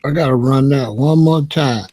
I gotta run that one more time.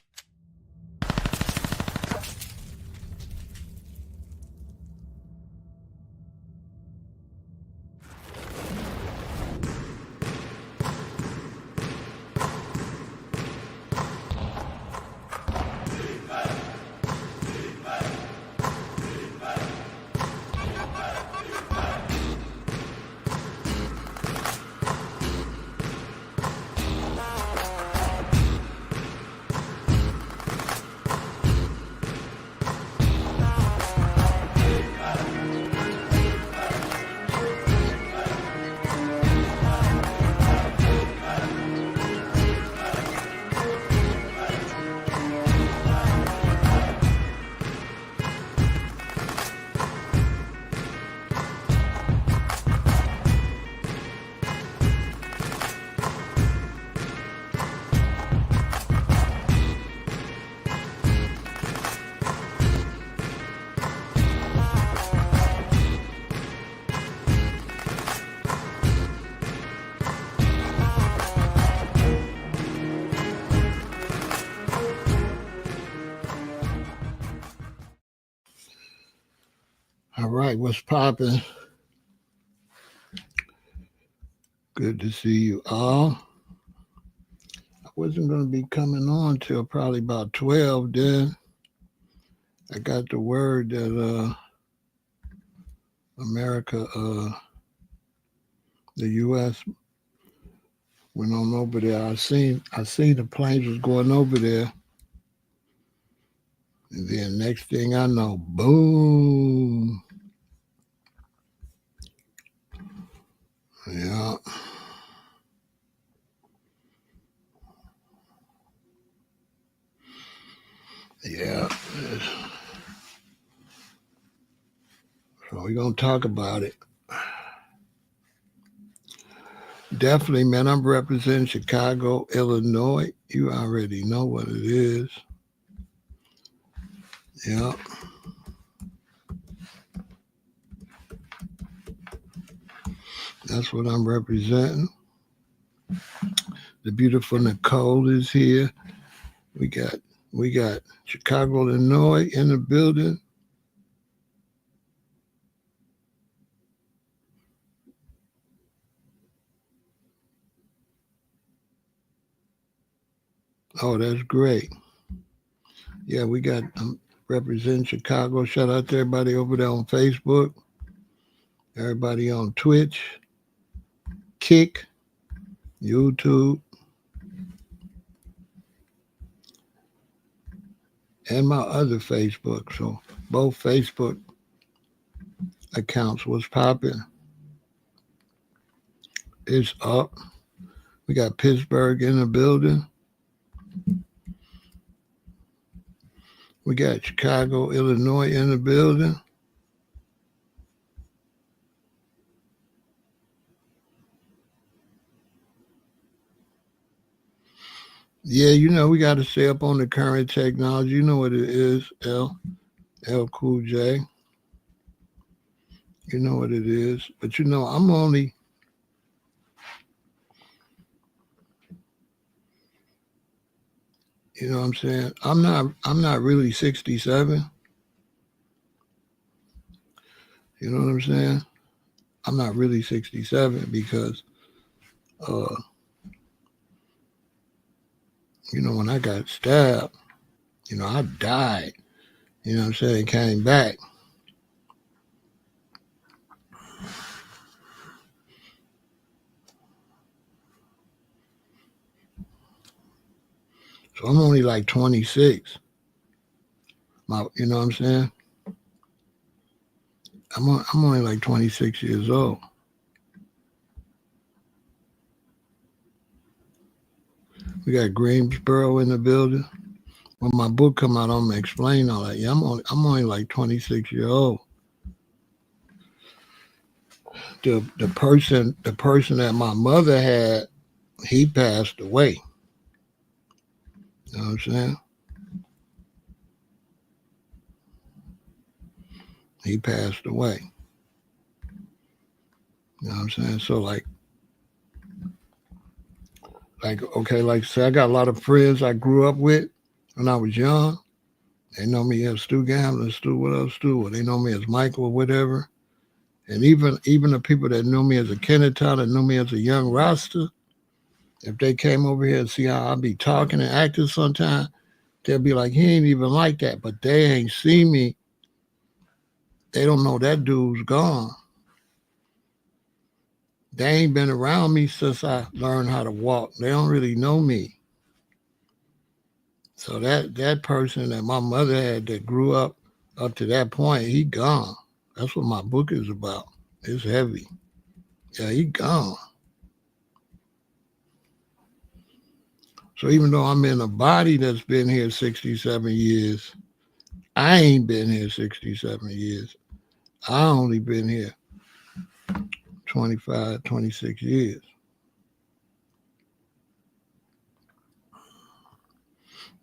All right, what's popping? Good to see you all. I wasn't going to be coming on till probably about 12. Then I got the word that America, the U.S. went on over there. I seen the planes was going over there, and then next thing I know, boom. Yeah. Yeah. So we're going to talk about it. Definitely, man. I'm representing Chicago, Illinois. You already know what it is. Yeah. That's what I'm representing. The beautiful Nicole is here. We got Chicago, Illinois in the building. Oh, that's great. Yeah, we got representing Chicago. Shout out to everybody over there on Facebook. Everybody on Twitch, Kick, YouTube, and my other Facebook. So both Facebook accounts was popping. It's up. We got Pittsburgh in the building. We got Chicago, Illinois in the building. Yeah, you know, we got to stay up on the current technology. You know what it is, L Cool J. You know what it is. But you know, I'm only, you know what I'm saying? I'm not really 67. You know what I'm saying? I'm not really 67 because you know, when I got stabbed, you know, I died. You know what I'm saying? Came back. So I'm only like 26. You know what I'm saying? I'm only like 26 years old. We got Greensboro in the building. When my book come out, I'm gonna explain all that. Yeah, I'm only like 26 years old. The person that my mother had, he passed away. You know what I'm saying? He passed away. You know what I'm saying? So like Like, okay, like say I got a lot of friends I grew up with when I was young. They know me as Stu Gambler, Stu, what else, Stu? Or they know me as Michael or whatever. And even the people that knew me as a Kenneton, that knew me as a young Rasta, if they came over here and see how I be talking and acting sometimes, they'll be like, he ain't even like that. But they ain't seen me. They don't know that dude's gone. They ain't been around me since I learned how to walk. They don't really know me. So that person that my mother had that grew up to that point, he gone. That's what my book is about. It's heavy. Yeah, he gone. So even though I'm in a body that's been here 67 years, I ain't been here 67 years. I only been here 25, 26 years.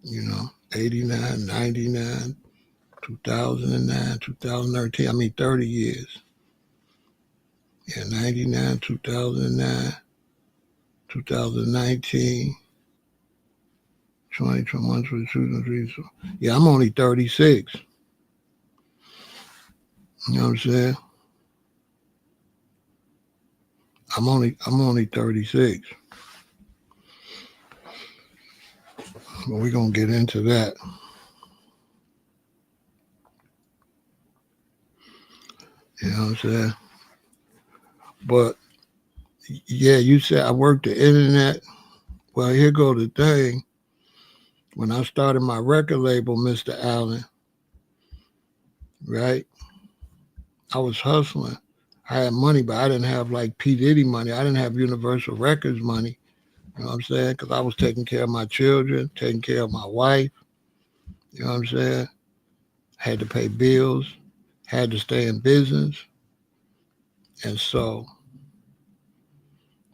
You know, 89, 99, 2009, 2013. I mean, 30 years. Yeah, 99, 2009, 2019, 2021, 22, 23. So, yeah, I'm only 36. You know what I'm saying? I'm only 36. But we're gonna get into that. You know what I'm saying? But yeah, you said I worked the internet. Well, here go the thing. When I started my record label, Mr. Allen, right? I was hustling. I had money, but I didn't have like P. Diddy money. I didn't have Universal Records money. You know what I'm saying? Because I was taking care of my children, taking care of my wife. You know what I'm saying? Had to pay bills, had to stay in business. And so,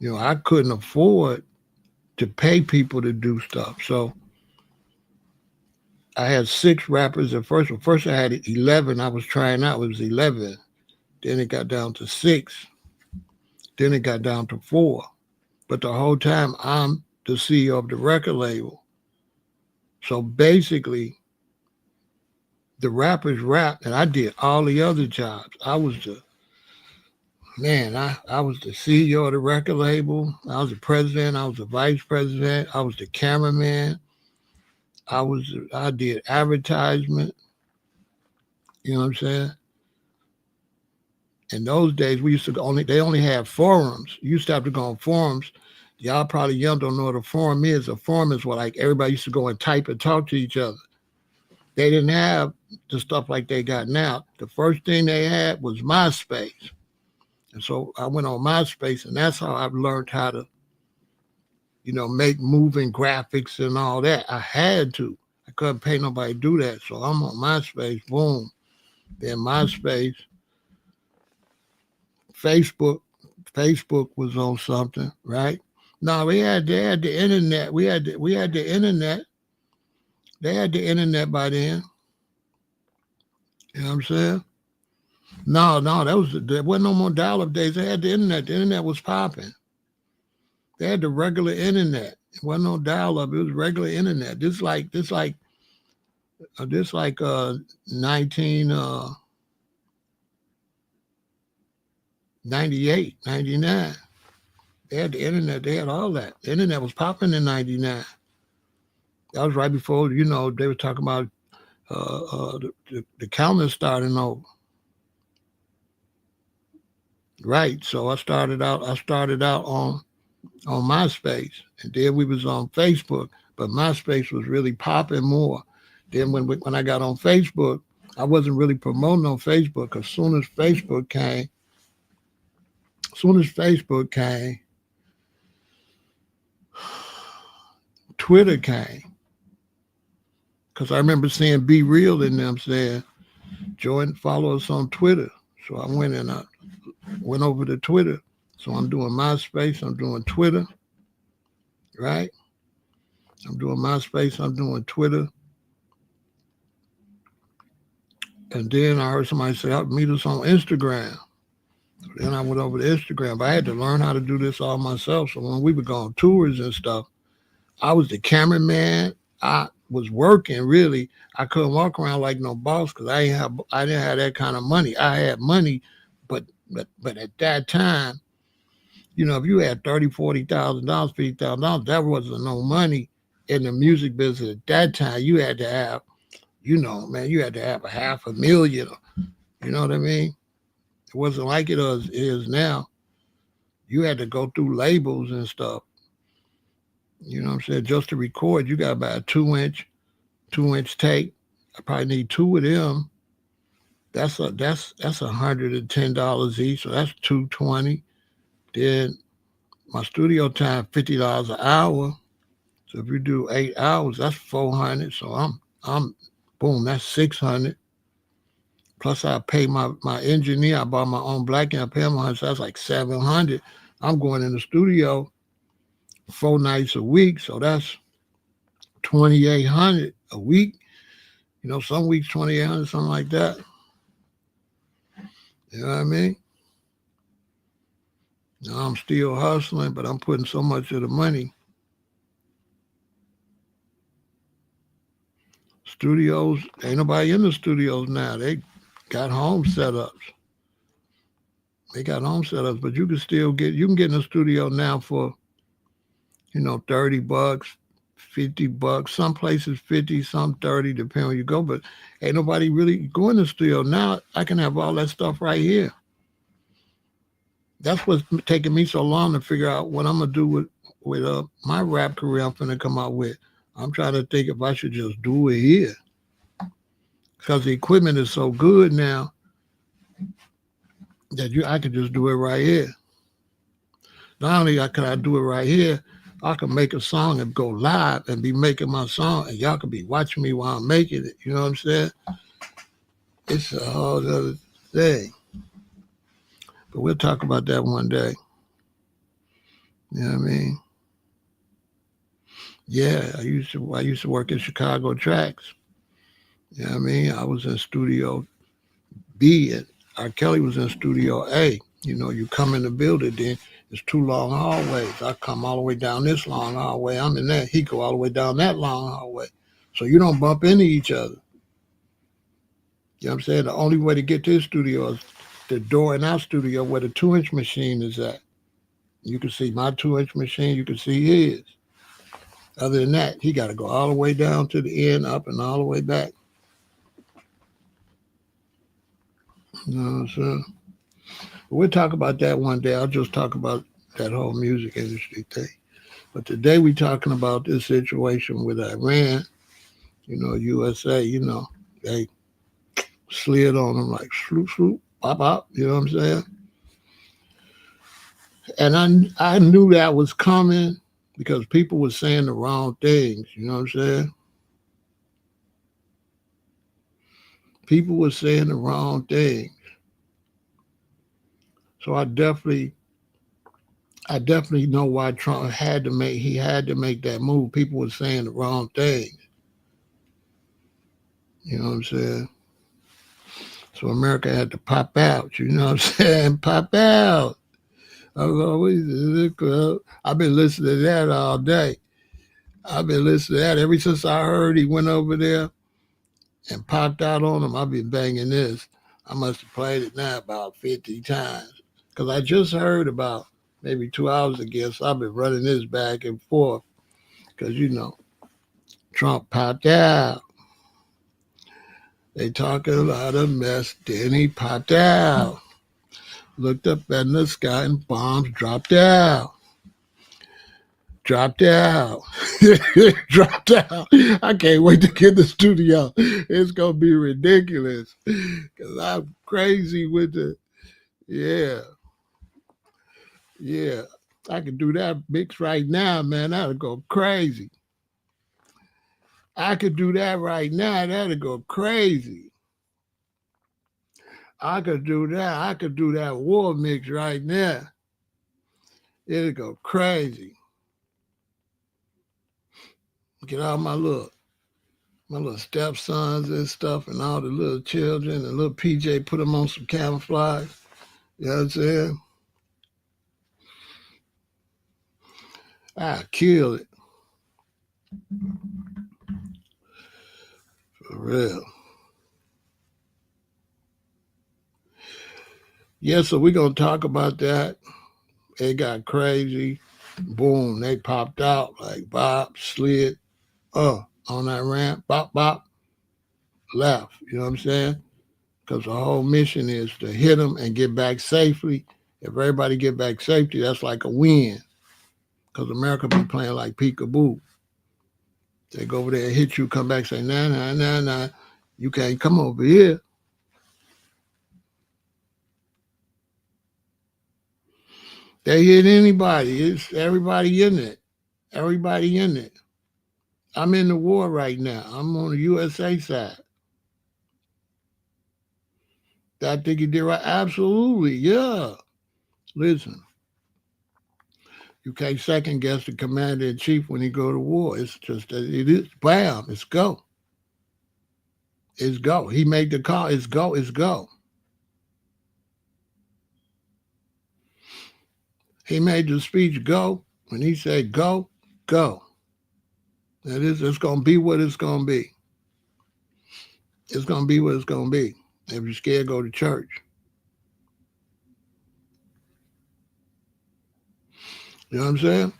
I couldn't afford to pay people to do stuff. So I had 6 rappers at first. Well, first I had 11. I was trying out. It was 11. Then it got down to 6. Then it got down to 4. But the whole time I'm the CEO of the record label. So basically, the rappers rapped and I did all the other jobs. I was the CEO of the record label. I was the president. I was the vice president. I was the cameraman. I did advertisement. You know what I'm saying? In those days, they only had forums. You used to have to go on forums. Y'all probably young don't know what a forum is. A forum is what like everybody used to go and type and talk to each other. They didn't have the stuff like they got now. The first thing they had was MySpace. And so I went on MySpace, and that's how I learned how to, make moving graphics and all that. I had to. I couldn't pay nobody to do that. So I'm on MySpace, boom. Then MySpace, Facebook was on something, right? No, they had the internet. We had the internet. They had the internet by then. You know what I'm saying? No, there wasn't no more dial-up days. They had the internet. The internet was popping. They had the regular internet. It wasn't no dial-up. It was regular internet. This like 1998, 99. They had the internet. They had all that. The internet was popping in 99. That was right before, they were talking about the counters starting over. Right. So I started out on MySpace, and then we was on Facebook, but MySpace was really popping more. Then when I got on Facebook, I wasn't really promoting on Facebook because soon as Facebook came, Twitter came. Because I remember seeing Be Real in them saying, follow us on Twitter. So I went over to Twitter. So I'm doing MySpace, I'm doing Twitter, right? I'm doing MySpace, I'm doing Twitter. And then I heard somebody say, meet us on Instagram. Then I went over to Instagram. But I had to learn how to do this all myself. So when we would go on tours and stuff, I was the cameraman. I was working really. I couldn't walk around like no boss because I didn't have that kind of money. I had money, but at that time, if you had $30,000, $40,000, $50,000, that wasn't no money in the music business at that time. You had to have, man, you had to have a half a million. You know what I mean? It wasn't like it is now. You had to go through labels and stuff. You know what I'm saying? Just to record, you got about a 2-inch tape. I probably need two of them. That's $110 each, so that's $220. Then my studio time $50 an hour. So if you do 8 hours, that's 400. So I'm boom, that's 600. Plus I pay my engineer. I bought my own black and I pay him 100. So that's like 700. I'm going in the studio 4 nights a week, so that's 2,800 a week. Some weeks 2,800, something like that. You know what I mean? Now I'm still hustling, but I'm putting so much of the money. Studios, ain't nobody in the studios now. They got home setups. They got home setups, but you can get in the studio now for, $30, $50. Some places 50, some 30, depending where you go. But ain't nobody really going to the studio now. I can have all that stuff right here. That's what's taking me so long to figure out what I'm gonna do with my rap career. I'm gonna come out with. I'm trying to think if I should just do it here because the equipment is so good now that I could just do it right here. Not only could I do it right here, I can make a song and go live and be making my song, and y'all can be watching me while I'm making it. You know what I'm saying? It's a whole other thing. But we'll talk about that one day. You know what I mean? Yeah, I used to work in Chicago Tracks. You know what I mean? I was in Studio B and R. Kelly was in Studio A. You come in the building, then it's two long hallways. I come all the way down this long hallway. I'm in there. He go all the way down that long hallway. So you don't bump into each other. You know what I'm saying? The only way to get to his studio is the door in our studio where the 2-inch machine is at. You can see my 2-inch machine. You can see his. Other than that, he got to go all the way down to the end, up and all the way back. You know what I'm saying? We'll talk about that one day. I'll just talk about that whole music industry thing. But today we're talking about this situation with Iran. USA, they slid on them like sloop, sloop, pop, pop. You know what I'm saying? And I knew that was coming because people were saying the wrong things. You know what I'm saying? People were saying the wrong things. So I definitely know why Trump had to make that move. People were saying the wrong things. You know what I'm saying? So America had to pop out. You know what I'm saying? Pop out. I've been listening to that all day. I've been listening to that ever since I heard he went over there and popped out on him. I've been banging this. I must have played it now about 50 times because I just heard about maybe 2 hours ago. So I've been running this back and forth because Trump popped out. They talking a lot of mess. Then he popped out. Looked up in the sky and bombs dropped out. Dropped out. Dropped out. I can't wait to get in the studio. It's going to be ridiculous. Because I'm crazy with the, yeah. Yeah. I could do that mix right now, man. That'll go crazy. I could do that right now. That'll go crazy. I could do that. I could do that war mix right now. It'll go crazy. Get all my little stepsons and stuff and all the little children and little PJ, put them on some camouflage. You know what I'm saying? I kill it. For real. Yeah, so we're going to talk about that. It got crazy. Boom, they popped out like bop, slid, on that ramp, bop, bop, left. You know what I'm saying? Because the whole mission is to hit them and get back safely. If everybody get back safely, that's like a win. Because America be playing like peekaboo. They go over there and hit you, come back, say, nah, nah, nah, nah. You can't come over here. They hit anybody. It's everybody in it. Everybody in it. I'm in the war right now. I'm on the USA side. I think he did right. Absolutely. Yeah. Listen, you can't second guess the commander in chief when he go to war. It's just that it is bam, it's go. It's go. He made the call. It's go. It's go. He made the speech go. When he said go, go. That is, it's gonna be what it's gonna be. It's gonna be what it's gonna be. If you're scared, go to church. You know what I'm saying?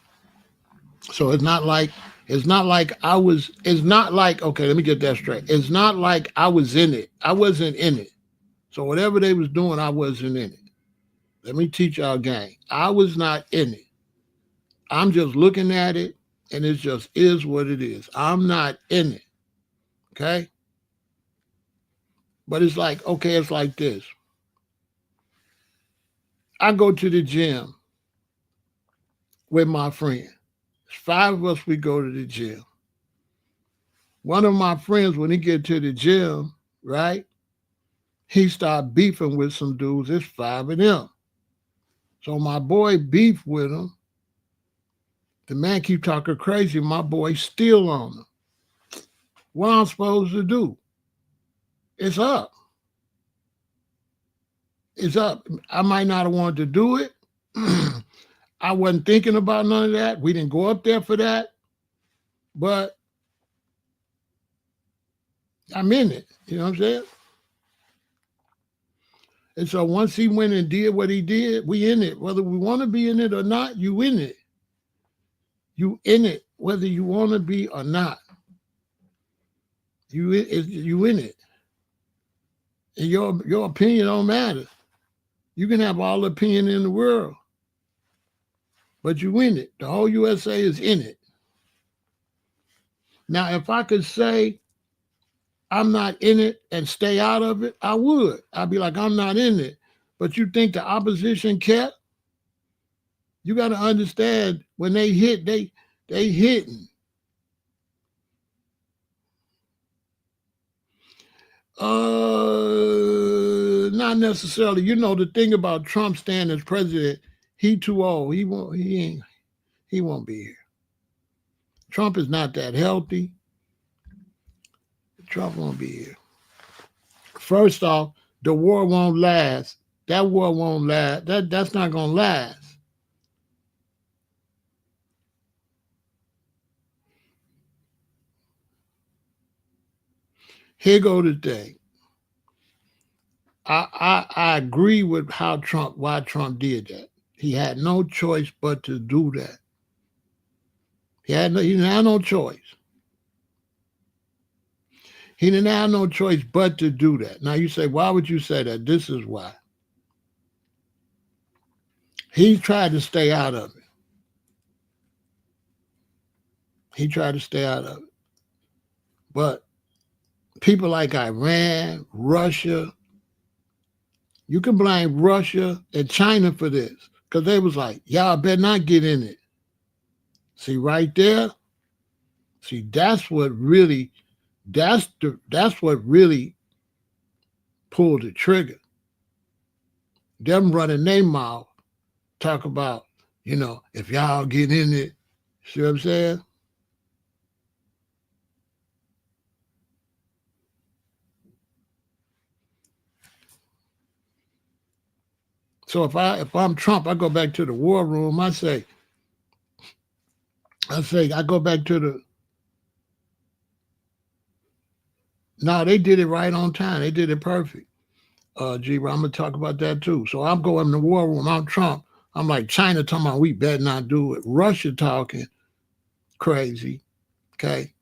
So it's not like I was. It's not like okay. Let me get that straight. It's not like I was in it. I wasn't in it. So whatever they was doing, I wasn't in it. Let me teach y'all a game. I was not in it. I'm just looking at it, and it just is what it is. I'm not in it. Okay. But it's like okay. It's like this. I go to the gym with my friend. It's five of us. We go to the gym. One of my friends, when he get to the gym, right, he start beefing with some dudes. It's five of them. So my boy beef with him. The man keep talking crazy. My boy still on him. What I'm supposed to do? It's up. It's up. I might not have wanted to do it. I wasn't thinking about none of that. We didn't go up there for that. But I'm in it. You know what I'm saying? And so once he went and did what he did, we in it. Whether we want to be in it or not, you in it. You in it, whether you want to be or not. You in it. And your opinion don't matter. You can have all the opinion in the world, but you in it. The whole USA is in it. Now, if I could say I'm not in it and stay out of it, I would. I'd be like, I'm not in it. But you think the opposition kept? You got to understand when they hit, they hitting. Not necessarily. You know, the thing about Trump staying as president, he too old. He won't be here. Trump is not that healthy. Trump won't be here. First off, the war won't last. That war won't last. That's not gonna last. Here go the thing. I agree with why Trump did that. He had no choice but to do that. He didn't have no choice. He didn't have no choice but to do that. Now you say, why would you say that? This is why. He tried to stay out of it. He tried to stay out of it. But people like Iran, Russia, you can blame Russia and China for this because they was like, y'all better not get in it. See right there? See, that's what really pulled the trigger. Them running their mouth, talk about, if y'all get in it, see what I'm saying? So if I'm Trump, I go back to the war room. I go back to No, they did it right on time. They did it perfect. G, I'm gonna talk about that too. So I'm going in the war room. I'm Trump. I'm like China talking about we better not do it. Russia talking crazy. Okay.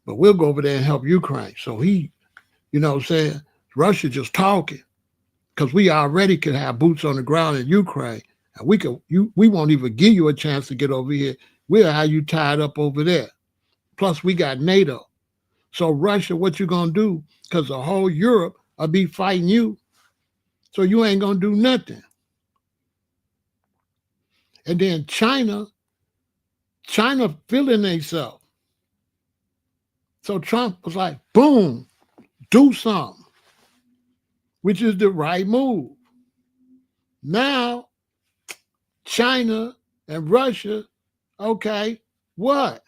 But we'll go over there and help Ukraine. So he, you know what I'm saying? Russia just talking. Because we already could have boots on the ground in Ukraine. And we won't even give you a chance to get over here. We'll have you tied up over there. Plus we got NATO. So Russia, what you gonna do? Because the whole Europe will be fighting you. So you ain't gonna do nothing. And then China feeling themselves. So Trump was like, boom, do something, which is the right move. Now, China and Russia, okay, what?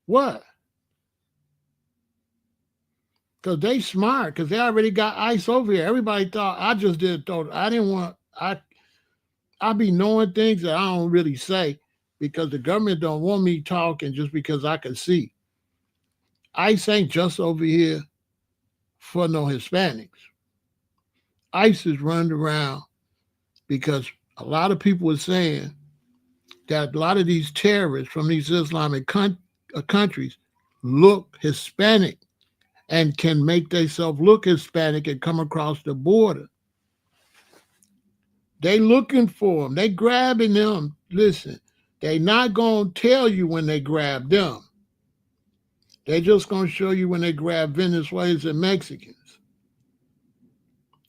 What? Because they smart, because they already got ICE over here. Everybody thought I just did thought I didn't want I be knowing things that I don't really say because the government don't want me talking just because I can see. ICE ain't just over here for no Hispanics. ICE is running around because a lot of people are saying that a lot of these terrorists from these Islamic countries look Hispanic and can make themselves look Hispanic and come across the border. They looking for them. They grabbing them. Listen, they not going to tell you when they grab them. They just going to show you when they grab Venezuelans and Mexicans.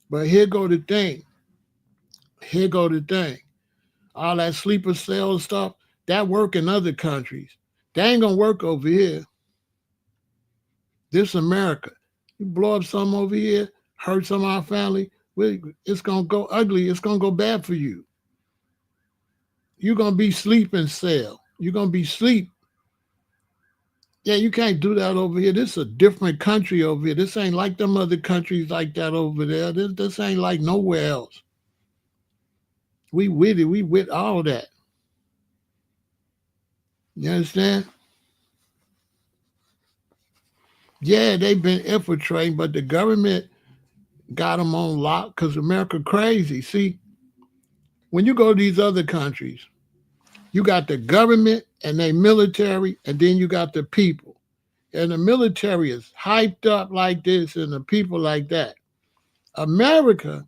But here go the thing. Here go the thing. All that sleeper cell stuff, that work in other countries. They ain't going to work over here. This America. You blow up something over here, hurt some of our family, it's going to go ugly. It's going to go bad for you. You're going to be sleeping cell. You're going to be sleep. Yeah, you can't do that over here. This is a different country over here. This ain't like them other countries like that over there. This ain't like nowhere else. We with it. We with all that. You understand? Yeah, they've been infiltrating, but the government got them on lock because America crazy. See, when you go to these other countries, you got the government and they military, and then you got the people. And the military is hyped up like this and the people like that. America,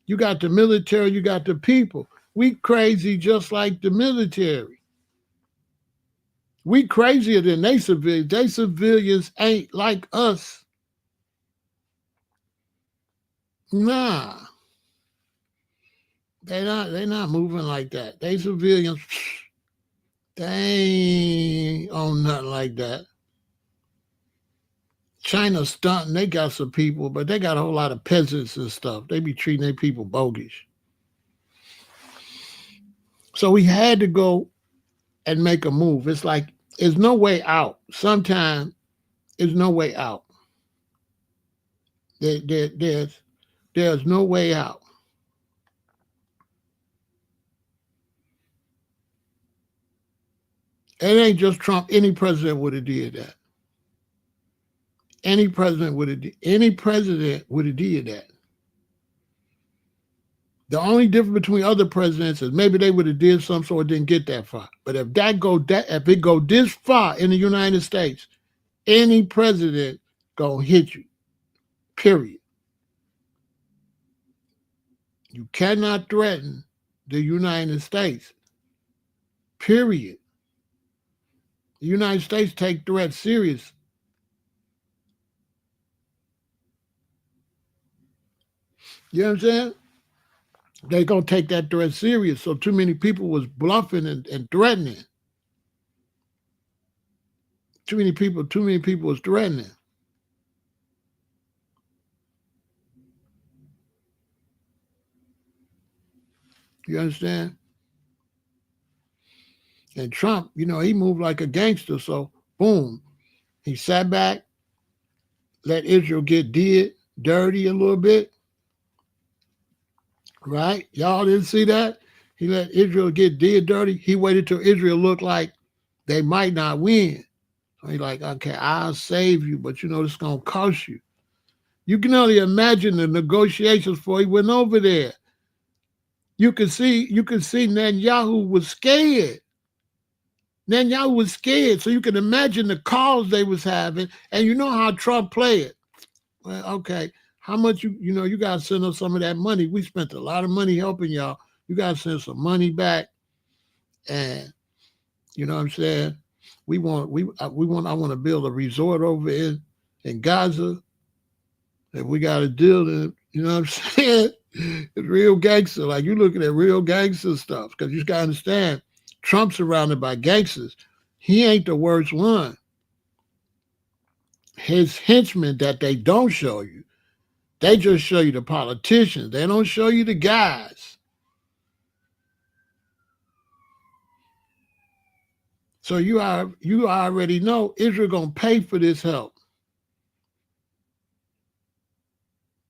you got the military, you got the people. We crazy just like the military. We crazier than they civilians. They civilians ain't like us. Nah. They're not moving like that. They civilians, they ain't on nothing like that. China stunting, they got some people, but they got a whole lot of peasants and stuff. They be treating their people bogus. So we had to go and make a move. It's like, there's no way out. Sometimes there's no way out. There's no way out. It ain't just Trump. Any president would have did that. Any president would have did that. The only difference between other presidents is maybe they would have did something so it didn't get that far. But if it go this far in the United States, any president gonna hit you. Period. You cannot threaten the United States. Period. The United States take threats serious. You know what I'm saying? They're gonna take that threat serious. So too many people was bluffing and threatening. Too many people was threatening. You understand? And Trump, he moved like a gangster. So boom, he sat back, let Israel get dirty a little bit. Right? Y'all didn't see that? He let Israel get dirty. He waited till Israel looked like they might not win. So he's like, okay, I'll save you, but you know it's gonna cost you. You can only imagine the negotiations before he went over there. You can see Netanyahu was scared. Netanyahu was scared, so you can imagine the calls they was having, and you know how Trump played it. Well, okay, how much you gotta send us some of that money. We spent a lot of money helping y'all. You gotta send some money back, and you know what I'm saying. I want to build a resort over in Gaza, and we got to deal in. You know what I'm saying? It's real gangster. Like you looking at real gangster stuff because you got to understand, Trump's surrounded by gangsters. He ain't the worst one. His henchmen that they don't show you, they just show you the politicians. They don't show you the guys. So you already know Israel gonna pay for this help.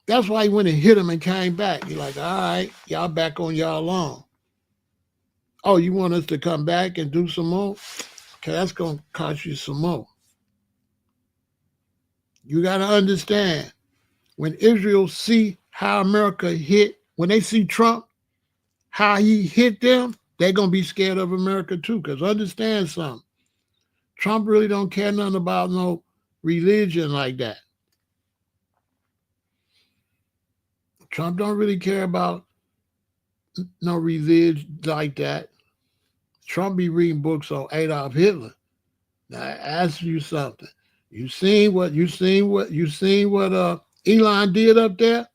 That's why he went and hit him and came back. He's like, all right, y'all back on y'all own. Oh, you want us to come back and do some more? Okay, that's gonna cost you some more. You gotta understand, when Israel see how America hit, when they see Trump, how he hit them, they're gonna be scared of America too. Because understand something. Trump really don't care nothing about no religion like that. Trump don't really care about no religion like that. Trump be reading books on Adolf Hitler. Now I ask you something. You seen what Elon did up there?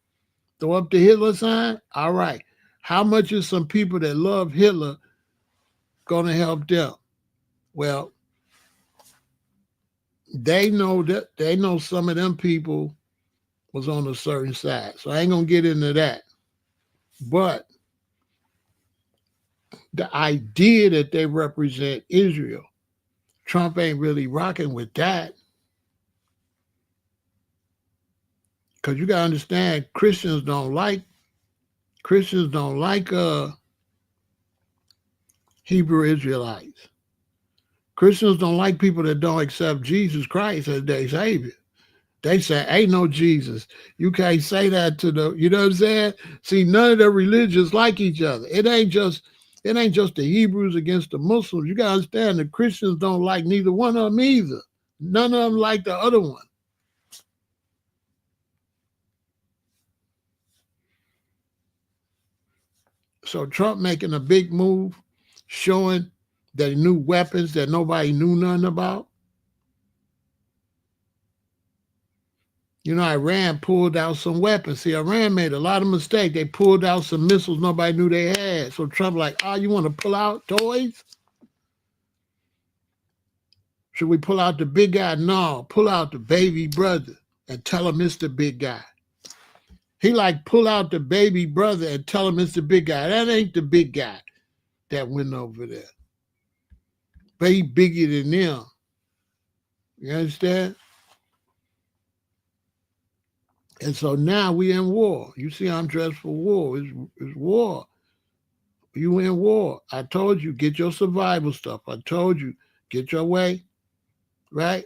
Throw up the Hitler sign? All right. How much is some people that love Hitler gonna help them? Well, they know some of them people was on a certain side. So I ain't gonna get into that. But the idea that they represent Israel, Trump ain't really rocking with that. Because you gotta understand, Christians don't like Hebrew Israelites. Christians don't like people that don't accept Jesus Christ as their Savior. They say, ain't no Jesus. You can't say that to the, you know what I'm saying? See, none of the religions like each other. It ain't just the Hebrews against the Muslims. You gotta understand the Christians don't like neither one of them either. None of them like the other one. So Trump making a big move, showing that he knew weapons that nobody knew nothing about. You know, Iran pulled out some weapons. See, Iran made a lot of mistakes. They pulled out some missiles nobody knew they had. So Trump like, oh, you want to pull out toys? Should we pull out the big guy? No, pull out the baby brother and tell him it's the big guy. He like, pull out the baby brother and tell him it's the big guy. That ain't the big guy that went over there. But he bigger than them. You understand? And so now we in war. You see, I'm dressed for war. It's war. You in war. I told you, get your survival stuff. I told you, get your way, right?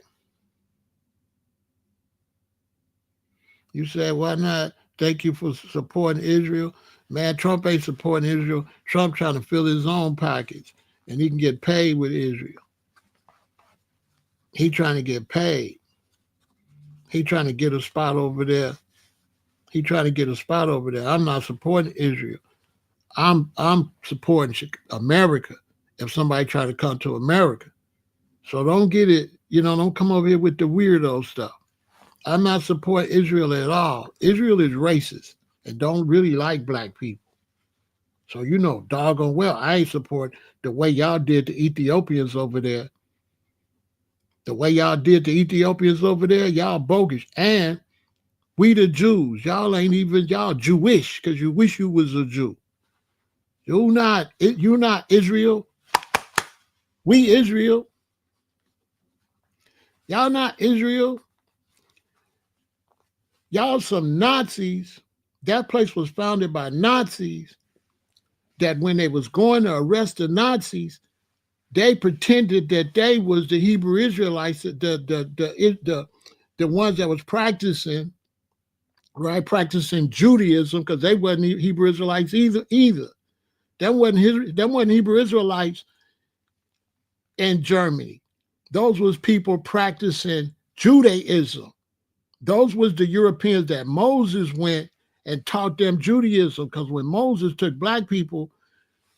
You said, why not? Thank you for supporting Israel. Man, Trump ain't supporting Israel. Trump trying to fill his own pockets, and he can get paid with Israel. He trying to get paid. He trying to get a spot over there. I'm not supporting Israel. I'm supporting America if somebody try to come to America. So don't get it, don't come over here with the weirdo stuff. I'm not supporting Israel at all. Israel is racist and don't really like black people. So doggone well, I ain't support the way y'all did the Ethiopians over there. The way y'all did the Ethiopians over there, y'all bogus. And we the Jews, y'all Jewish because you wish you was a Jew. You're not Israel. We Israel. Y'all not Israel. Y'all some Nazis. That place was founded by Nazis that when they was going to arrest the Nazis, They pretended that they was the Hebrew Israelites, the ones that was practicing, right, practicing Judaism, because they wasn't Hebrew Israelites either. Them wasn't Hebrew Israelites in Germany. Those was people practicing Judaism. Those was the Europeans that Moses went and taught them Judaism. Because when Moses took black people,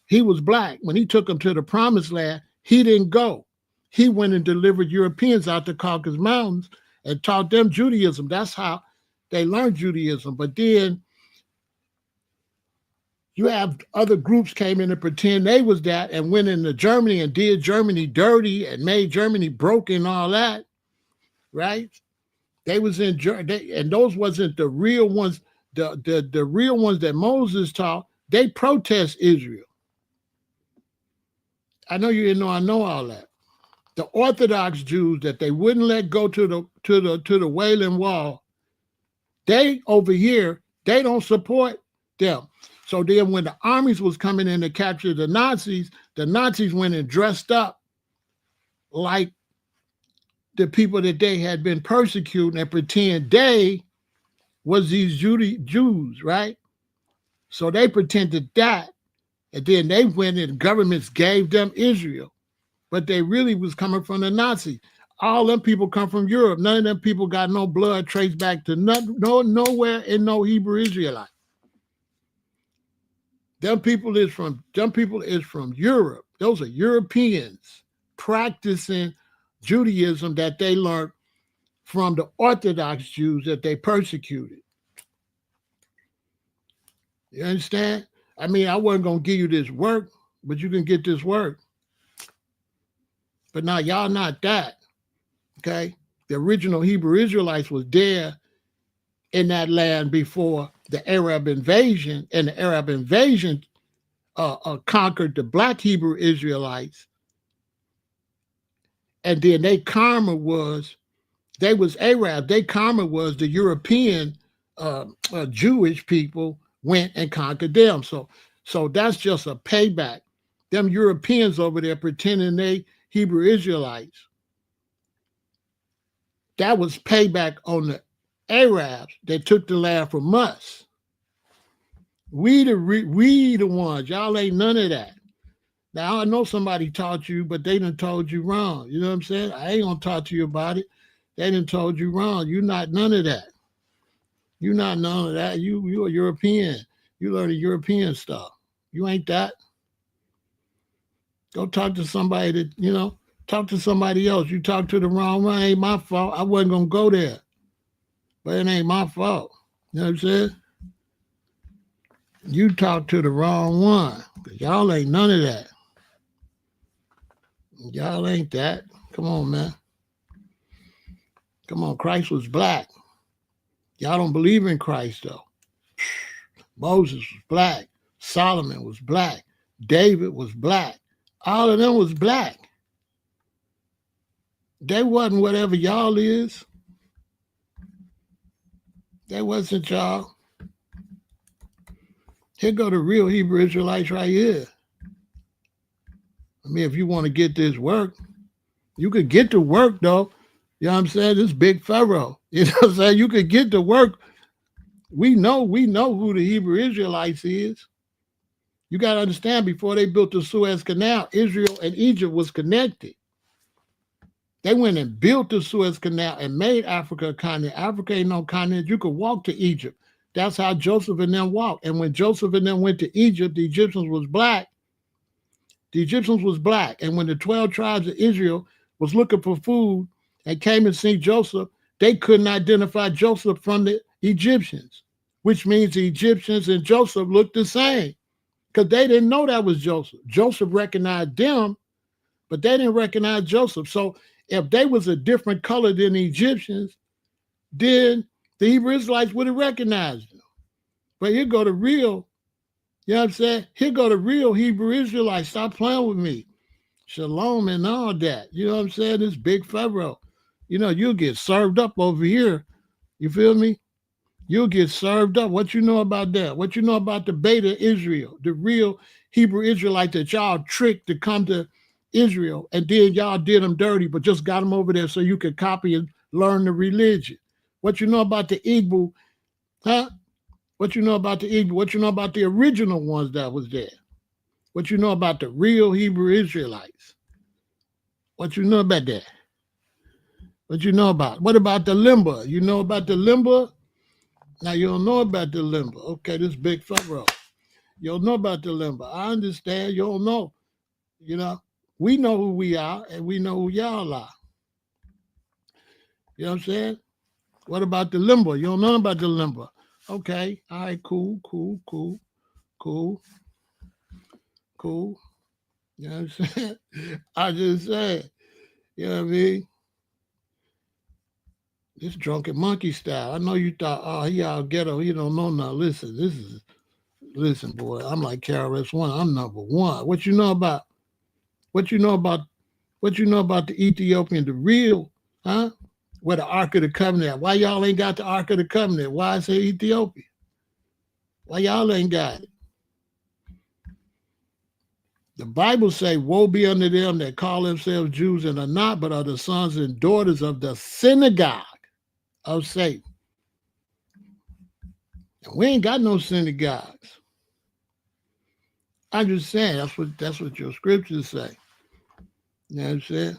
he was black. When he took them to the promised land, he didn't go. He went and delivered Europeans out the Caucasus Mountains and taught them Judaism. That's how they learned Judaism. But then you have other groups came in and pretend they was that and went into Germany and did Germany dirty and made Germany broke and all that, right? They was in and those wasn't the real ones. The real ones that Moses taught, they protest Israel. I know you didn't know I know all that. The Orthodox Jews that they wouldn't let go to the Wailing Wall, they over here, they don't support them. So then when the armies was coming in to capture the Nazis went and dressed up like the people that they had been persecuting and pretend they was these Jews, right? So they pretended that, and then they went and governments gave them Israel, but they really was coming from the Nazis. All them people come from Europe. None of them people got no blood traced back to nowhere in no Hebrew Israelite. Them people is from Europe. Those are Europeans practicing Judaism that they learned from the Orthodox Jews that they persecuted. You understand? I mean, I wasn't going to give you this work, but you can get this work. But now y'all not that, okay? The original Hebrew Israelites was there in that land before the Arab invasion, and the Arab invasion conquered the black Hebrew Israelites. And then their karma was, they was Arab. Their karma was the European Jewish people went and conquered them. So that's just a payback. Them Europeans over there pretending they Hebrew Israelites. That was payback on the Arabs that took the land from us. We the ones. Y'all ain't none of that. Now I know somebody taught you, but they done told you wrong. You know what I'm saying? I ain't gonna talk to you about it. They done told you wrong. You're not none of that. You're not none of that. You a European. You learn the European stuff. You ain't that. Go talk to somebody that, talk to somebody else. You talk to the wrong one. It ain't my fault. I wasn't gonna go there. But it ain't my fault. You know what I'm saying? You talk to the wrong one. Because y'all ain't none of that. Y'all ain't that. Come on, man. Come on, Christ was black. Y'all don't believe in Christ, though. Moses was black. Solomon was black. David was black. All of them was black. They wasn't whatever y'all is. They wasn't y'all. Here go the real Hebrew Israelites right here. I mean, if you want to get this work, you could get to work, though. You know what I'm saying? This big Pharaoh. You know what I'm saying? You could get to work. We know who the Hebrew Israelites is. You got to understand, before they built the Suez Canal, Israel and Egypt was connected. They went and built the Suez Canal and made Africa a continent. Africa ain't no continent. You could walk to Egypt. That's how Joseph and them walked. And when Joseph and them went to Egypt, the Egyptians was black. And when the 12 tribes of Israel was looking for food and came and seen Joseph, they couldn't identify Joseph from the Egyptians, which means the Egyptians and Joseph looked the same because they didn't know that was Joseph. Joseph recognized them, but they didn't recognize Joseph. So if they was a different color than the Egyptians, then the Hebrew Israelites would have recognized them. But here go the real, you know what I'm saying? Here go the real Hebrew Israelites. Stop playing with me. Shalom and all that. You know what I'm saying? This big Pharaoh. You'll get served up over here. You feel me? You'll get served up. What you know about that? What you know about the beta Israel, the real Hebrew Israelite that y'all tricked to come to Israel, and then y'all did them dirty, but just got them over there so you could copy and learn the religion. What you know about the Igbo, huh? What you know about the Igbo? What you know about the original ones that was there? What you know about the real Hebrew Israelites? What you know about that? What you know about? What about the limber? You know about the limber? Now you don't know about the limber. Okay, this big Pharaoh. You don't know about the limber. I understand. You don't know. You know, we know who we are and we know who y'all are. You know what I'm saying? What about the limber? You don't know about the limber. Okay. All right, cool. You know what I'm saying? I just said, you know what I mean? This drunken monkey style. I know you thought, oh, he out ghetto. He don't know now. Listen, boy. I'm like KRS-One. I'm number one. What you know about? What you know about? What you know about the Ethiopian, the real, huh? Where the Ark of the Covenant at? Why y'all ain't got the Ark of the Covenant? Why is it Ethiopia? Why y'all ain't got it? The Bible say, woe be unto them that call themselves Jews and are not, but are the sons and daughters of the synagogue of Satan. And we ain't got no synagogues. I'm just saying, that's what your scriptures say. You know what I'm saying?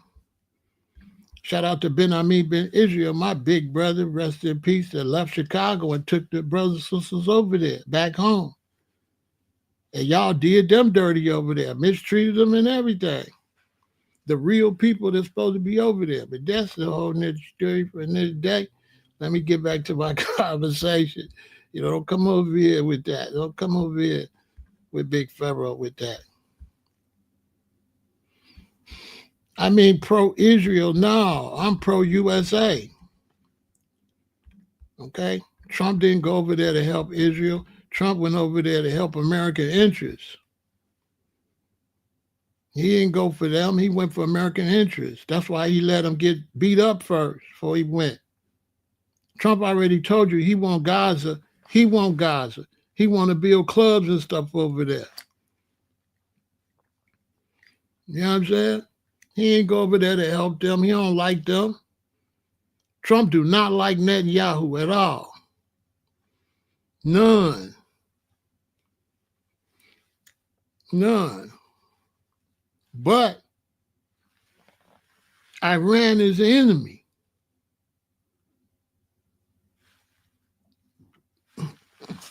Shout out to Ben Ami Ben Israel, my big brother, rest in peace, that left Chicago and took the brothers and sisters over there, back home. And y'all did them dirty over there, mistreated them and everything. The real people that's supposed to be over there. But that's the whole nother story for another day. Let me get back to my conversation. You know, don't come over here with that. Don't come over here with Big Pharaoh with that. I mean, pro-Israel, no. I'm pro-USA. Okay? Trump didn't go over there to help Israel. Trump went over there to help American interests. He didn't go for them. He went for American interests. That's why he let them get beat up first before he went. Trump already told you he want Gaza. He want Gaza. He want to build clubs and stuff over there. You know what I'm saying? He ain't go over there to help them. He don't like them. Trump do not like Netanyahu at all. None. But Iran is the enemy.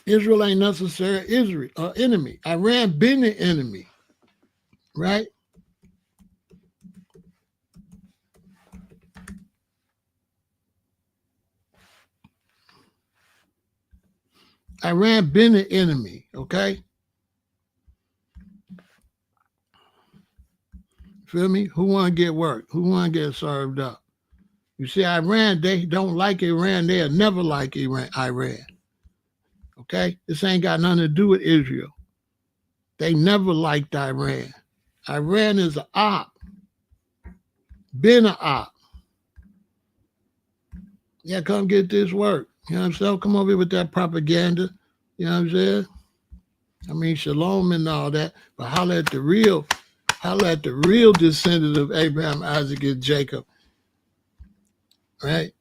Israel ain't necessarily enemy. Iran been the enemy, right? Iran been the enemy, okay? Feel me? Who want to get work? Who want to get served up? You see, Iran, they don't like Iran. They'll never like Iran. Okay? This ain't got nothing to do with Israel. They never liked Iran. Iran is an op. Been an op. Yeah, come get this work. You know what I'm saying? Come over here with that propaganda. You know what I'm saying? I mean, shalom and all that. But holla at the real descendant of Abraham, Isaac, and Jacob. Right?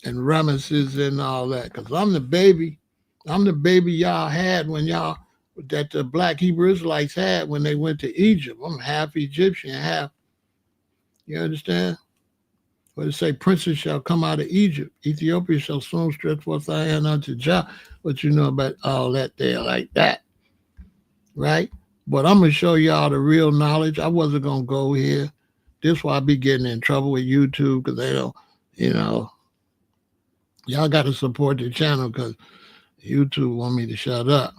And Ramesses and all that. Because I'm the baby y'all had when y'all, that the black Hebrew Israelites had when they went to Egypt. I'm half Egyptian, half. You understand? What it say, princes shall come out of Egypt. Ethiopia shall soon stretch forth thy hand unto Jah. What you know about all that there like that? Right? But I'm going to show y'all the real knowledge. I wasn't going to go here. This is why I be getting in trouble with YouTube because they don't, you know, y'all got to support the channel because YouTube want me to shut up.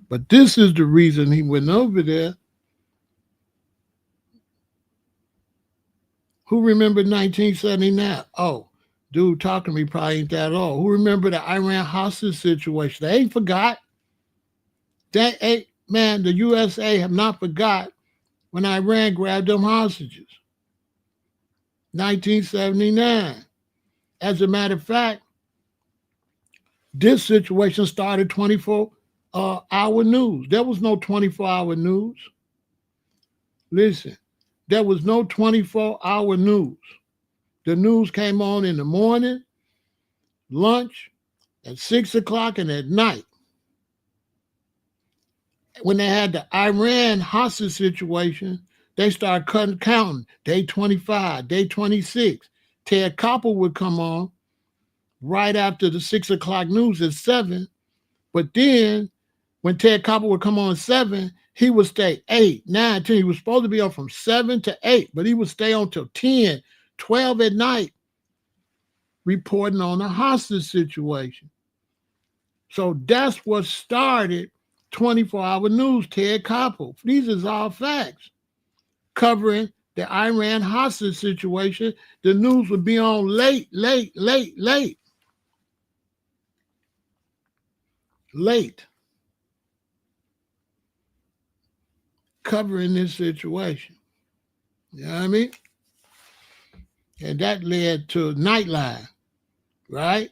But this is the reason he went over there. Who remembered 1979? Oh, dude talking to me probably ain't that old. Who remember the Iran hostage situation? They ain't forgot. They ain't, man, the USA have not forgot when Iran grabbed them hostages. 1979. As a matter of fact, this situation started 24-hour news. There was no 24-hour news. Listen, There was no 24-hour news. The news came on in the morning, lunch, at 6 o'clock, and at night. When they had the Iran hostage situation, they started counting. Day 25, day 26. Ted Koppel would come on right after the 6 o'clock news at 7. But then when Ted Koppel would come on at 7, he would stay 8, 9, 10. He was supposed to be on from 7 to 8, but he would stay on till 10, 12 at night, reporting on the hostage situation. So that's what started 24-hour news, Ted Koppel. These is all facts. Covering the Iran hostage situation, the news would be on late. Covering this situation. You know what I mean? And that led to Nightline, right?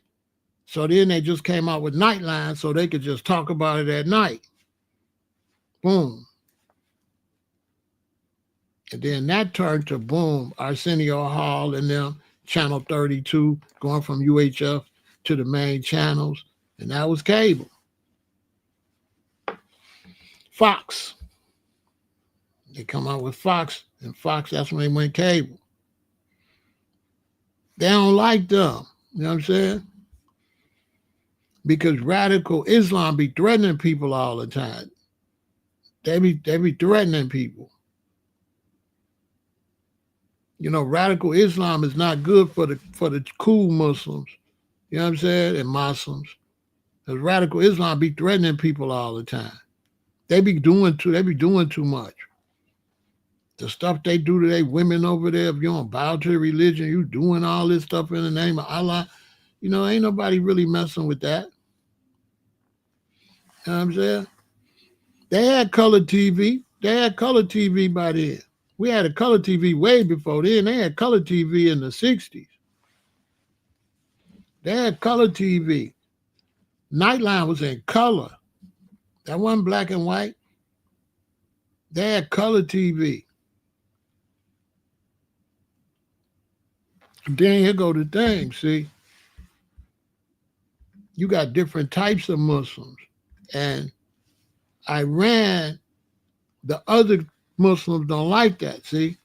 So then they just came out with Nightline so they could just talk about it at night. Boom. And then that turned to boom, Arsenio Hall and them, Channel 32, going from UHF to the main channels. And that was cable. Fox. They come out with Fox, and Fox, that's when they went cable. They don't like them. You know what I'm saying? Because radical Islam be threatening people all the time. They be threatening people. You know, radical Islam is not good for the cool Muslims. You know what I'm saying? And Muslims. Because radical Islam be threatening people all the time. They be doing too much. The stuff they do to their women over there, if you don't bow to the religion, you doing all this stuff in the name of Allah. You know, ain't nobody really messing with that. You know what I'm saying? They had color TV. They had color TV by then. We had a color TV way before then. They had color TV in the 60s. They had color TV. Nightline was in color. That wasn't black and white. They had color TV. Then here go the thing, see? You got different types of Muslims. And Iran, the other Muslims don't like that, see?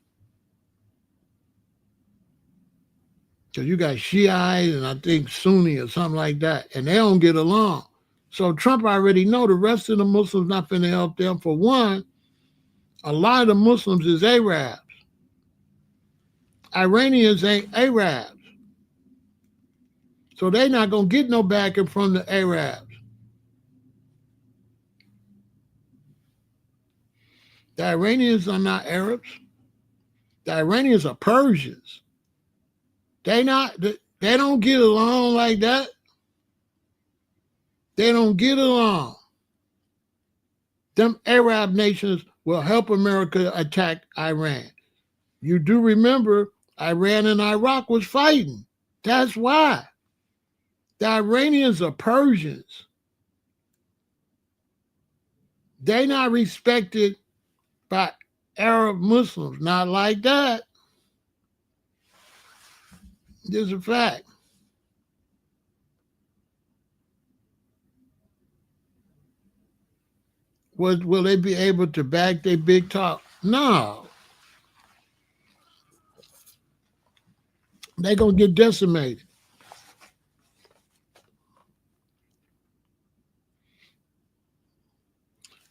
Because you got Shiite and I think Sunni or something like that, and they don't get along. So Trump already know the rest of the Muslims not finna help them. For one, a lot of the Muslims is Arabs. Iranians ain't Arabs. So they not going to get no backing from the Arabs. The Iranians are not Arabs. The Iranians are Persians. They don't get along like that. They don't get along. Them Arab nations will help America attack Iran. You do remember Iran and Iraq was fighting. That's why. The Iranians are Persians. They not respected by Arab Muslims. Not like that. This is a fact. Will they be able to back their big talk? No. They're going to get decimated.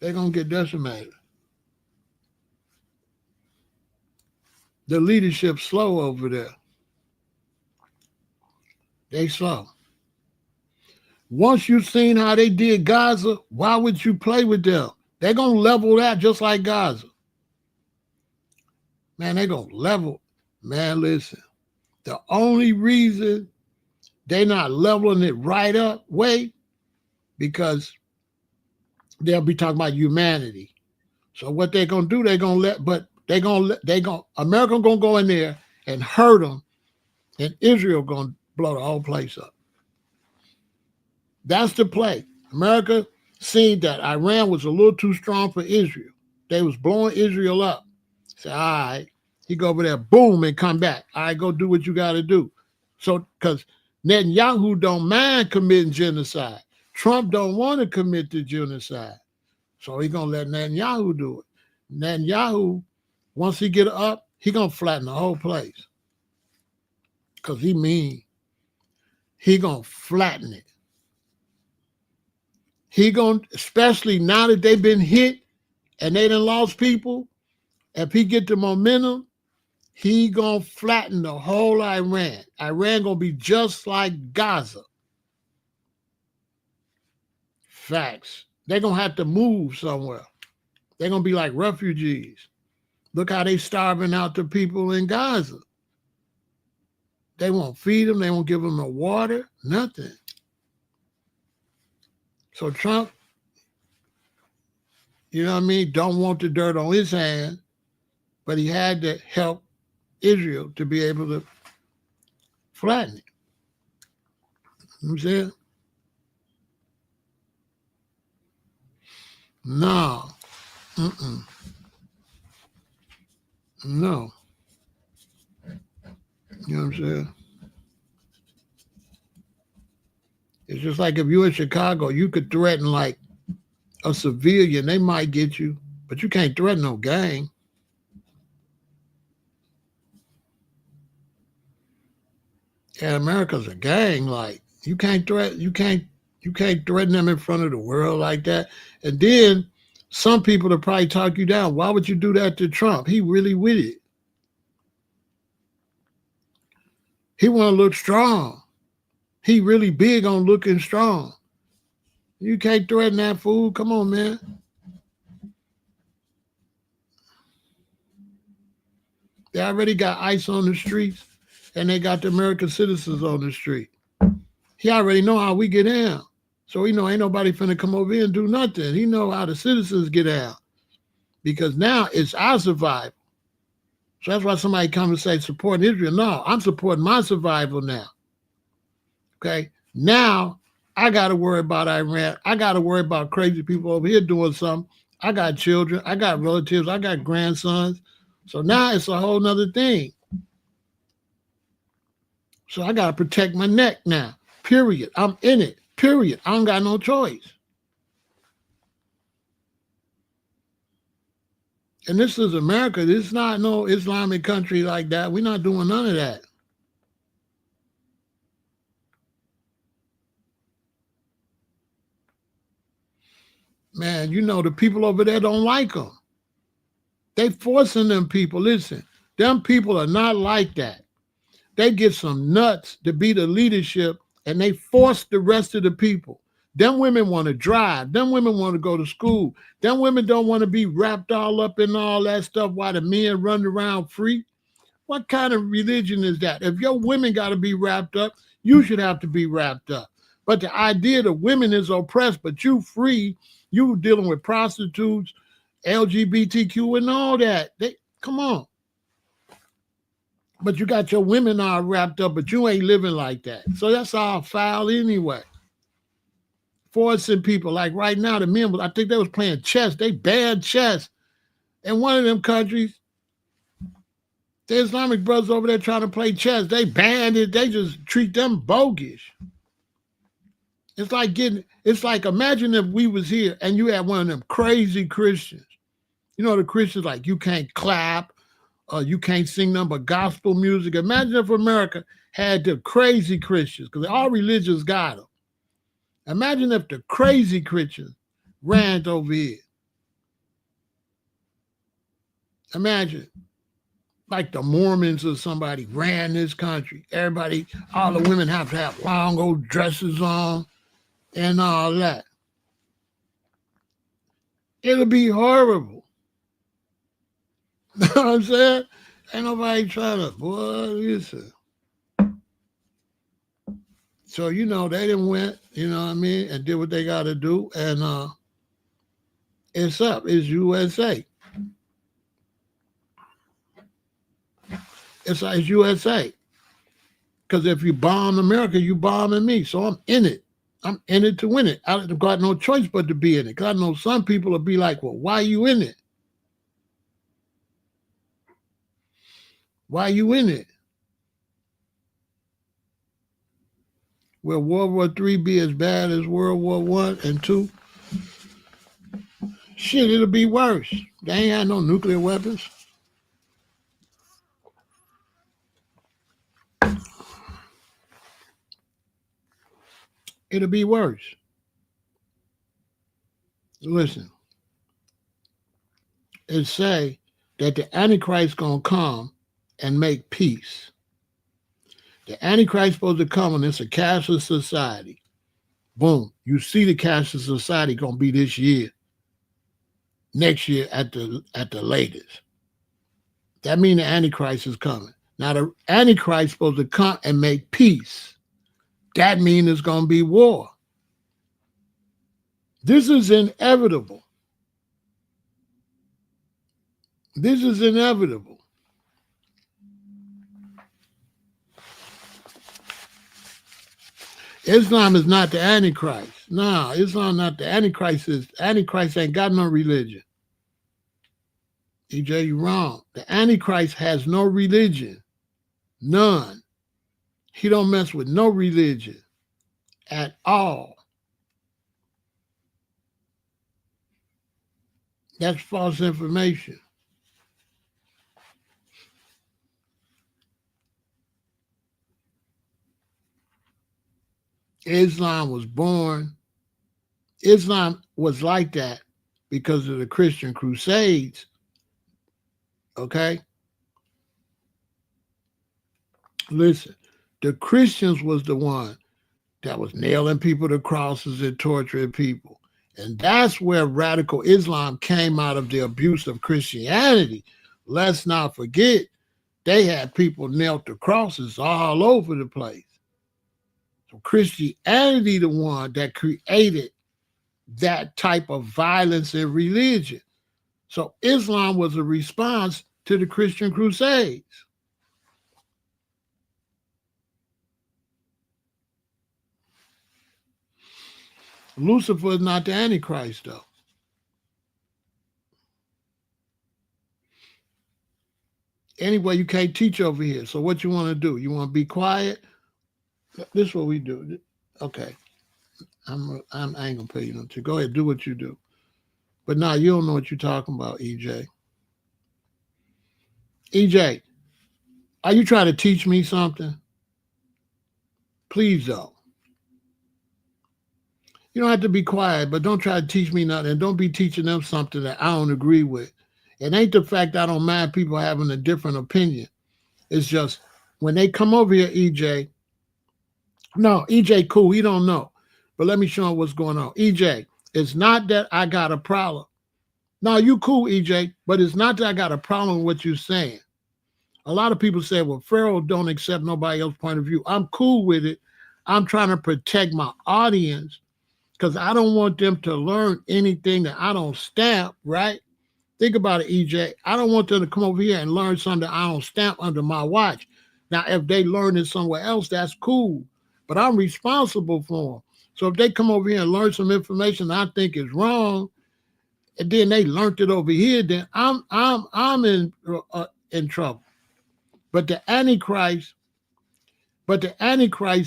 They're going to get decimated. The leadership's slow over there. They slow. Once you've seen how they did Gaza, why would you play with them? They're going to level that just like Gaza. Man, they're going to level. Man, listen. The only reason they're not leveling it right up way, because they'll be talking about humanity. So what they're going to do, America going to go in there and hurt them, and Israel going to blow the whole place up. That's the play. America seen that Iran was a little too strong for Israel. They was blowing Israel up. Say, all right, He go over there, boom, and come back. All right, go do what you got to do. So, because Netanyahu don't mind committing genocide. Trump don't want to commit the genocide. So he going to let Netanyahu do it. Netanyahu, once he get up, he going to flatten the whole place. Because he mean. He going to flatten it. He going to, especially now that they've been hit and they done lost people, if he get the momentum, he going to flatten the whole Iran. Iran going to be just like Gaza. Facts. They're going to have to move somewhere. They're going to be like refugees. Look how they starving out the people in Gaza. They won't feed them. They won't give them no water, nothing. So Trump, you know what I mean, don't want the dirt on his hand, but he had to help Israel to be able to flatten it. You know what I'm saying? No. No. You know what I'm saying? It's just like if you're in Chicago, you could threaten like a civilian, they might get you, but you can't threaten no gang. Yeah, America's a gang. Like you can't threaten them in front of the world like that. And then some people will probably talk you down. Why would you do that to Trump? He really with it. He want to look strong. He really big on looking strong. You can't threaten that fool. Come on, man. They already got ICE on the streets, and they got the American citizens on the street. He already know how we get down. So he know ain't nobody finna come over here and do nothing. He know how the citizens get out. Because now it's our survival. So that's why somebody come and say support Israel. No, I'm supporting my survival now. Okay? Now I got to worry about Iran. I got to worry about crazy people over here doing something. I got children. I got relatives. I got grandsons. So now it's a whole nother thing. So I got to protect my neck now. Period. I'm in it. Period. I don't got no choice. And this is America. This is not no Islamic country like that. We're not doing none of that. Man, you know, the people over there don't like them. They forcing them people. Listen, them people are not like that. They get some nuts to be the leadership and they force the rest of the people. Them women want to drive. Them women want to go to school. Them women don't want to be wrapped all up in all that stuff while the men run around free. What kind of religion is that? If your women got to be wrapped up, you should have to be wrapped up. But the idea that women is oppressed, but you free, you dealing with prostitutes, LGBTQ and all that. Come on. But you got your women all wrapped up, but you ain't living like that. So that's all foul anyway. Forcing people, like right now, the men, I think they was playing chess. They banned chess. In one of them countries, the Islamic brothers over there trying to play chess, they banned it. They just treat them bogus. It's like imagine if we was here and you had one of them crazy Christians. You know, the Christians like you can't clap, you can't sing nothing but gospel music. Imagine if America had the crazy Christians, because all religions got them. Imagine if the crazy Christians ran over here. Imagine, like the Mormons or somebody ran this country. Everybody, all the women have to have long old dresses on and all that. It'll be horrible. You know what I'm saying? Ain't nobody trying to, boy, listen. So, you know, they done went, you know what I mean, and did what they got to do. And it's up. It's USA. It's USA. Because if you bomb America, you bombing me. So I'm in it. I'm in it to win it. I've got no choice but to be in it. Because I know some people will be like, well, why are you in it? Why are you in it? Will World War III be as bad as World War I and II? Shit, it'll be worse. They ain't got no nuclear weapons. It'll be worse. Listen, it say that the Antichrist gonna come and make peace. The Antichrist supposed to come and it's a cashless society. Boom. You see the cashless society gonna be this year. Next year at the latest. That means the Antichrist is coming. Now the Antichrist supposed to come and make peace. That means it's gonna be war. This is inevitable. This is inevitable. Islam is not the Antichrist. No, Islam not the Antichrist. Antichrist ain't got no religion. EJ, you wrong. The Antichrist has no religion. None. He don't mess with no religion at all. That's false information. Islam was like that because of the Christian Crusades. Okay? Listen, the Christians was the one that was nailing people to crosses and torturing people. And that's where radical Islam came out of the abuse of Christianity. Let's not forget, they had people nailed to crosses all over the place. So Christianity, the one that created that type of violence and religion. So Islam was a response to the Christian Crusades. Lucifer is not the Antichrist, though. Anyway, you can't teach over here. So what you want to do? You want to be quiet? This is what we do. Okay. I ain't gonna pay you no to. Go ahead, do what you do. But now you don't know what you're talking about, EJ. EJ, are you trying to teach me something? Please don't. You don't have to be quiet, but don't try to teach me nothing. And don't be teaching them something that I don't agree with. It ain't the fact I don't mind people having a different opinion. It's just when they come over here, EJ. No, EJ, cool. He don't know. But let me show him what's going on. EJ, it's not that I got a problem. No, you cool, EJ, but it's not that I got a problem with what you're saying. A lot of people say, well, Pharaoh don't accept nobody else's point of view. I'm cool with it. I'm trying to protect my audience because I don't want them to learn anything that I don't stamp, right? Think about it, EJ. I don't want them to come over here and learn something I don't stamp under my watch. Now, if they learn it somewhere else, that's cool. But I'm responsible for them. So if they come over here and learn some information I think is wrong, and then they learned it over here, then I'm in trouble. But the Antichrist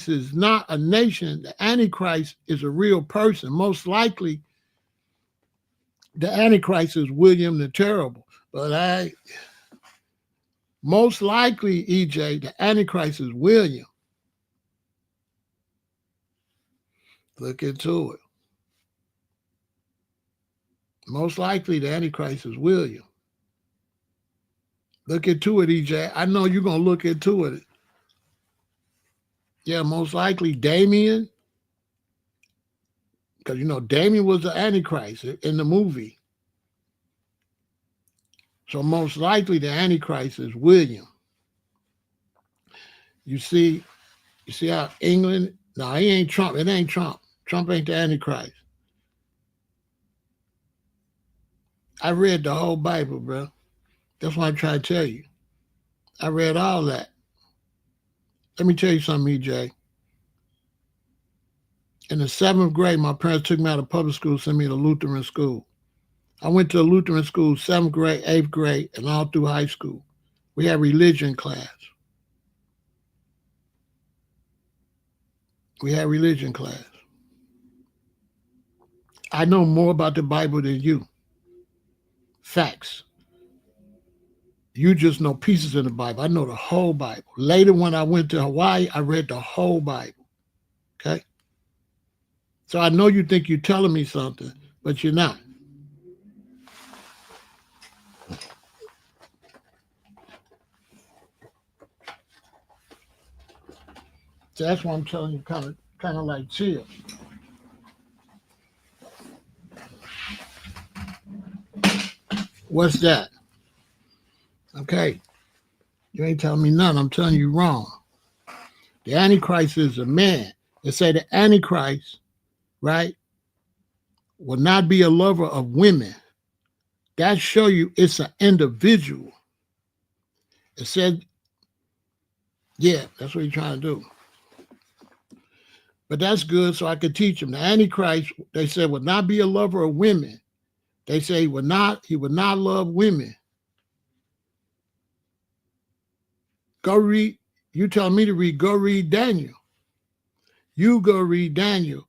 is not a nation. The Antichrist is a real person. Most likely, the Antichrist is William the Terrible. But most likely, EJ, the Antichrist is William. Look into it. Most likely, the Antichrist is William. Look into it, EJ. I know you're going to look into it. Yeah, most likely Damien. Because, Damien was the Antichrist in the movie. So most likely the Antichrist is William. You see how England, no, he ain't Trump. It ain't Trump. Trump ain't the Antichrist. I read the whole Bible, bro. That's what I'm trying to tell you. I read all that. Let me tell you something, EJ. In the 7th grade, my parents took me out of public school, sent me to Lutheran school. I went to a Lutheran school, 7th grade, 8th grade, and all through high school. We had religion class. We had religion class. I know more about the Bible than you. Facts. You just know pieces of the Bible. I know the whole Bible. Later, when I went to Hawaii, I read the whole Bible. Okay? So I know you think you're telling me something, but you're not. So that's why I'm telling you kind of like chill. What's that? Okay. You ain't telling me nothing. I'm telling you wrong. The Antichrist is a man. They say the Antichrist, right, will not be a lover of women. That show you it's an individual. It said, yeah, that's what he's trying to do. But that's good, so I could teach him. The Antichrist, they said, would not be a lover of women. They say he would not love women. Go read, you tell me to read, go read Daniel. You go read Daniel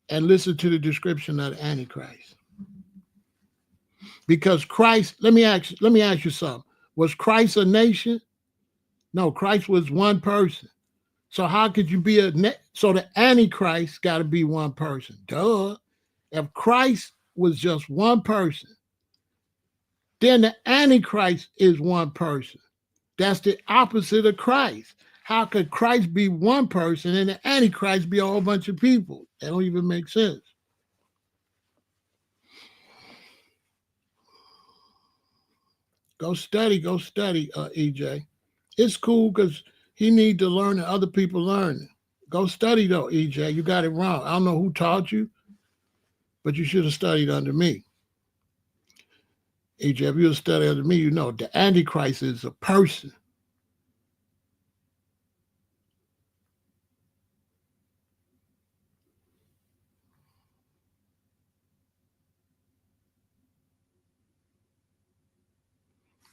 and listen to the description of the Antichrist. Because Christ, let me ask you something. Was Christ a nation? No, Christ was one person. So how could you be so the Antichrist got to be one person? Duh. If Christ was just one person, then the Antichrist is one person. That's the opposite of Christ. How could Christ be one person and the Antichrist be a whole bunch of people? That don't even make sense. Go study, EJ. It's cool because he need to learn and other people learn. Go study though, EJ. You got it wrong. I don't know who taught you, but you should have studied under me. EJ, if you study under me, you know the Antichrist is a person.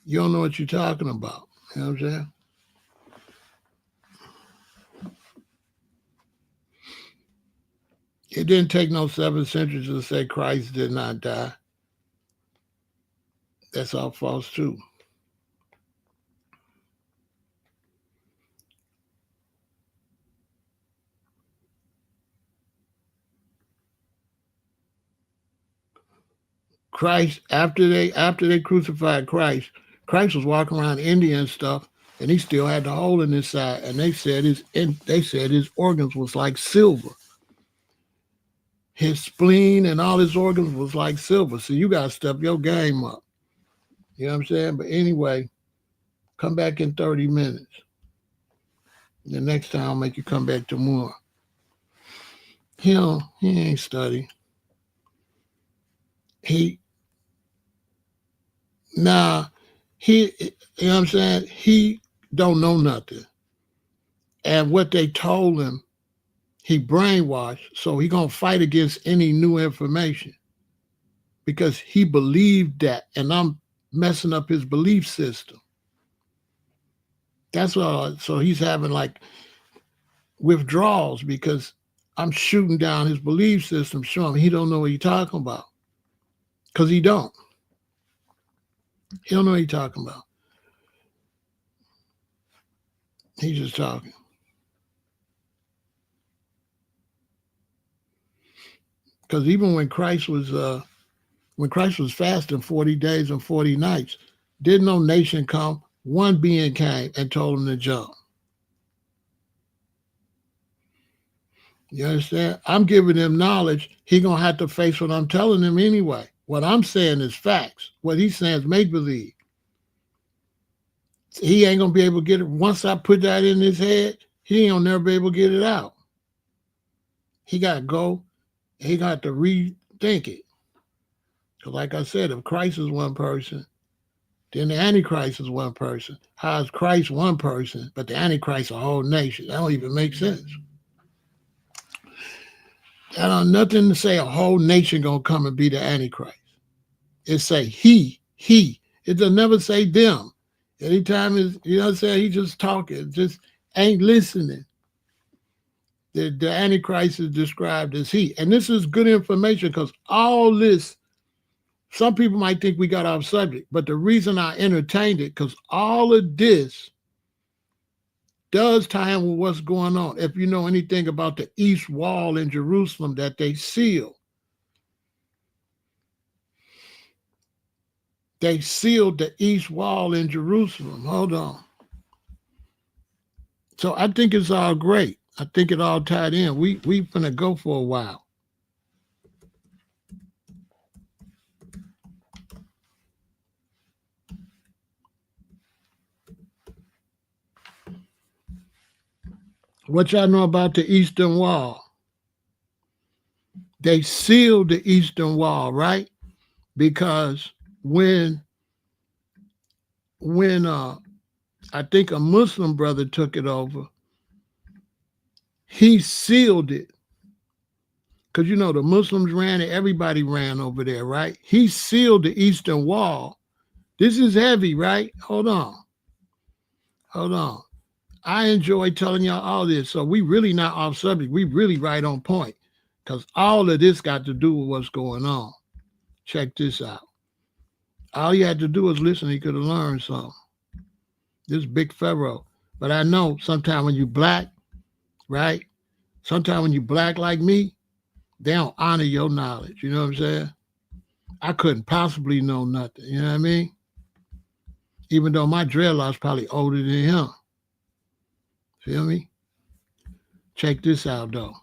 You don't know what you're talking about. You know what I'm saying? It didn't take no 7 centuries to say Christ did not die. That's all false too. Christ, after they crucified Christ was walking around India and stuff, and he still had the hole in his side. And they said his organs was like silver. His spleen and all his organs was like silver. So you gotta step your game up. You know what I'm saying? But anyway, come back in 30 minutes. The next time I'll make you come back to more. He ain't study. You know what I'm saying? He don't know nothing. And what they told him, he brainwashed, so he gonna fight against any new information because he believed that, and I'm messing up his belief system. That's all. So he's having like withdrawals because I'm shooting down his belief system, showing him he don't know what he's talking about. Because he don't. He don't know what he's talking about. He's just talking. Because even when Christ was fasting 40 days and 40 nights, didn't no nation come? One being came and told him to jump. You understand? I'm giving him knowledge. He gonna have to face what I'm telling him anyway. What I'm saying is facts. What he's saying is make believe. He ain't gonna be able to get it. Once I put that in his head, he ain't gonna never be able to get it out. He gotta go. He got to rethink it. Because like I said, if Christ is one person, then the Antichrist is one person. How is Christ one person, but the Antichrist a whole nation? That don't even make sense. That don't nothing to say a whole nation gonna come and be the Antichrist. It say he. It does never say them. Anytime is, you know what I'm saying? He just talking, just ain't listening. The Antichrist is described as he. And this is good information because all this, some people might think we got off subject, but the reason I entertained it, because all of this does tie in with what's going on. If you know anything about the East Wall in Jerusalem that they sealed the East Wall in Jerusalem. Hold on. So I think it's all great. I think it all tied in. We finna go for a while. What y'all know about the Eastern Wall? They sealed the Eastern Wall, right? Because when I think a Muslim brother took it over, he sealed it. Because you know the Muslims ran it, everybody ran over there, right? He sealed the Eastern Wall. This is heavy, right? Hold on. I enjoy telling y'all all this. So we really not off subject. We really right on point. Because all of this got to do with what's going on. Check this out. All you had to do was listen. You could have learned something. This big Pharaoh. But I know sometimes when you black, right? Sometimes when you black like me, they don't honor your knowledge. You know what I'm saying? I couldn't possibly know nothing. You know what I mean? Even though my dreadlocks probably older than him. Feel me? Check this out, though.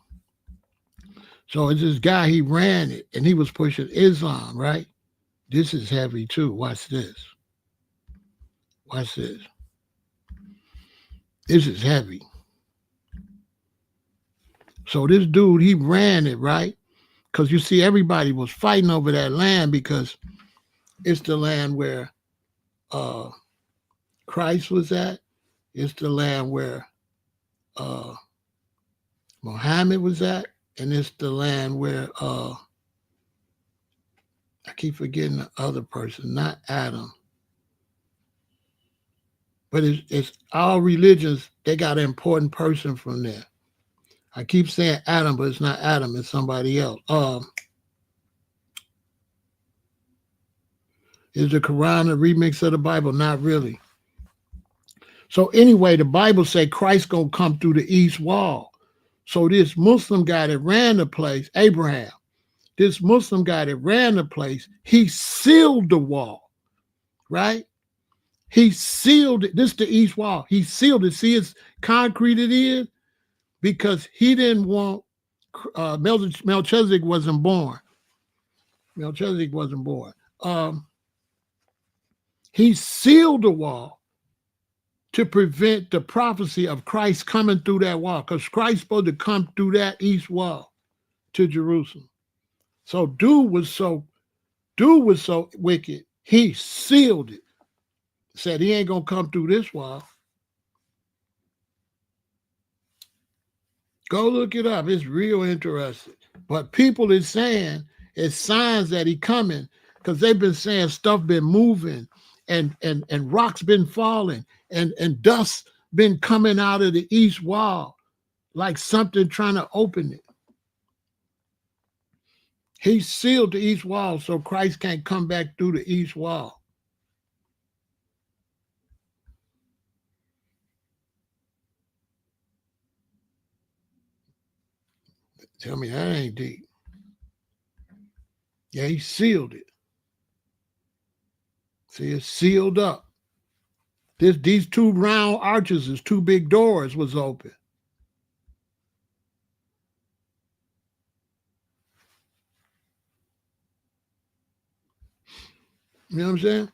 So it's this guy, he ran it, and he was pushing Islam, right? This is heavy, too. Watch this. Watch this. This is heavy. So this dude, he ran it, right? Because you see, everybody was fighting over that land because it's the land where Christ was at. It's the land where Muhammad was at. And it's the land where I keep forgetting the other person, not Adam. But it's all religions, they got an important person from there. I keep saying Adam, but it's not Adam, it's somebody else. Is the Quran a remix of the Bible? Not really. So anyway, the Bible say Christ gonna come through the East Wall. So this Muslim guy that ran the place, Abraham, this Muslim guy that ran the place, he sealed the wall, right? He sealed it. This is the East Wall. He sealed it. See, it's concreted in because he didn't want Melchizedek wasn't born. Melchizedek wasn't born. He sealed the wall to prevent the prophecy of Christ coming through that wall, because Christ's supposed to come through that East Wall to Jerusalem. So dude was so wicked, he sealed it. Said he ain't gonna come through this wall. Go look it up. It's real interesting. But people is saying it's signs that he coming, because they've been saying stuff been moving and rocks been falling and dust been coming out of the East Wall like something trying to open it. He sealed the East Wall so Christ can't come back through the East Wall. Tell me that ain't deep. Yeah, he sealed it. See, it's sealed up. These two round arches, these two big doors was open. You know what I'm saying?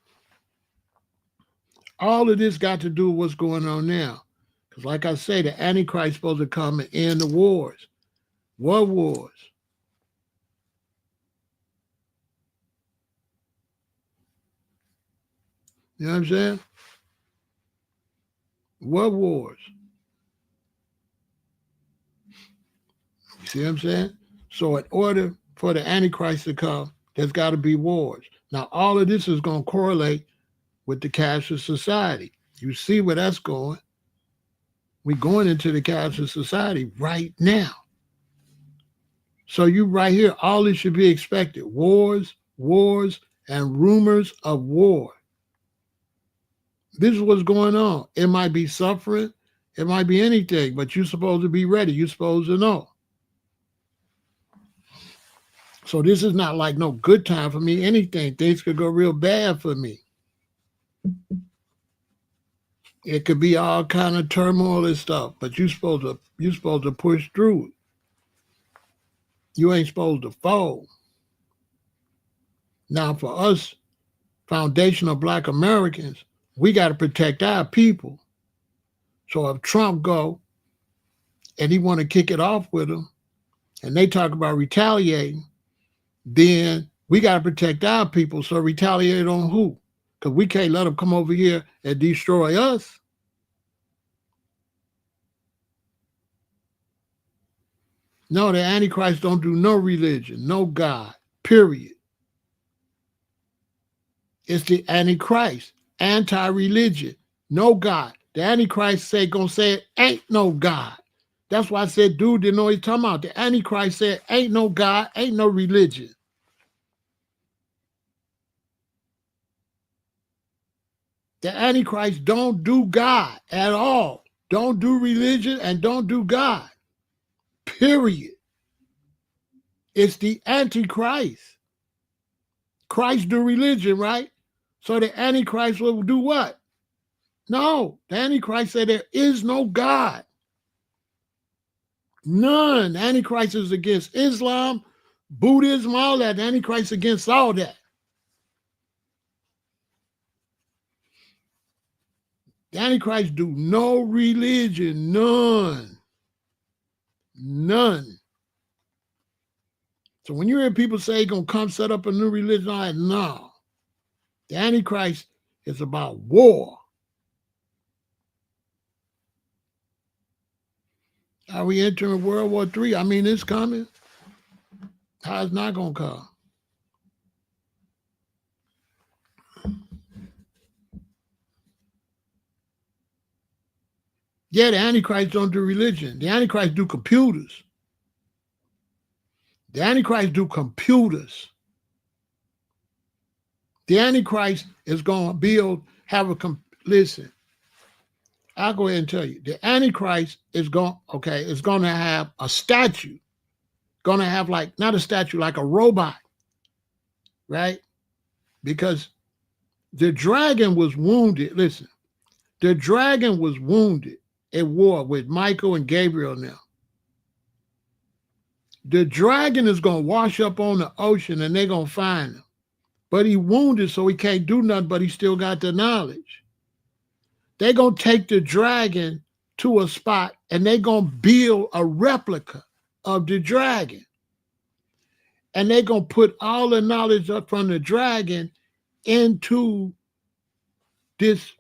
All of this got to do with what's going on now. Because like I say, the Antichrist supposed to come and end the wars. What wars? You know what I'm saying? What wars? You see what I'm saying? So in order for the Antichrist to come, there's got to be wars. Now, all of this is going to correlate with the cashless society. You see where that's going. We're going into the cashless society right now. So you right here, all this should be expected. Wars, and rumors of war. This is what's going on. It might be suffering. It might be anything, but you're supposed to be ready. You're supposed to know. So this is not like no good time for me. Anything, things could go real bad for me. It could be all kind of turmoil and stuff, but you're supposed to push through it. You ain't supposed to fold. Now, for us, foundational Black Americans, we got to protect our people. So if Trump go and he want to kick it off with them, and they talk about retaliating, then we got to protect our people. So retaliate on who? Because we can't let them come over here and destroy us. No, the Antichrist don't do no religion, no God, period. It's the Antichrist, anti-religion, no God. The Antichrist gonna say it ain't no God. That's why I said, dude didn't know what he's talking about. The Antichrist said ain't no God, ain't no religion. The Antichrist don't do God at all. Don't do religion and don't do God. Period. It's the Antichrist. Christ do religion, right? So the Antichrist will do what? No, the Antichrist said there is no God. None. The Antichrist is against Islam, Buddhism, all that. The Antichrist against all that. The Antichrist do no religion, none. None. So when you hear people say he's going to come set up a new religion, I'm like, no. The Antichrist is about war. Are we entering World War III? I mean, it's coming. How it's not going to come? Yeah, the Antichrist don't do religion. The Antichrist do computers. The Antichrist do computers. The Antichrist is going to listen, I'll go ahead and tell you. The Antichrist is going to have a statue. Going to have not a statue, like a robot, right? Because the dragon was wounded. Listen, the dragon was wounded at war with Michael and Gabriel now. The dragon is going to wash up on the ocean and they're going to find him. But he wounded, so he can't do nothing, but he still got the knowledge. They're going to take the dragon to a spot and they're going to build a replica of the dragon. And they're going to put all the knowledge up from the dragon into this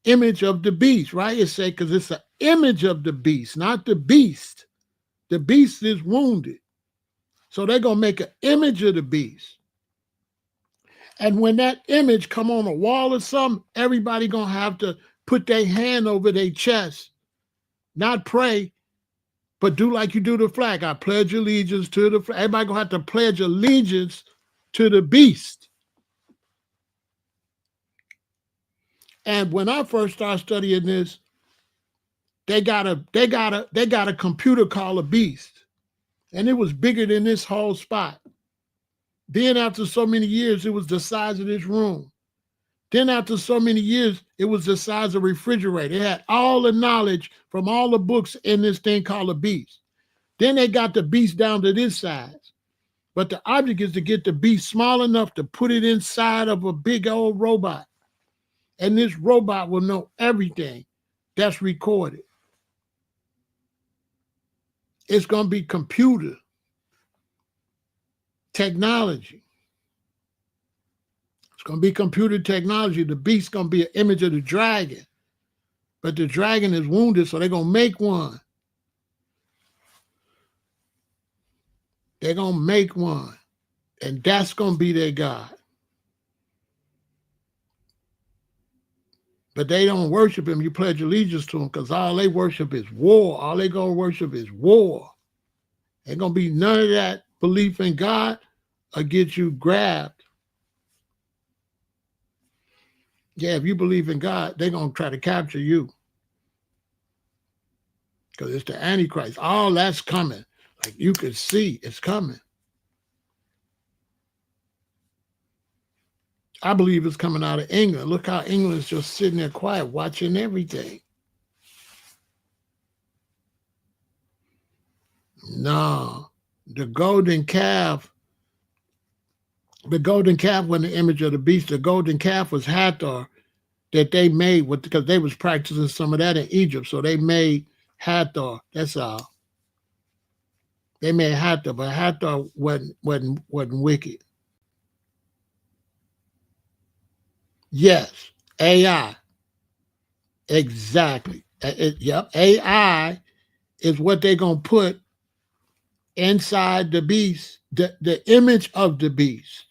image of the beast, right? It said, because it's an image of the beast, not the beast. The beast is wounded. So they're going to make an image of the beast. And when that image come on a wall or something, everybody going to have to put their hand over their chest, not pray, but do like you do the flag. I pledge allegiance to the flag. Everybody going to have to pledge allegiance to the beast. And when I first started studying this, they got a computer called a beast. And it was bigger than this whole spot. Then after so many years, it was the size of this room. Then after so many years, it was the size of a refrigerator. It had all the knowledge from all the books in this thing called a beast. Then they got the beast down to this size. But the object is to get the beast small enough to put it inside of a big old robot. And this robot will know everything that's recorded. It's going to be computer technology. It's going to be computer technology. The beast's going to be an image of the dragon. But the dragon is wounded, so they're going to make one. They're going to make one. And that's going to be their God. But they don't worship him. You pledge allegiance to him because all they worship is war. All they going to worship is war. Ain't going to be none of that belief in God or get you grabbed. Yeah, if you believe in God, they're going to try to capture you because it's the Antichrist. All that's coming. Like you could see it's coming. I believe it's coming out of England. Look how England's just sitting there quiet, watching everything. No, the golden calf wasn't the image of the beast. The golden calf was Hathor that they made because they was practicing some of that in Egypt. So they made Hathor. That's all. They made Hathor, but Hathor wasn't wicked. Yes, AI. Exactly. Yep. AI is what they're gonna put inside the beast, the image of the beast.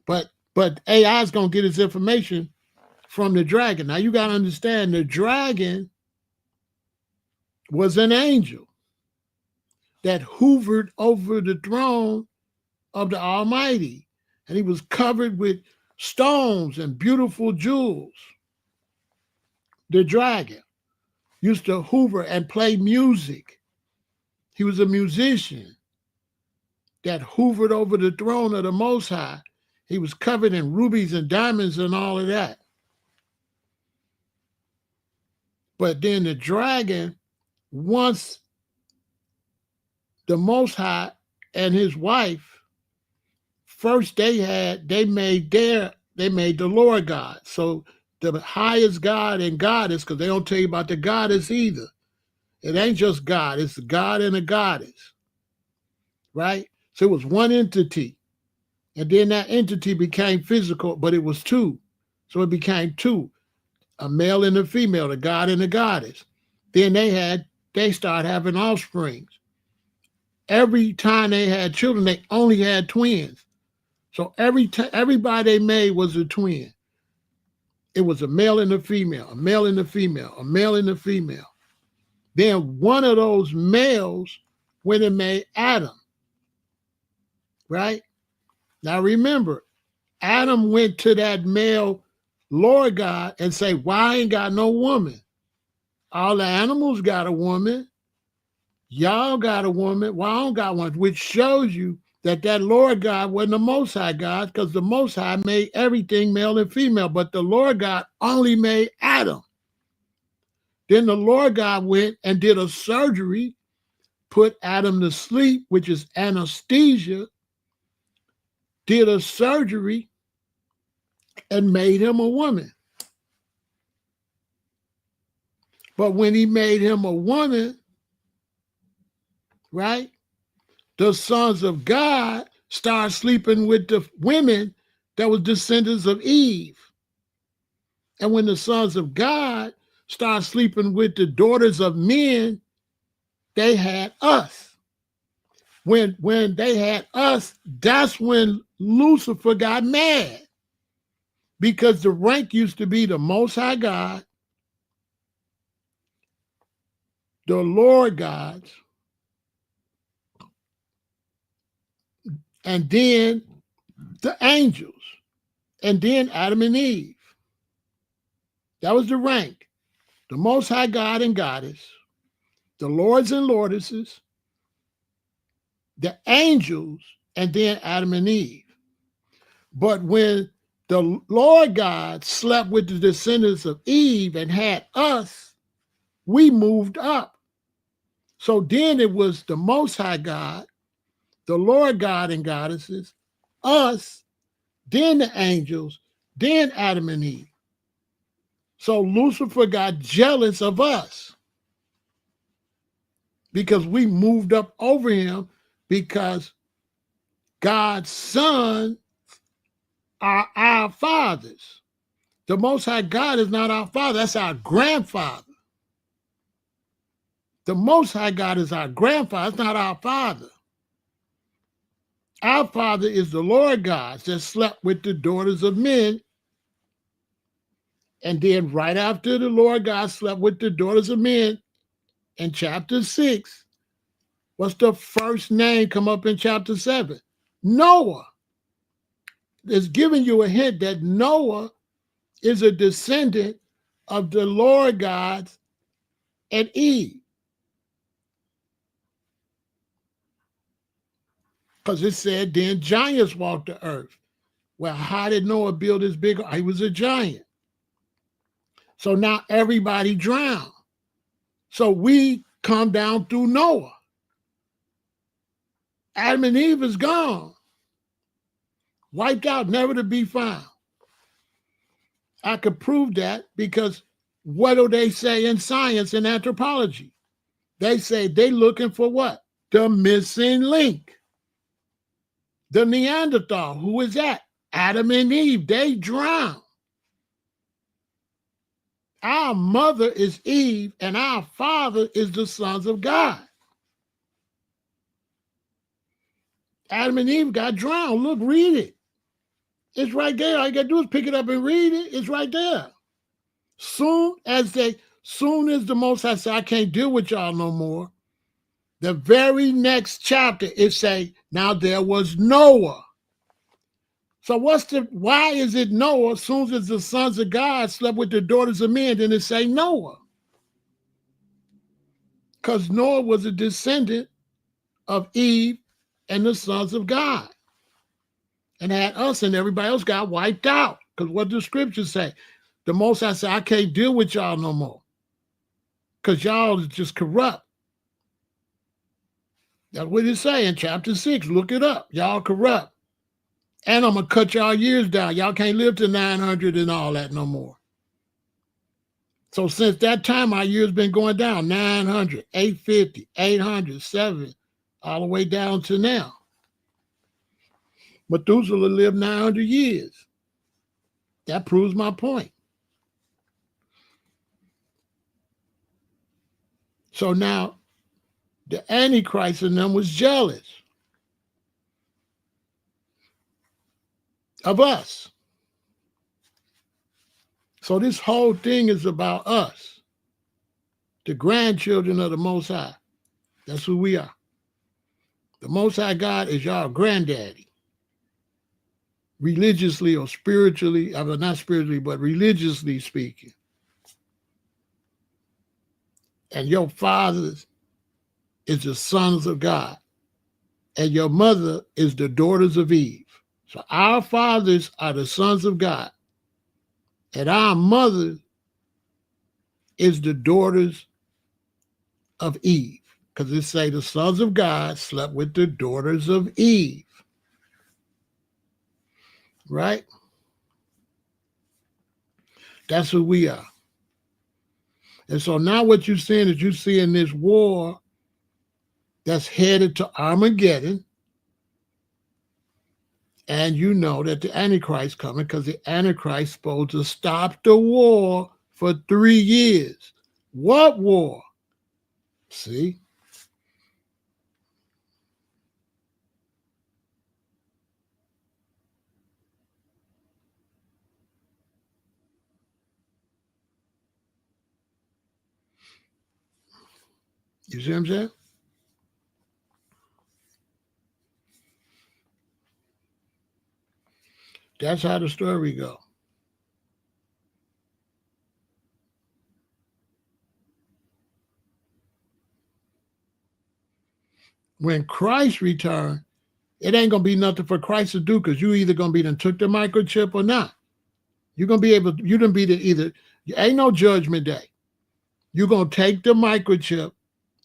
But AI is gonna get its information from the dragon. Now you gotta understand the dragon was an angel that hovered over the throne of the Almighty, and he was covered with stones and beautiful jewels. The dragon used to hover and play music. He was a musician that hovered over the throne of the Most High. He was covered in rubies and diamonds and all of that. But then the dragon, once the Most High and his wife, first they made the Lord God. So the highest God and goddess, because they don't tell you about the goddess either. It ain't just God, it's a God and a goddess, right? So it was one entity. And then that entity became physical, but it was two. So it became two, a male and a female, the God and the goddess. Then they started having offsprings. Every time they had children, they only had twins. So everybody they made was a twin. It was a male and a female, a male and a female, a male and a female. Then one of those males went and made Adam, right? Now remember, Adam went to that male Lord God and say, why I ain't got no woman? All the animals got a woman. Y'all got a woman. Well, I don't got one, which shows you that Lord God wasn't the Most High God, because the Most High made everything male and female, but the Lord God only made Adam. Then the Lord God went and did a surgery, put Adam to sleep, which is anesthesia, did a surgery, and made him a woman. But when he made him a woman, right, the sons of God started sleeping with the women that was descendants of Eve. And when the sons of God started sleeping with the daughters of men, they had us. When they had us, that's when Lucifer got mad, because the rank used to be the Most High God, the Lord gods, and then the angels, and then Adam and Eve. That was the rank. The Most High God and Goddess, the lords and lordesses, the angels, and then Adam and Eve. But when the Lord God slept with the descendants of Eve and had us, we moved up. So then it was the Most High God, the Lord God and goddesses, us, then the angels, then Adam and Eve. So Lucifer got jealous of us because we moved up over him, because God's son are our fathers. The Most High God is not our father, that's our grandfather. The Most High God is our grandfather, it's not our father. Our father is the Lord God that slept with the daughters of men And then right after the Lord God slept with the daughters of men in chapter 6, what's the first name come up in chapter 7? Noah. It's giving you a hint that Noah is a descendant of the Lord God and Eve. Because it said, then giants walked the earth. Well, how did Noah build his big? He was a giant. So now everybody drowned. So we come down through Noah. Adam and Eve is gone. Wiped out, never to be found. I could prove that because what do they say in science and anthropology? They say they looking for what? The missing link. The Neanderthal. Who is that? Adam and Eve. They drowned. Our mother is Eve and our father is the sons of God. Adam and Eve got drowned. Look, read it. It's right there. All you got to do is pick it up and read it. It's right there. Soon as the Most High said, I can't deal with y'all no more, the very next chapter, it say, now there was Noah. So why is it Noah? As soon as the sons of God slept with the daughters of men, then it say Noah. Because Noah was a descendant of Eve and the sons of God. And had us and everybody else got wiped out. Because what the scriptures say? The Most High said, I can't deal with y'all no more. Because y'all is just corrupt. That's what it say in chapter 6. Look it up. Y'all corrupt. And I'm going to cut y'all years down. Y'all can't live to 900 and all that no more. So since that time, our years been going down. 900, 850, 800, 7, all the way down to now. Methuselah lived 900 years. That proves my point. So now, the Antichrist in them was jealous of us. So this whole thing is about us, the grandchildren of the Most High. That's who we are. The Most High God is your granddaddy. Religiously or spiritually, I mean, not spiritually, but religiously speaking. And your father is the sons of God. And your mother is the daughters of Eve. So our fathers are the sons of God. And our mother is the daughters of Eve. Because it say the sons of God slept with the daughters of Eve. Right? That's who we are. And so now what you're seeing is you're seeing this war that's headed to Armageddon. And you know that the Antichrist coming because the Antichrist is supposed to stop the war for 3 years. What war? See? You see what I'm saying? That's how the story goes. When Christ returns, it ain't gonna be nothing for Christ to do because you either gonna be done took the microchip or not. You're gonna be able, you done be the either, ain't no judgment day. You're gonna take the microchip,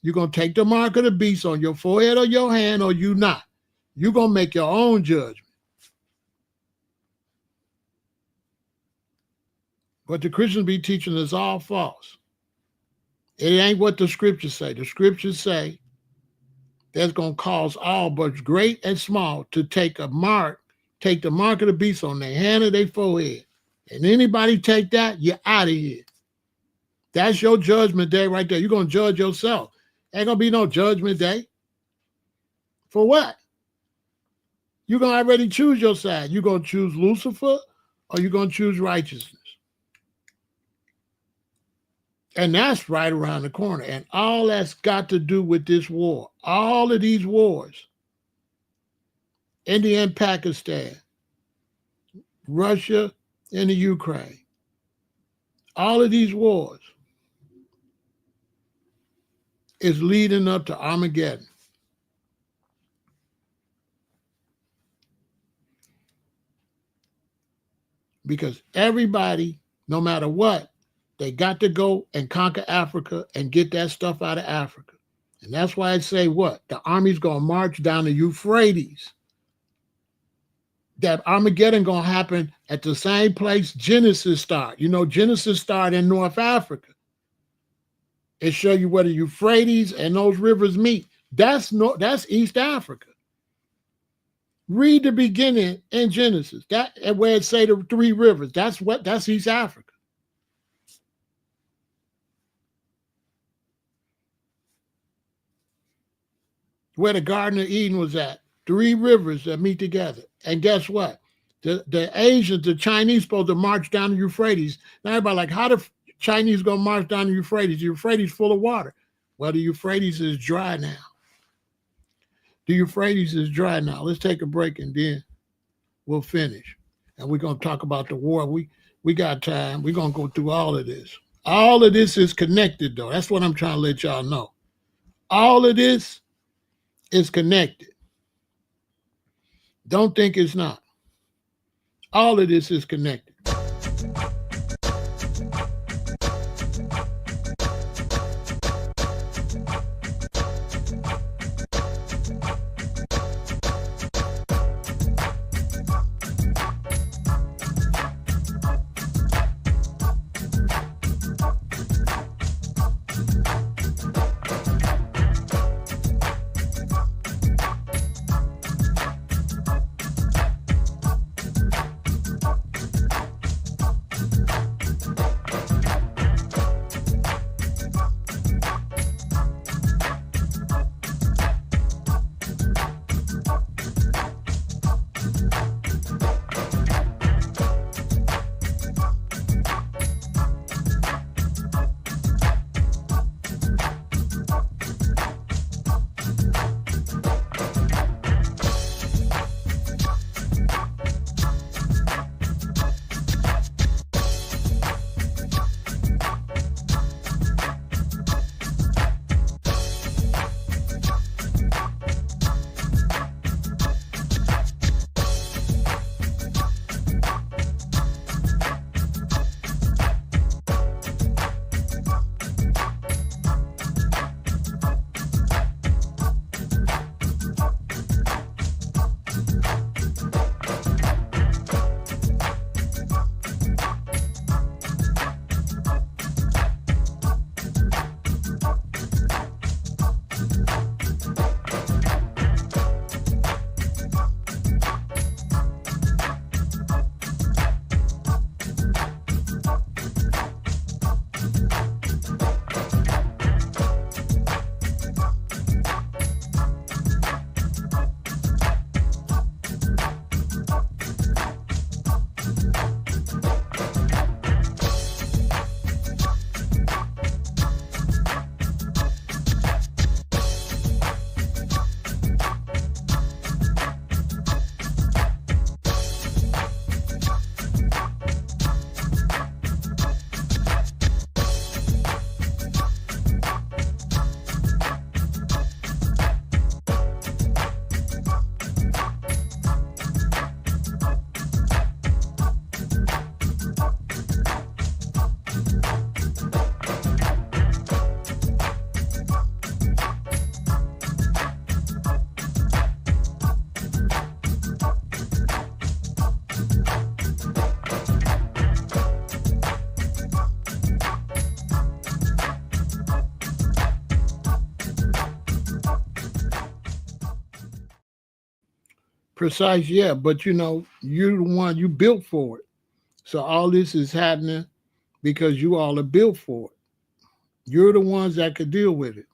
you're gonna take the mark of the beast on your forehead or your hand, or you not. You're gonna make your own judgment. What the Christians be teaching is all false. It ain't what the scriptures say. The scriptures say that's going to cause all, but great and small, to take the mark of the beast on their hand or their forehead. And anybody take that, you're out of here. That's your judgment day right there. You're going to judge yourself. Ain't going to be no judgment day. For what? You're going to already choose your side. You're going to choose Lucifer or you're going to choose righteousness. And that's right around the corner. And all that's got to do with this war. All of these wars, India and Pakistan, Russia and the Ukraine, all of these wars is leading up to Armageddon. Because everybody, no matter what, they got to go and conquer Africa and get that stuff out of Africa. And that's why I say what? The army's going to march down the Euphrates. That Armageddon going to happen at the same place Genesis started. You know, Genesis started in North Africa. It show you where the Euphrates and those rivers meet. That's East Africa. Read the beginning in Genesis. That where it say the three rivers. That's East Africa. Where the Garden of Eden was at. Three rivers that meet together. And guess what? The Asians, the Chinese supposed to march down the Euphrates. Now everybody like, how the Chinese gonna march down the Euphrates? The Euphrates full of water. Well, the Euphrates is dry now. The Euphrates is dry now. Let's take a break and then we'll finish. And we're gonna talk about the war. We got time. We're gonna go through all of this. All of this is connected though. That's what I'm trying to let y'all know. All of this is connected. Don't think it's not. All of this is connected. Precise, yeah, but you know, you're the one, you built for it. So all this is happening because you all are built for it. You're the ones that could deal with it.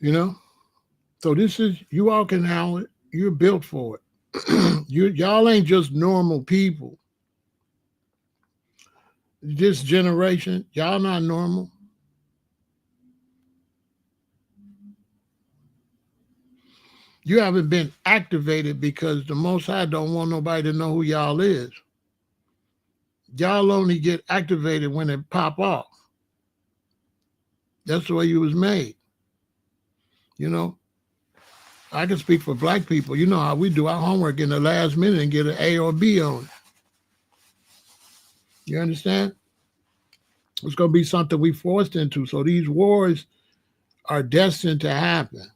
You know? So this is, you all can handle it. You're built for it. Y'all ain't just normal people. This generation, y'all not normal. You haven't been activated because the Most High don't want nobody to know who y'all is. Y'all only get activated when it pop off. That's the way you was made. You know, I can speak for black people. You know how we do our homework in the last minute and get an A or B on it. You understand? It's going to be something we forced into. So these wars are destined to happen.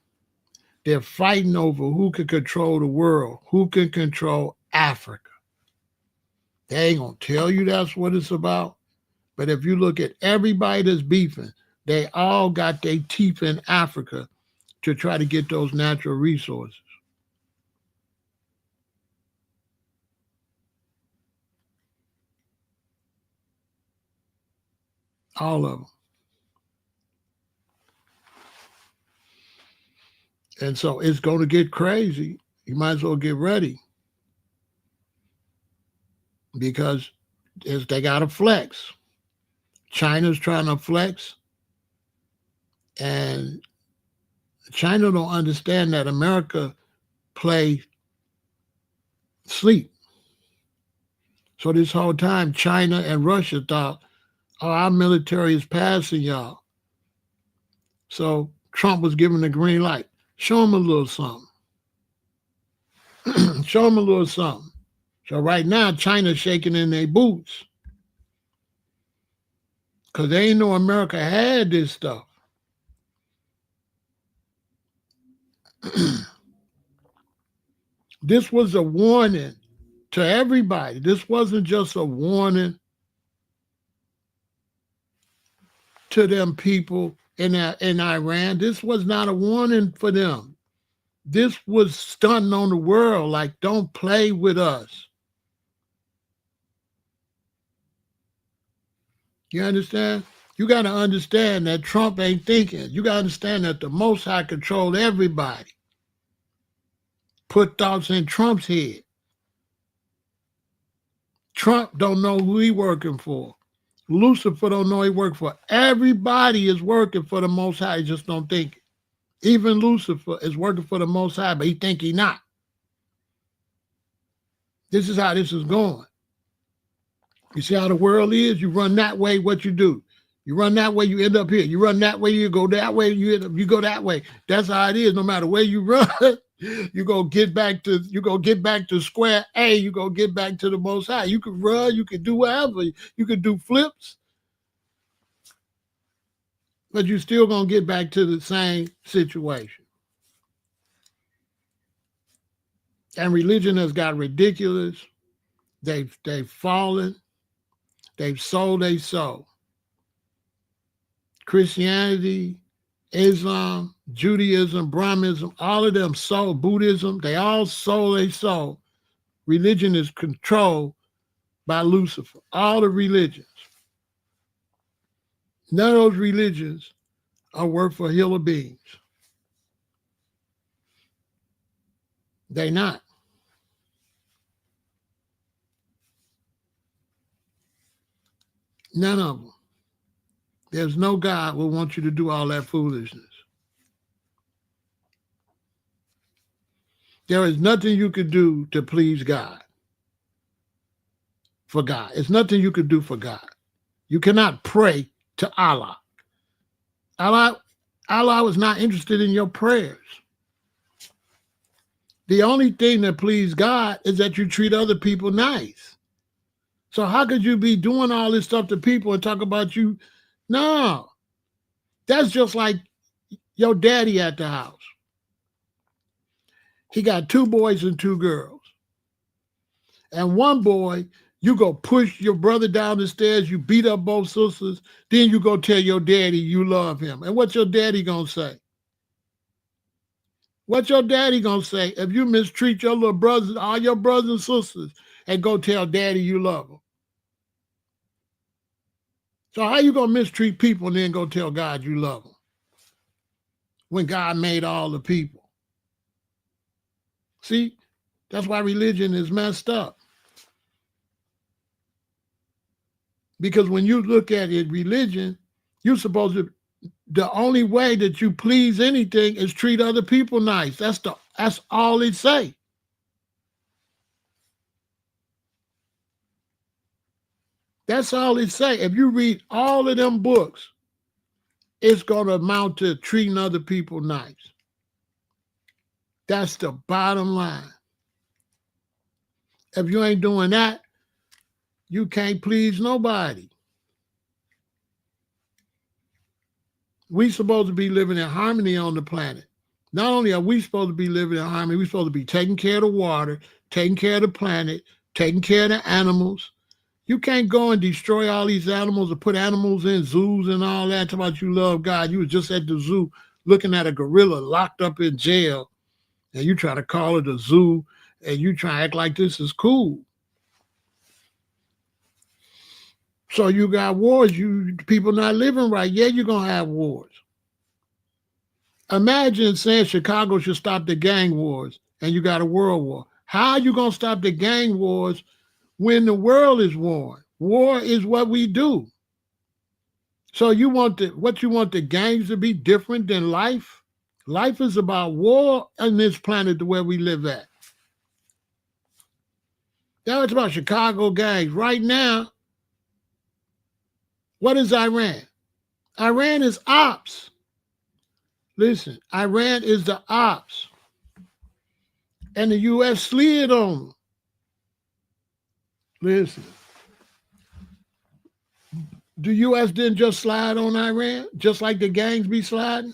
They're fighting over who can control the world, who can control Africa. They ain't going to tell you that's what it's about. But if you look at everybody that's beefing, they all got their teeth in Africa to try to get those natural resources. All of them. And so it's going to get crazy. You might as well get ready because they got to flex. China's trying to flex, and China don't understand that America play sleep. So this whole time, China and Russia thought, oh, our military is passing y'all. So Trump was giving the green light. Show them a little something. Show them a little something. So right now, China's shaking in their boots because they ain't know America had this stuff. This was a warning to everybody. This wasn't just a warning to them people in Iran. This was not a warning for them. This was stunting on the world, like, don't play with us. You understand? You got to understand that Trump ain't thinking. You got to understand that the Most High controlled everybody. Put thoughts in Trump's head. Trump don't know who he working for. Lucifer don't know he working for. Everybody is working for the Most High. He just don't think it. Even Lucifer is working for the Most High, but he think he not. This is how this is going. You see how the world is? You run that way, what you do? You run that way, you end up here. You run that way, you go that way, you go that way. That's how it is. No matter where you run, you go get back to square A. You go get back to the Most High. You can run, you can do whatever. You can do flips, but you're still gonna get back to the same situation. And religion has got ridiculous. They've fallen. They've sold their soul. Christianity, Islam, Judaism, Brahminism, all of them sold. Buddhism, they all sold their soul. Religion is controlled by Lucifer. All the religions. None of those religions are worth a hill of beans. They not. None of them. There's no God who will want you to do all that foolishness. There is nothing you could do to please God. For God. It's nothing you could do for God. You cannot pray to Allah. Allah was not interested in your prayers. The only thing that pleases God is that you treat other people nice. So how could you be doing all this stuff to people and talk about you? No. That's just like your daddy at the house. He got 2 boys and 2 girls. And one boy, you go push your brother down the stairs, you beat up both sisters, then you go tell your daddy you love him. And what's your daddy gonna say? What's your daddy gonna say if you mistreat your little brothers, all your brothers and sisters, and go tell daddy you love them? So how you gonna mistreat people and then go tell God you love them when God made all the people? See, that's why religion is messed up. Because when you look at it, religion, you're supposed to, the only way that you please anything is treat other people nice. That's all it say. That's all it say. If you read all of them books, it's going to amount to treating other people nice. That's the bottom line. If you ain't doing that, you can't please nobody. We supposed to be living in harmony on the planet. Not only are we supposed to be living in harmony, we're supposed to be taking care of the water, taking care of the planet, taking care of the animals. You can't go and destroy all these animals or put animals in zoos and all that. Talk about you love God. You was just at the zoo looking at a gorilla locked up in jail, and you try to call it a zoo, and you try to act like this is cool. So you got wars. You people not living right. Yeah, you're gonna have wars. Imagine saying Chicago should stop the gang wars, and you got a world war. How are you gonna stop the gang wars when the world is warring? War is what we do. So you want the gangs to be different than life? Life is about war on this planet where we live at. Now it's about Chicago gangs. Right now, what is Iran? Iran is ops. Listen, Iran is the ops. And the U.S. slid on them. Listen, the U.S. didn't just slide on Iran, just like the gangs be sliding.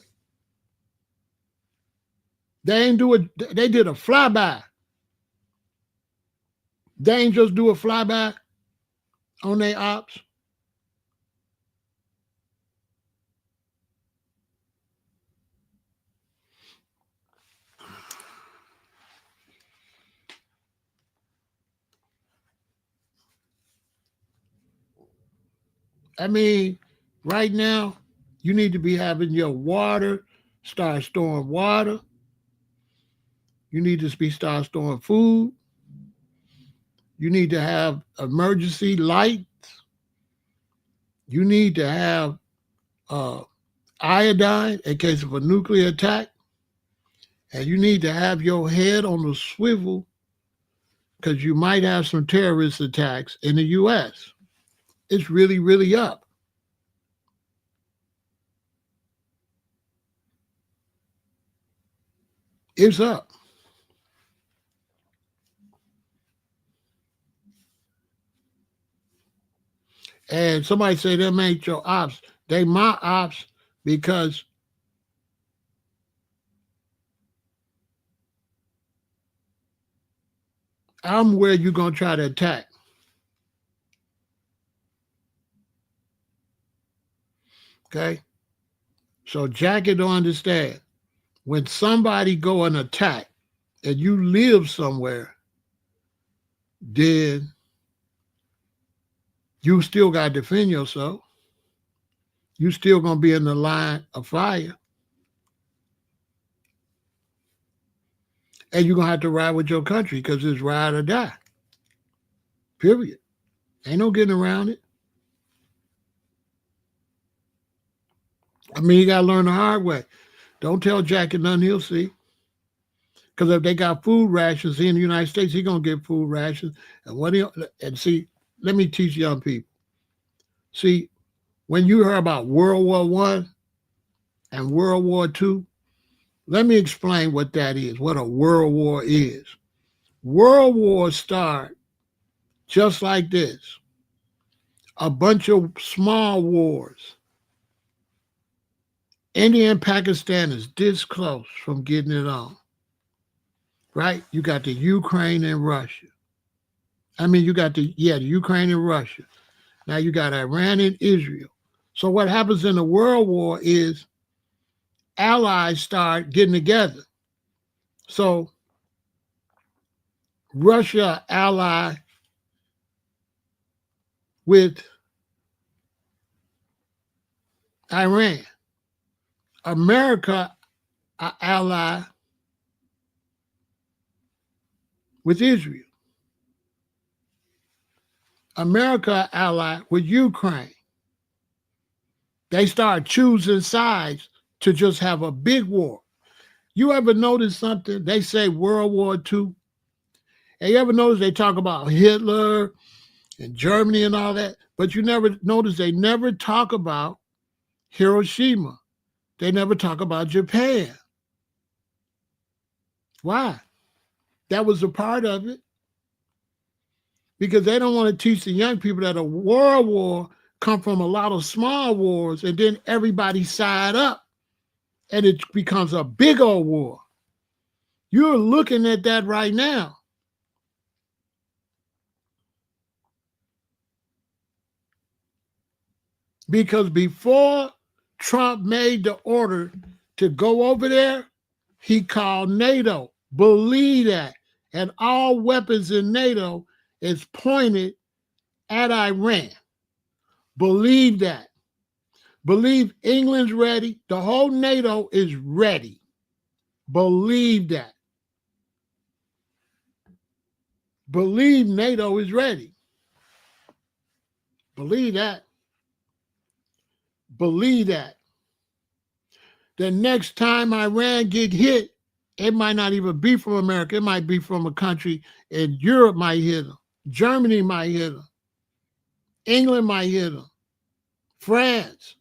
They ain't do it. They did a flyby. They ain't just do a flyby on their ops. I mean, right now, you need to be having your water, start storing water. You need to start storing food. You need to have emergency lights. You need to have iodine in case of a nuclear attack. And you need to have your head on the swivel because you might have some terrorist attacks in the U.S. It's really, really up. It's up. And somebody say them ain't your ops. They my ops because I'm where you're going to try to attack. Okay? So Jackie don't understand. When somebody go and attack and you live somewhere, then you still got to defend yourself. You still going to be in the line of fire. And you're going to have to ride with your country because it's ride or die. Period. Ain't no getting around it. I mean, you got to learn the hard way. Don't tell Jackie nothing he'll see. Because if they got food rations in the United States, he's going to get food rations. And see, let me teach young people. See, when you heard about World War I and World War II, let me explain what that is, what a world war is. World wars start just like this. A bunch of small wars. India and Pakistan is this close from getting it on. Right? You got the Ukraine and Russia. I mean, you got the Ukraine and Russia. Now you got Iran and Israel. So what happens in the world war is allies start getting together. So Russia ally with Iran. America ally with Israel. America allied with Ukraine. They start choosing sides to just have a big war. You ever notice something? They say World War II. And you ever notice they talk about Hitler and Germany and all that? But you never notice they never talk about Hiroshima. They never talk about Japan. Why? That was a part of it. Because they don't want to teach the young people that a world war come from a lot of small wars, and then everybody side up and it becomes a big old war. You're looking at that right now. Because before Trump made the order to go over there, he called NATO. Believe that. And all weapons in NATO is pointed at Iran. Believe that. Believe England's ready. The whole NATO is ready. Believe that. Believe NATO is ready. Believe that. Believe that. The next time Iran get hit, it might not even be from America. It might be from a country in Europe might hit them. Germany might hit them. England might hit them. France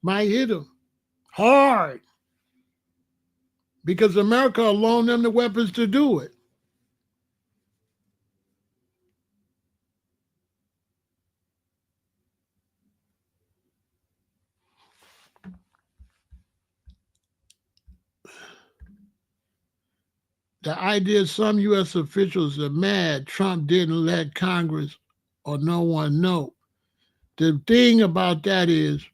might hit them hard. Because America will loan them the weapons to do it. The idea is some U.S. officials are mad Trump didn't let Congress or no one know. The thing about that is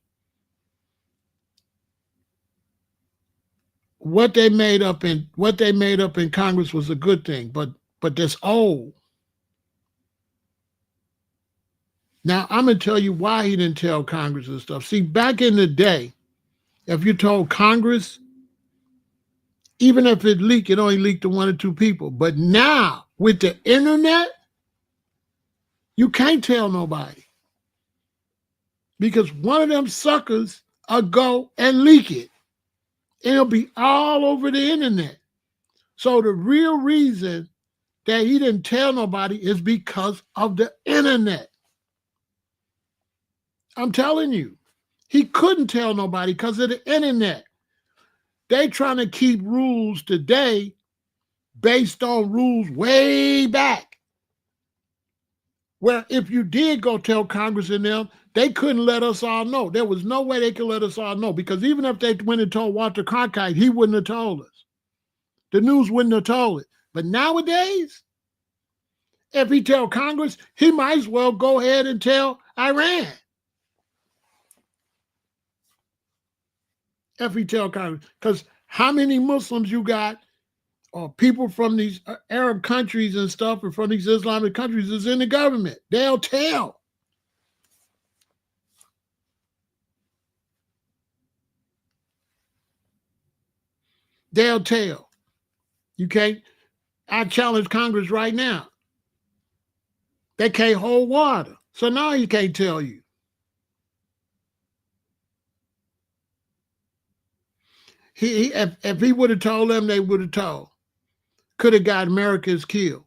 what they made up in Congress was a good thing, but that's old. Now I'm gonna tell you why he didn't tell Congress and stuff. See, back in the day, if you told Congress, even if it leaked, it only leaked to one or two people. But now with the internet, you can't tell nobody. Because one of them suckers will go and leak it. It'll be all over the internet. So the real reason that he didn't tell nobody is because of the internet. I'm telling you, he couldn't tell nobody because of the internet. They trying to keep rules today based on rules way back. Where if you did go tell Congress and them, they couldn't let us all know. There was no way they could let us all know, because even if they went and told Walter Cronkite, he wouldn't have told us. The news wouldn't have told it. But nowadays, if he tell Congress, he might as well go ahead and tell Iran. If he tell Congress, because how many Muslims you got, or people from these Arab countries and stuff, or from these Islamic countries is in the government? They'll tell. They'll tell. You can't. I challenge Congress right now. They can't hold water. So now he can't tell you. If he would have told them, they would have told. Could have got Americans killed.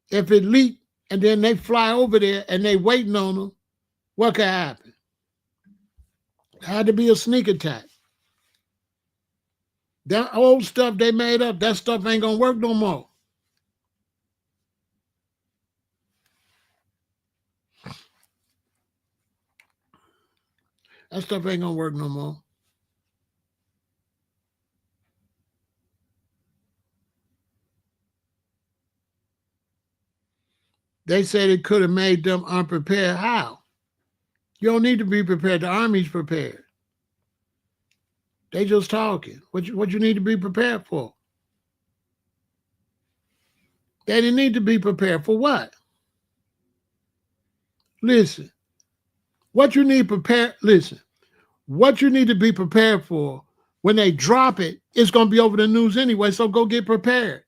If it leaked and then they fly over there and they waiting on them, what could happen? It had to be a sneak attack. That old stuff they made up, that stuff ain't gonna work no more. That stuff ain't gonna work no more. They said it could have made them unprepared. How? You don't need to be prepared. The Army's prepared. They just talking. What you need to be prepared for? They didn't need to be prepared for what? Listen. What you need prepared. Listen. What you need to be prepared for, when they drop it, it's going to be over the news anyway, so go get prepared.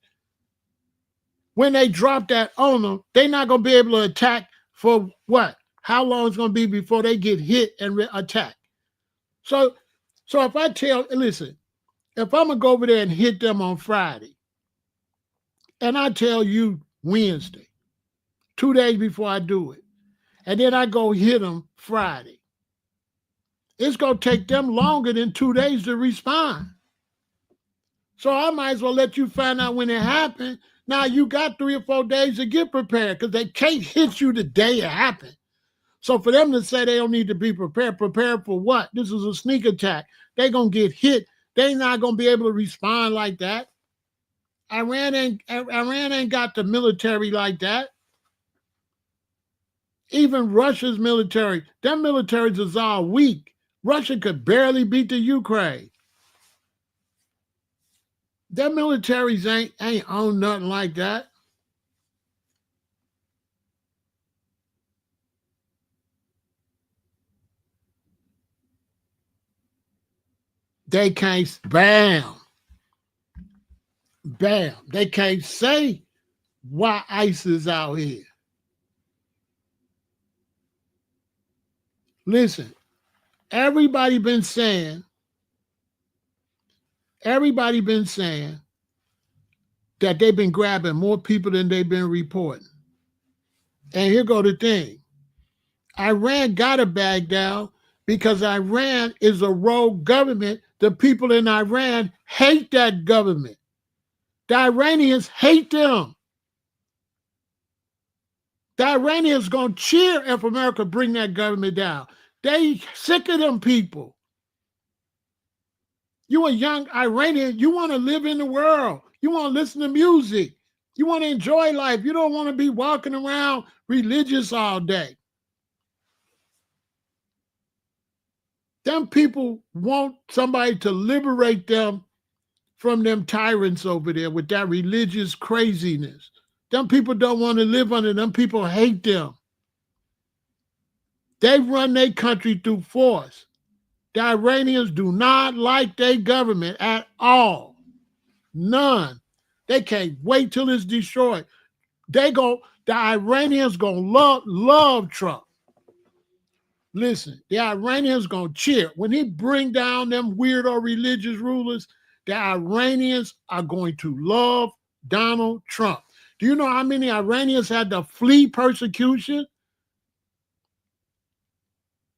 When they drop that on them, they're not going to be able to attack for what? How long it's going to be before they get hit and attack? So if I listen, if I'm going to go over there and hit them on Friday, and I tell you Wednesday, 2 days before I do it, and then I go hit them Friday, it's going to take them longer than 2 days to respond. So I might as well let you find out when it happened. Now you got 3 or 4 days to get prepared because they can't hit you the day it happened. So for them to say they don't need to be prepared for what? This is a sneak attack. They're going to get hit. They're not going to be able to respond like that. Iran ain't got the military like that. Even Russia's military, their militaries is all weak. Russia could barely beat the Ukraine. Their militaries ain't on nothing like that. They can't, bam. They can't say why ICE is out here. Listen, everybody been saying that they've been grabbing more people than they've been reporting. And here go the thing. Iran got to back down because Iran is a rogue government. The people in Iran hate that government. The Iranians hate them. The Iranians going to cheer if America bring that government down. They sick of them people. You a young Iranian. You want to live in the world. You want to listen to music. You want to enjoy life. You don't want to be walking around religious all day. Them people want somebody to liberate them from them tyrants over there with that religious craziness. Them people don't want to live under them. People hate them. They run their country through force. The Iranians do not like their government at all. None. They can't wait till it's destroyed. The Iranians gonna love Trump. Listen, the Iranians gonna cheer. When he bring down them weirdo religious rulers, the Iranians are going to love Donald Trump. Do you know how many Iranians had to flee persecution?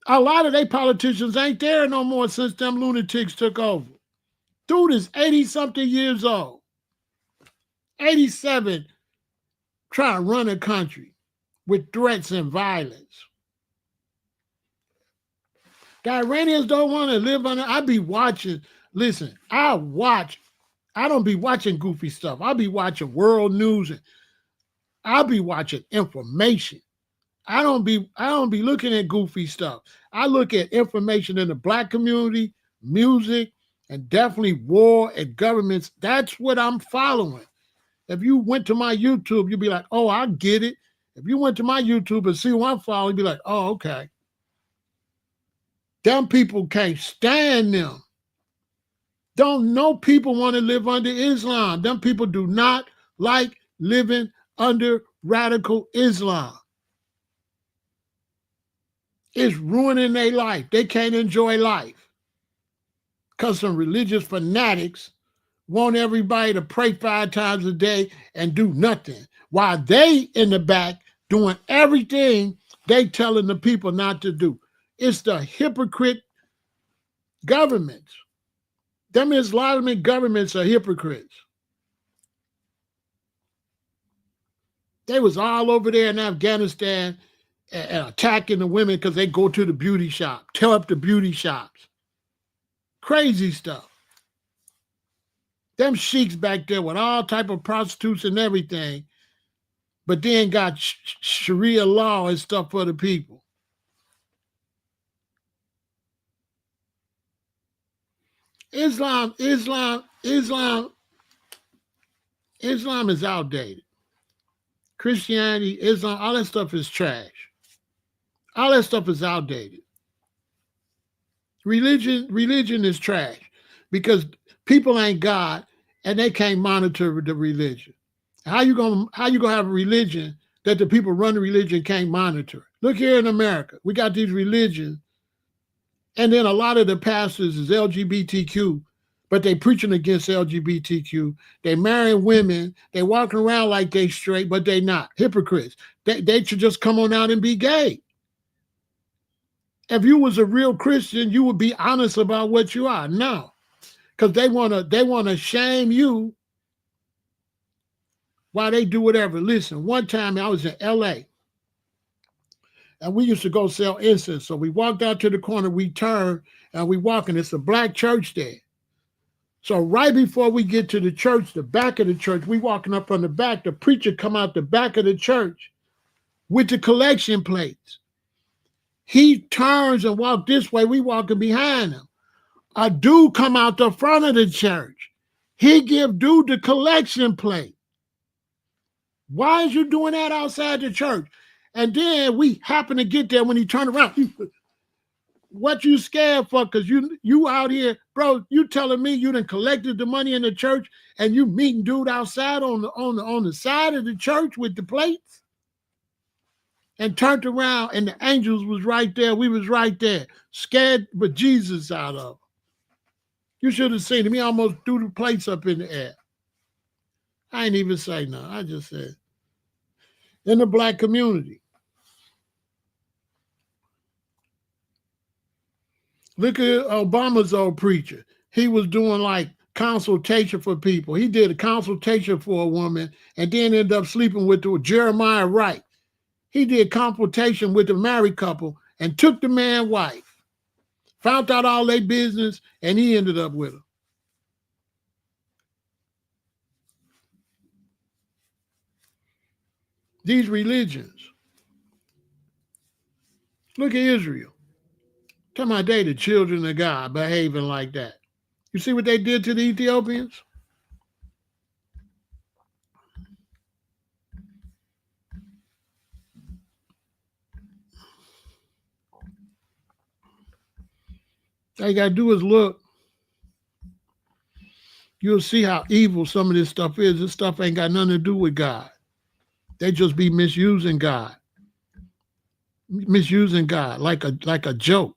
A lot of their politicians ain't there no more since them lunatics took over. Dude is 80-something years old. 87, trying to run a country with threats and violence. The Iranians don't want to live under. I be watching. Listen, I don't be watching goofy stuff. I'll be watching world news and I'll be watching information. I don't be looking at goofy stuff. I look at information in the Black community, music, and definitely war and governments. That's what I'm following. If you went to my YouTube, you'd be like, oh, I get it. If you went to my YouTube and see who I'm following, you'd be like, oh, okay. Them people can't stand them. Don't know people want to live under Islam. Them people do not like living under radical Islam. It's ruining their life. They can't enjoy life because some religious fanatics want everybody to pray 5 times a day and do nothing while they in the back doing everything they telling the people not to do. It's the hypocrite governments. Them Islamic governments are hypocrites. They was all over there in Afghanistan and attacking the women because they go to the beauty shop, tear up the beauty shops. Crazy stuff. Them sheiks back there with all type of prostitutes and everything, but then got Sharia law and stuff for the people. Islam is outdated. Christianity, Islam, all that stuff is trash. All that stuff is outdated. Religion is trash because people ain't God and they can't monitor the religion. How you gonna have a religion that the people run the religion can't monitor? Look here in America, we got these religions, and then a lot of the pastors is LGBTQ, but they preaching against LGBTQ. They marrying women. They walking around like they straight, but they not. Hypocrites. They should just come on out and be gay. If you was a real Christian, you would be honest about what you are. No, because they wanna shame you while they do whatever. Listen, one time I was in LA and we used to go sell incense. So we walked out to the corner, we turned and we walking. It's a black church there. So right before we get to the church, the back of the church, we walking up from the back, the preacher come out the back of the church with the collection plates. He turns and walk this way, we walking behind him. A dude come out the front of the church. He give dude the collection plate. Why is you doing that outside the church? And then we happen to get there when he turned around. What you scared for? Because you out here, bro, you telling me you done collected the money in the church and you meeting dude outside on the side of the church with the plates? And turned around and the angels was right there. We was right there. Scared but Jesus out of. You should have seen him. He almost threw the plates up in the air. I ain't even say nothing. I just said, in the black community. Look at Obama's old preacher. He was doing like consultation for people. He did a consultation for a woman and then ended up sleeping with Jeremiah Wright. He did consultation with the married couple and took the man's wife. Found out all their business and he ended up with her. These religions. Look at Israel. Tell my day the children of God behaving like that. You see what they did to the Ethiopians? All you got to do is look. You'll see how evil some of this stuff is. This stuff ain't got nothing to do with God. They just be misusing God. Misusing God like a joke.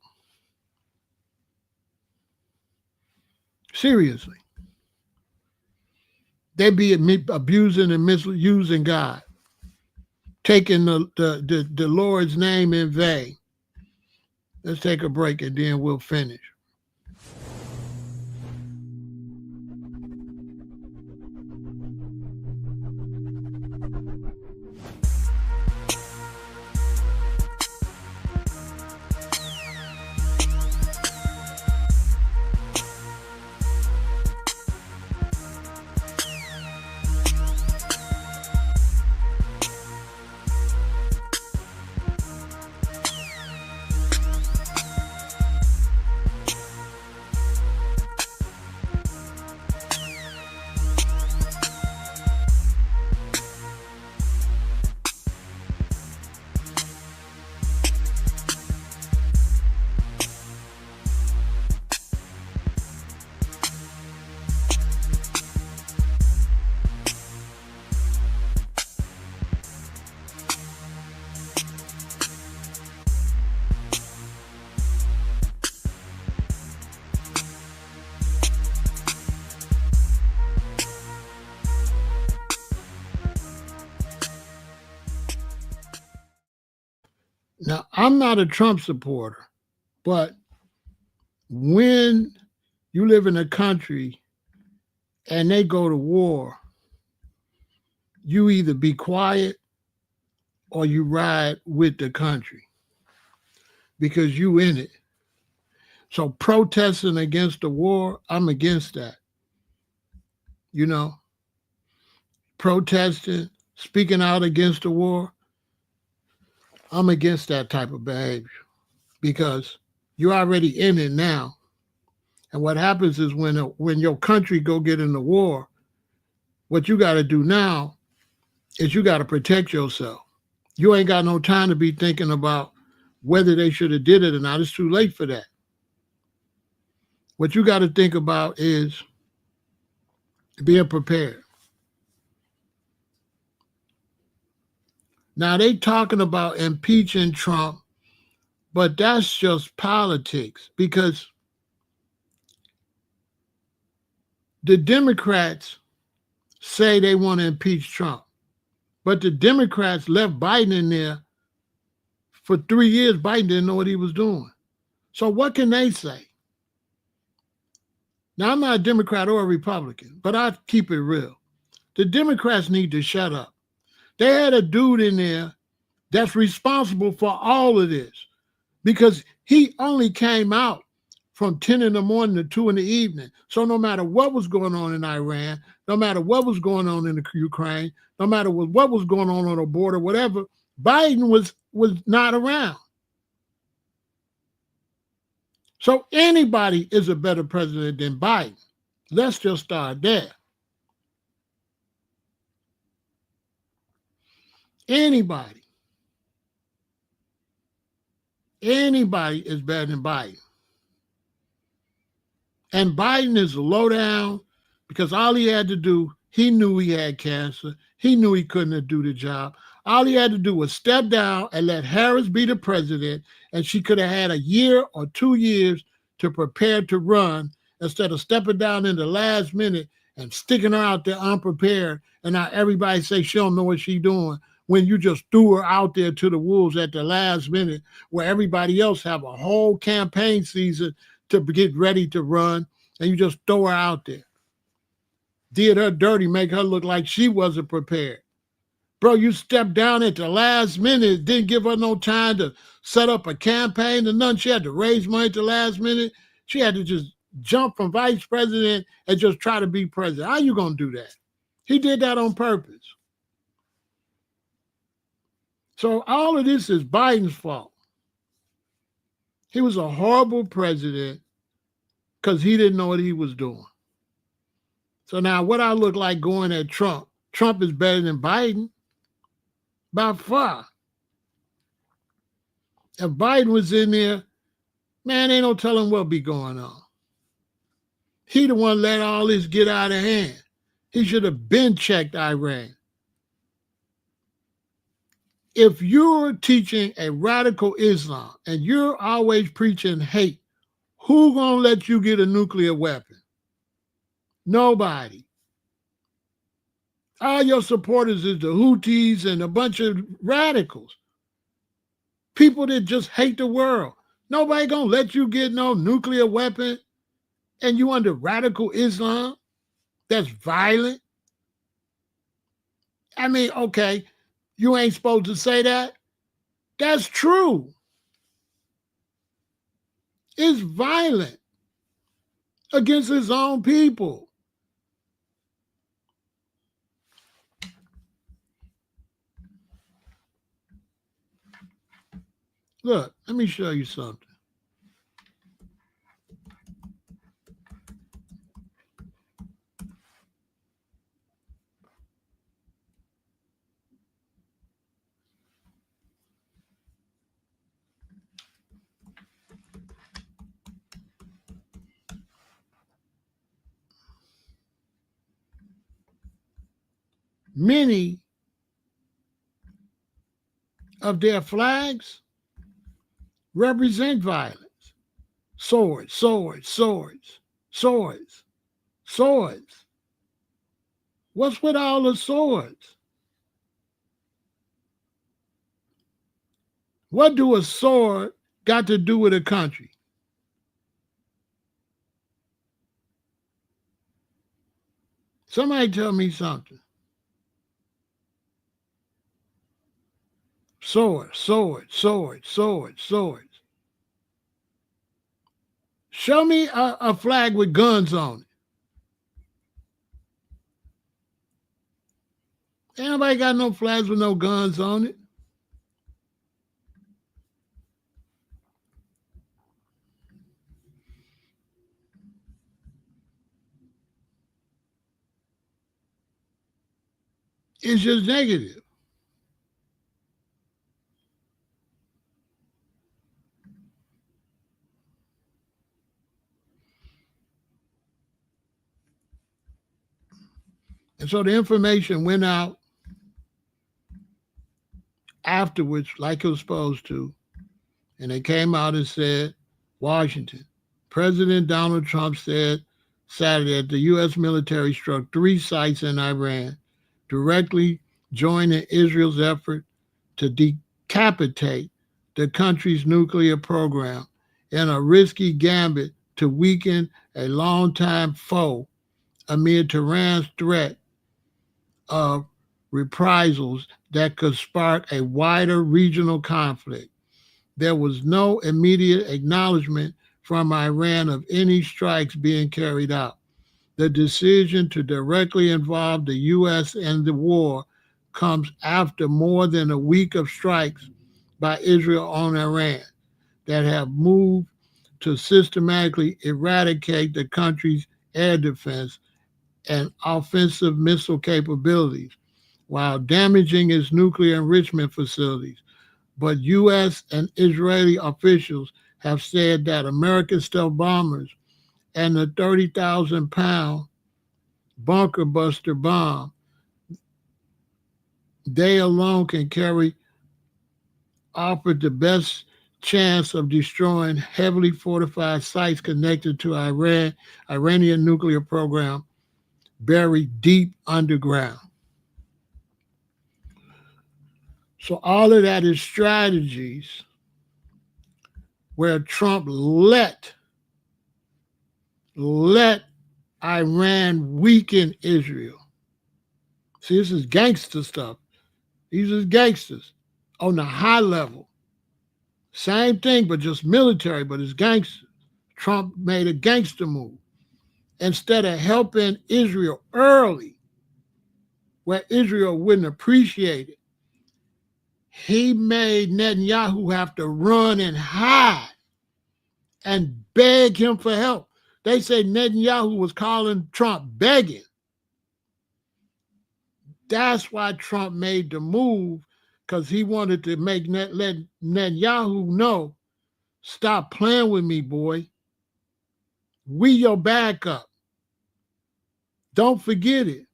Seriously. They be abusing and misusing God. Taking the Lord's name in vain. Let's take a break and then we'll finish. Now, I'm not a Trump supporter, but when you live in a country and they go to war, you either be quiet or you ride with the country because you in it. So protesting against the war, I'm against that. You know, protesting, speaking out against the war, I'm against that type of behavior because you're already in it now. And what happens is when your country go get in the war, what you got to do now is you got to protect yourself. You ain't got no time to be thinking about whether they should have did it or not. It's too late for that. What you got to think about is being prepared. Now they talking about impeaching Trump, but that's just politics because the Democrats say they want to impeach Trump, but the Democrats left Biden in there for 3 years. Biden didn't know what he was doing. So what can they say? Now, I'm not a Democrat or a Republican, but I keep it real. The Democrats need to shut up. They had a dude in there that's responsible for all of this because he only came out from 10 in the morning to 2 in the evening. So no matter what was going on in Iran, no matter what was going on in the Ukraine, no matter what was going on the border, whatever, Biden was not around. So anybody is a better president than Biden. Let's just start there. Anybody is better than Biden. And Biden is low down because all he had to do, he knew he had cancer. He knew he couldn't do the job. All he had to do was step down and let Harris be the president, and she could have had a year or 2 years to prepare to run instead of stepping down in the last minute and sticking her out there unprepared. And now everybody say she don't know what she's doing when you just threw her out there to the wolves at the last minute where everybody else have a whole campaign season to get ready to run, and you just throw her out there. Did her dirty, make her look like she wasn't prepared. Bro, you stepped down at the last minute, didn't give her no time to set up a campaign or nothing. She had to raise money at the last minute. She had to just jump from vice president and just try to be president. How you going to do that? He did that on purpose. So all of this is Biden's fault. He was a horrible president because he didn't know what he was doing. So now what I look like going at Trump, Trump is better than Biden by far. If Biden was in there, man, ain't no telling what be going on. He the one let all this get out of hand. He should have been checked Iran. If you're teaching a radical Islam and you're always preaching hate, who gonna let you get a nuclear weapon? Nobody. All your supporters is the Houthis and a bunch of radicals. People that just hate the world. Nobody gonna let you get no nuclear weapon and you under radical Islam that's violent. I mean, okay, you ain't supposed to say that. That's true. It's violent against his own people. Look, let me show you something. Many of their flags represent violence. Swords, swords, swords, swords, swords. What's with all the swords? What do a sword got to do with a country? Somebody tell me something. Swords, swords, swords, swords, swords. Show me a flag with guns on it. Ain't nobody got no flags with no guns on it. It's just negative. And so the information went out afterwards, like it was supposed to, and they came out and said, Washington, President Donald Trump said Saturday that the U.S. military struck 3 sites in Iran, directly joining Israel's effort to decapitate the country's nuclear program in a risky gambit to weaken a longtime foe amid Tehran's threat of reprisals that could spark a wider regional conflict. There was no immediate acknowledgement from Iran of any strikes being carried out. The decision to directly involve the U.S. in the war comes after more than a week of strikes by Israel on Iran that have moved to systematically eradicate the country's air defense and offensive missile capabilities while damaging its nuclear enrichment facilities. But U.S. and Israeli officials have said that American stealth bombers and the 30,000-pound bunker buster bomb, they alone can offer the best chance of destroying heavily fortified sites connected to Iranian nuclear program buried deep underground. So all of that is strategies where Trump let Iran weaken Israel. See, this is gangster stuff. These are gangsters on the high level. Same thing, but just military, but it's gangster. Trump made a gangster move. Instead of helping Israel early, where Israel wouldn't appreciate it, he made Netanyahu have to run and hide and beg him for help. They say Netanyahu was calling Trump begging. That's why Trump made the move, because he wanted to let Netanyahu know, stop playing with me, boy. We your backup. Don't forget it.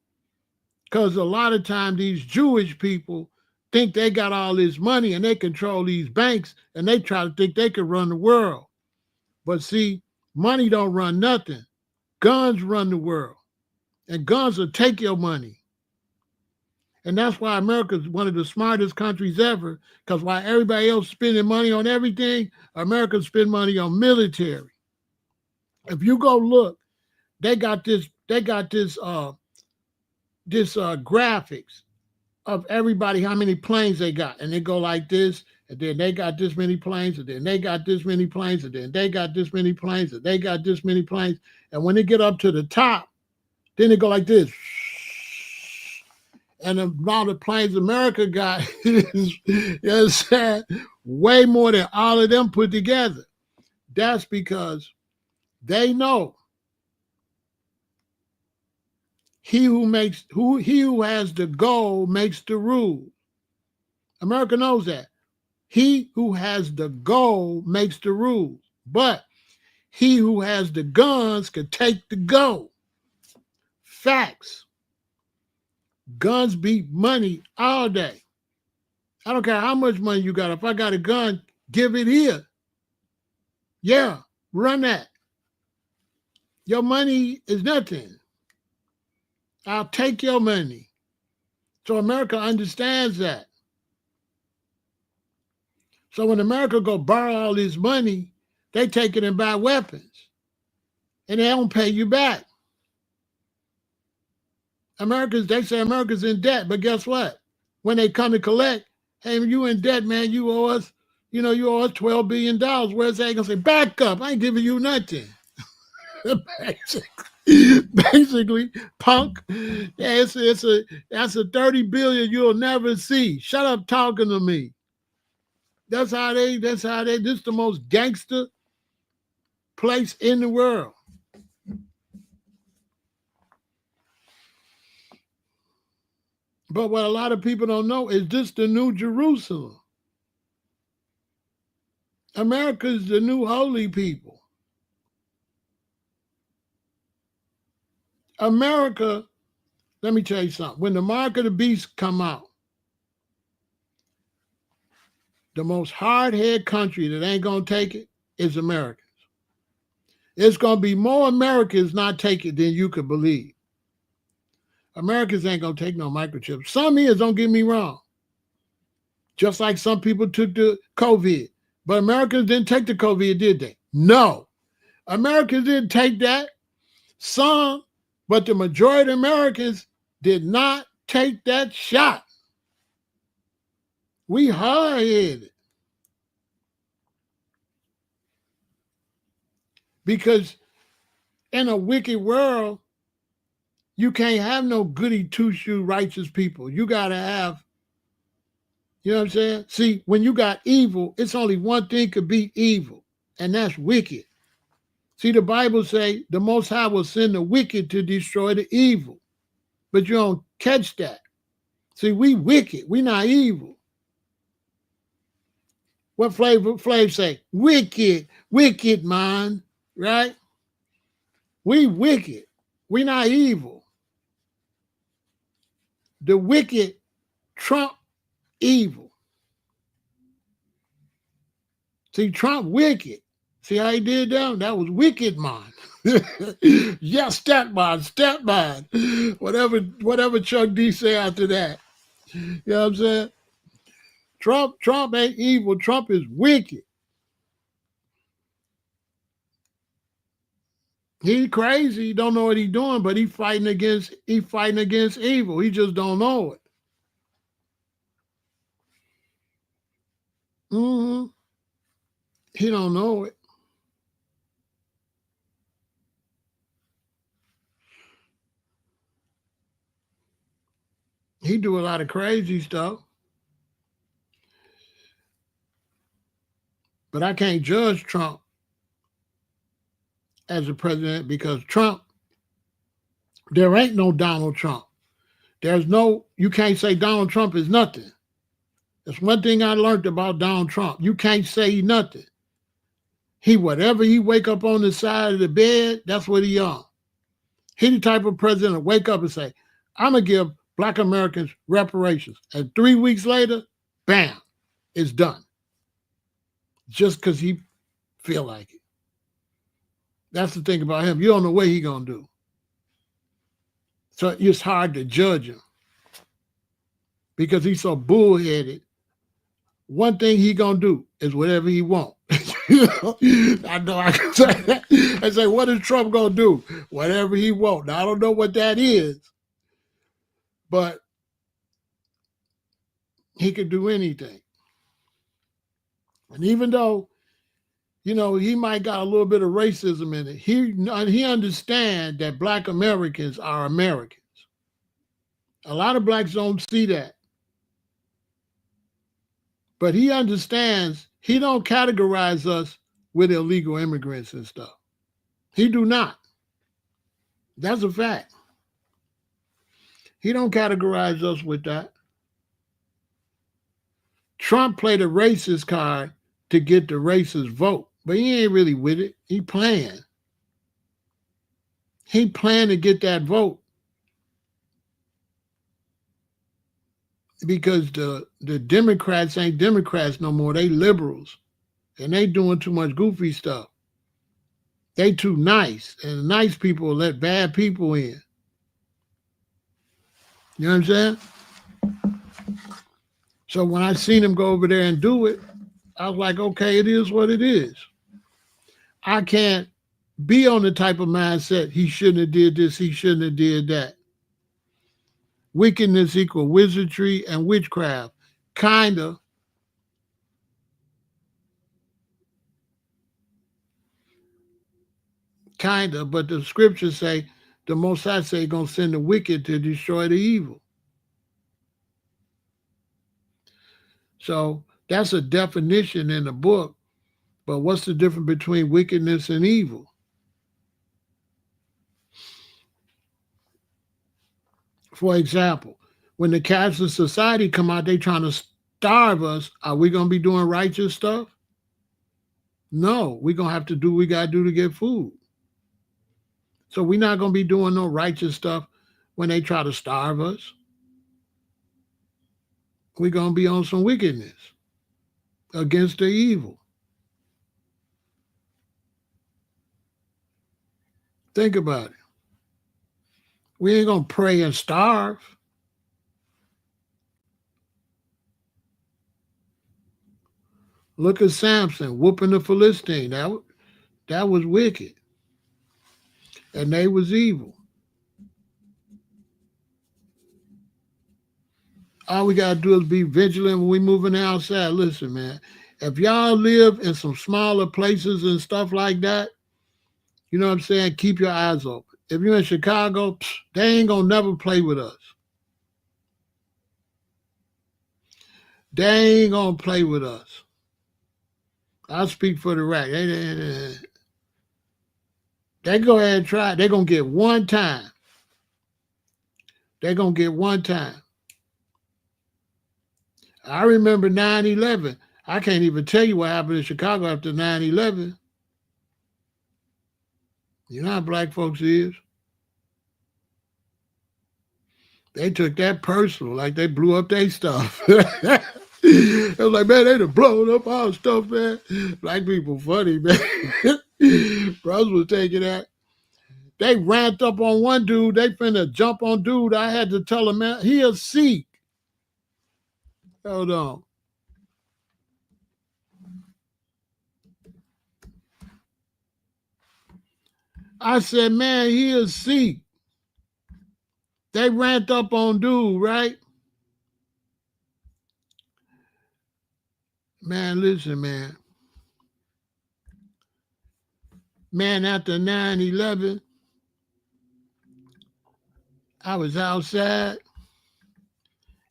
Because a lot of times these Jewish people think they got all this money and they control these banks and they try to think they can run the world. But see, money don't run nothing. Guns run the world. And guns will take your money. And that's why America is one of the smartest countries ever, because while everybody else spending money on everything, America spend money on military. If you go look, they got this graphics of everybody, how many planes they got. And they go like this, and then they got this many planes, and then they got this many planes, and then they got this many planes, and they got this many planes. And when they get up to the top, then they go like this. And the amount of planes America got is, way more than all of them put together. That's because they know he who has the goal makes the rule. America knows that. He who has the goal makes the rules. But he who has the guns can take the goal. Facts. Guns beat money all day. I don't care how much money you got. If I got a gun, give it here. Yeah, run that. Your money is nothing. I'll take your money. So America understands that. So when America go borrow all this money, they take it and buy weapons. And they don't pay you back. They say America's in debt, but guess what? When they come to collect, hey, you in debt, man, you owe us $12 billion. Where's that? They gonna say, back up, I ain't giving you nothing. Basically, punk. Yeah, that's a 30 billion you'll never see. Shut up talking to me. This is the most gangster place in the world. But what a lot of people don't know is this the new Jerusalem. America is the new holy people. America, let me tell you something. When the Mark of the Beast come out, The most hard-headed country that ain't going to take it is Americans. It's going to be more Americans not take it than you could believe. Americans ain't going to take no microchips. Some is, don't get me wrong. Just like some people took the COVID. But Americans didn't take the COVID, did they? No. Americans didn't take that. Some, but the majority of Americans did not take that shot. We hard-headed. Because in a wicked world, you can't have no goody two-shoe righteous people. You got to have, you know what I'm saying? See, when you got evil, it's only one thing could beat evil, and that's wicked. See, the Bible say the Most High will send the wicked to destroy the evil, but you don't catch that. See, we wicked. We not evil. What Flav say? Wicked, wicked man, right? We wicked. We not evil. The wicked trump evil. See, Trump wicked. See how he did that? That was wicked man. Yeah, step man. Whatever Chuck D say after that. You know what I'm saying? Trump ain't evil. Trump is wicked. He crazy. He don't know what he doing, but he fighting against evil. He just don't know it. Mm-hmm. He don't know it. He do a lot of crazy stuff. But I can't judge Trump as a president because Trump, there ain't no Donald Trump. You can't say Donald Trump is nothing. That's one thing I learned about Donald Trump. You can't say nothing. Whatever he wake up on the side of the bed, that's what he on. He the type of president to wake up and say, I'm going to give Black Americans reparations. And 3 weeks later, bam, it's done. Just because he feel like it. That's the thing about him. You don't know what he going to do. So it's hard to judge him because he's so bullheaded. One thing he going to do is whatever he want. I know I can say that. I say, what is Trump going to do? Whatever he want. Now, I don't know what that is, but he could do anything. And even though, he might got a little bit of racism in it, he understands that Black Americans are Americans. A lot of Blacks don't see that. But he understands he don't categorize us with illegal immigrants and stuff. He do not. That's a fact. He don't categorize us with that. Trump played a racist card to get the racist vote, but he ain't really with it. He playing. He planned to get that vote because the Democrats ain't Democrats no more. They liberals, and they doing too much goofy stuff. They too nice, and nice people let bad people in. You know what I'm saying? So when I seen him go over there and do it, I was like, okay, it is what it is. I can't be on the type of mindset, he shouldn't have did this, he shouldn't have did that. Wickedness equal wizardry and witchcraft. Kinda. But the scriptures say, the Most High say gonna send the wicked to destroy the evil. So that's a definition in the book. But what's the difference between wickedness and evil? For example, when the cashless society come out, they trying to starve us. Are we going to be doing righteous stuff? No, we're going to have to do what we got to do to get food. So we're not going to be doing no righteous stuff when they try to starve us. We're going to be on some wickedness. against the evil. Think about it. We ain't gonna pray and starve. Look at Samson whooping the Philistine. That was wicked, and they was evil. All we gotta do is be vigilant when we moving outside. Listen, man, if y'all live in some smaller places and stuff like that, you know what I'm saying? Keep your eyes open. If you're in Chicago, they ain't gonna never play with us. They ain't gonna play with us. I speak for the rack. They go ahead and try. They're gonna get one time. They're gonna get one time. I remember 9/11. I can't even tell you what happened in Chicago after 9/11. You know how black folks is. They took that personal, like they blew up their stuff. It was like, man, they done blown up our stuff, man. Black people funny, man. Bros was taking that. They ramped up on one dude. They finna jump on dude. I had to tell him, man, he a Sikh. Hold on. I said, man, he a Sikh. They ramped up on dude, right? Man, listen, man. Man, after 9/11, I was outside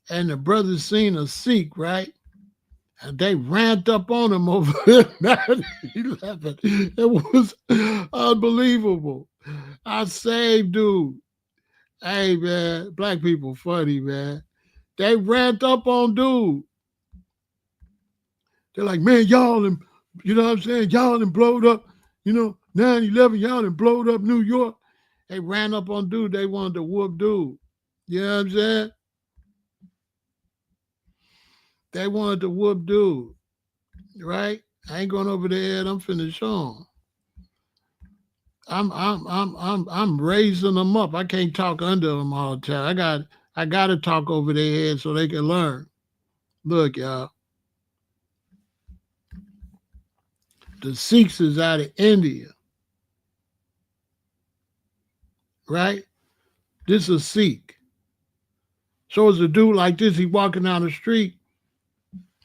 and the brothers seen a Sikh, right? And they ramped up on him over 9/11. It was unbelievable. I saved dude. Hey, man, black people funny, man. They ramped up on dude. They're like, man, y'all, and you know what I'm saying? Y'all done blowed up, 9/11, y'all done blowed up New York. They ran up on dude. They wanted to whoop dude. You know what I'm saying? They wanted to whoop dude, right? I ain't going over there. I'm finna show them. I'm raising them up. I can't talk under them all the time. I got to talk over their head so they can learn. Look, y'all. The Sikhs is out of India, right? This is a Sikh. So it's a dude like this. He walking down the street.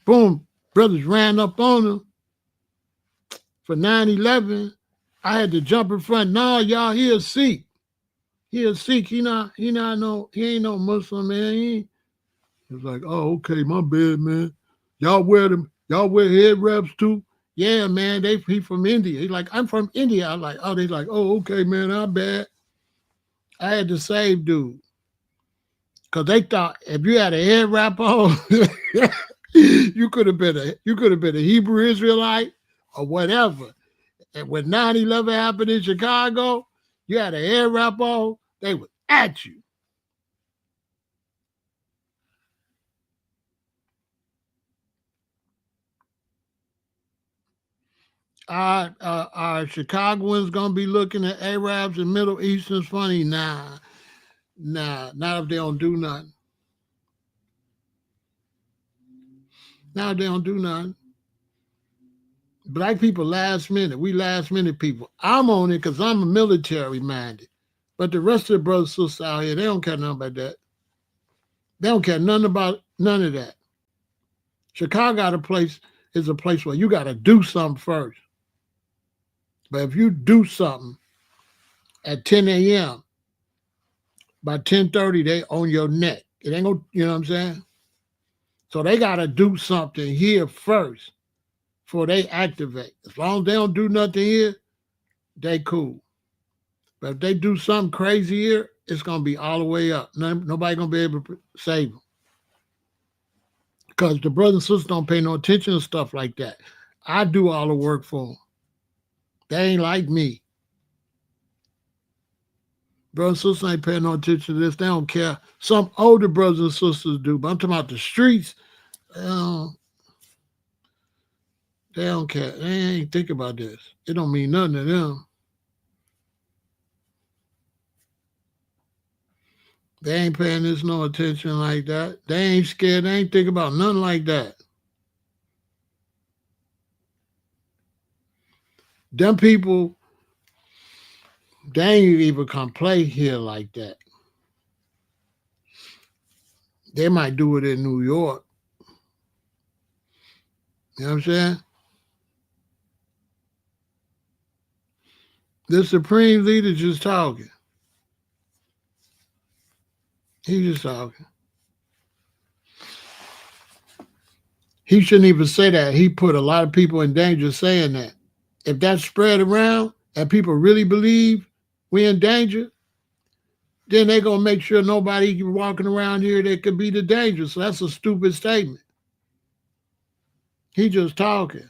Boom, brothers ran up on him for 9/11. I had to jump in front. Nah, y'all, he a Sikh. He a Sikh. He ain't no Muslim, man. He was like, oh, okay, my bad, man. Y'all wear head wraps too? Yeah, man, he from India. He's like, I'm from India. I'm like, oh, they like, oh, okay, man, I'm bad. I had to save dude. Cause they thought if you had a head wrap on, you could have been a Hebrew Israelite or whatever. And when 9/11 happened in Chicago, you had a head wrap on, they were at you. Are Chicagoans gonna be looking at Arabs and Middle Easterns funny? Nah, not if they don't do nothing. Now they don't do nothing. Black people last minute. We last minute people. I'm on it because I'm a military minded. But the rest of the brothers and sisters out here, they don't care nothing about that. They don't care nothing about none of that. Chicago is a place where you got to do something first. But if you do something at 10 a.m., by 10:30, they on your neck. It ain't gonna, you know what I'm saying? So they got to do something here first before they activate. As long as they don't do nothing here, they cool. But if they do something crazy here, it's going to be all the way up. Nobody going to be able to save them. Because the brothers and sisters don't pay no attention to stuff like that. I do all the work for them. They ain't like me. Brothers and sisters ain't paying no attention to this. They don't care. Some older brothers and sisters do, but I'm talking about the streets. They don't care. They ain't think about this. It don't mean nothing to them. They ain't paying this no attention like that. They ain't scared. They ain't think about nothing like that. Them people, they ain't even come play here like that. They might do it in New York. You know what I'm saying? The supreme leader just talking. He just talking. He shouldn't even say that. He put a lot of people in danger saying that. If that spread around and people really believe we in danger, then they're going to make sure nobody walking around here that could be the danger. So that's a stupid statement. He just talking.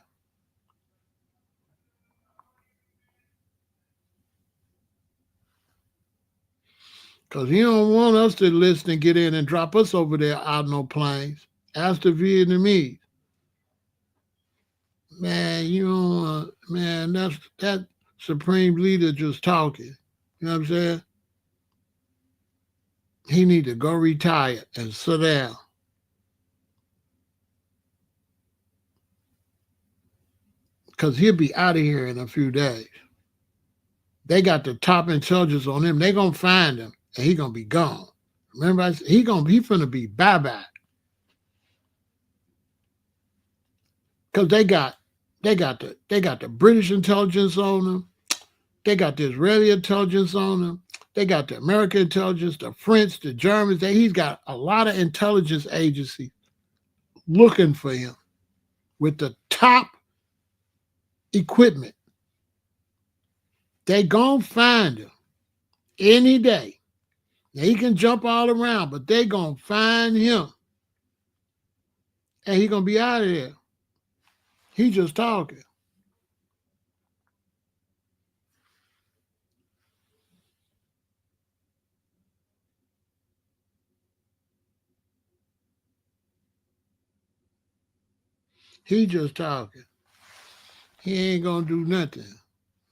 Because he don't want us to listen and get in and drop us over there out no planes. Ask the Vietnamese. Man, you know, man, that supreme leader just talking. You know what I'm saying? He need to go retire and sit down. Because he'll be out of here in a few days. They got the top intelligence on him. They going to find him, and he going to be gone. Remember, I said, he finna be bye-bye. Because they got the British intelligence on them. They got the Israeli intelligence on them. They got the American intelligence, the French, the Germans. He's got a lot of intelligence agencies looking for him with the top equipment. They gonna find him any day. Now, he can jump all around, but they gonna find him. And he gonna be out of there. He just talking. He just talking. He ain't gonna do nothing.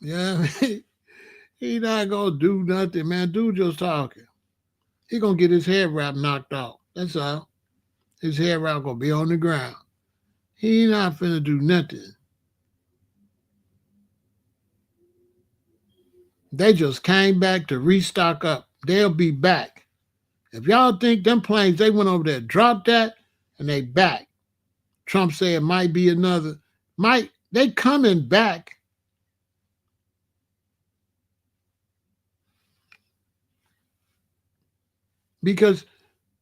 Yeah, he not gonna do nothing, man. Dude just talking. He gonna get his head wrap knocked off. That's all. His head wrap gonna be on the ground. He not finna do nothing. They just came back to restock up. They'll be back. If y'all think them planes, they went over there, dropped that, and they back. Trump said it might be another. They coming back. Because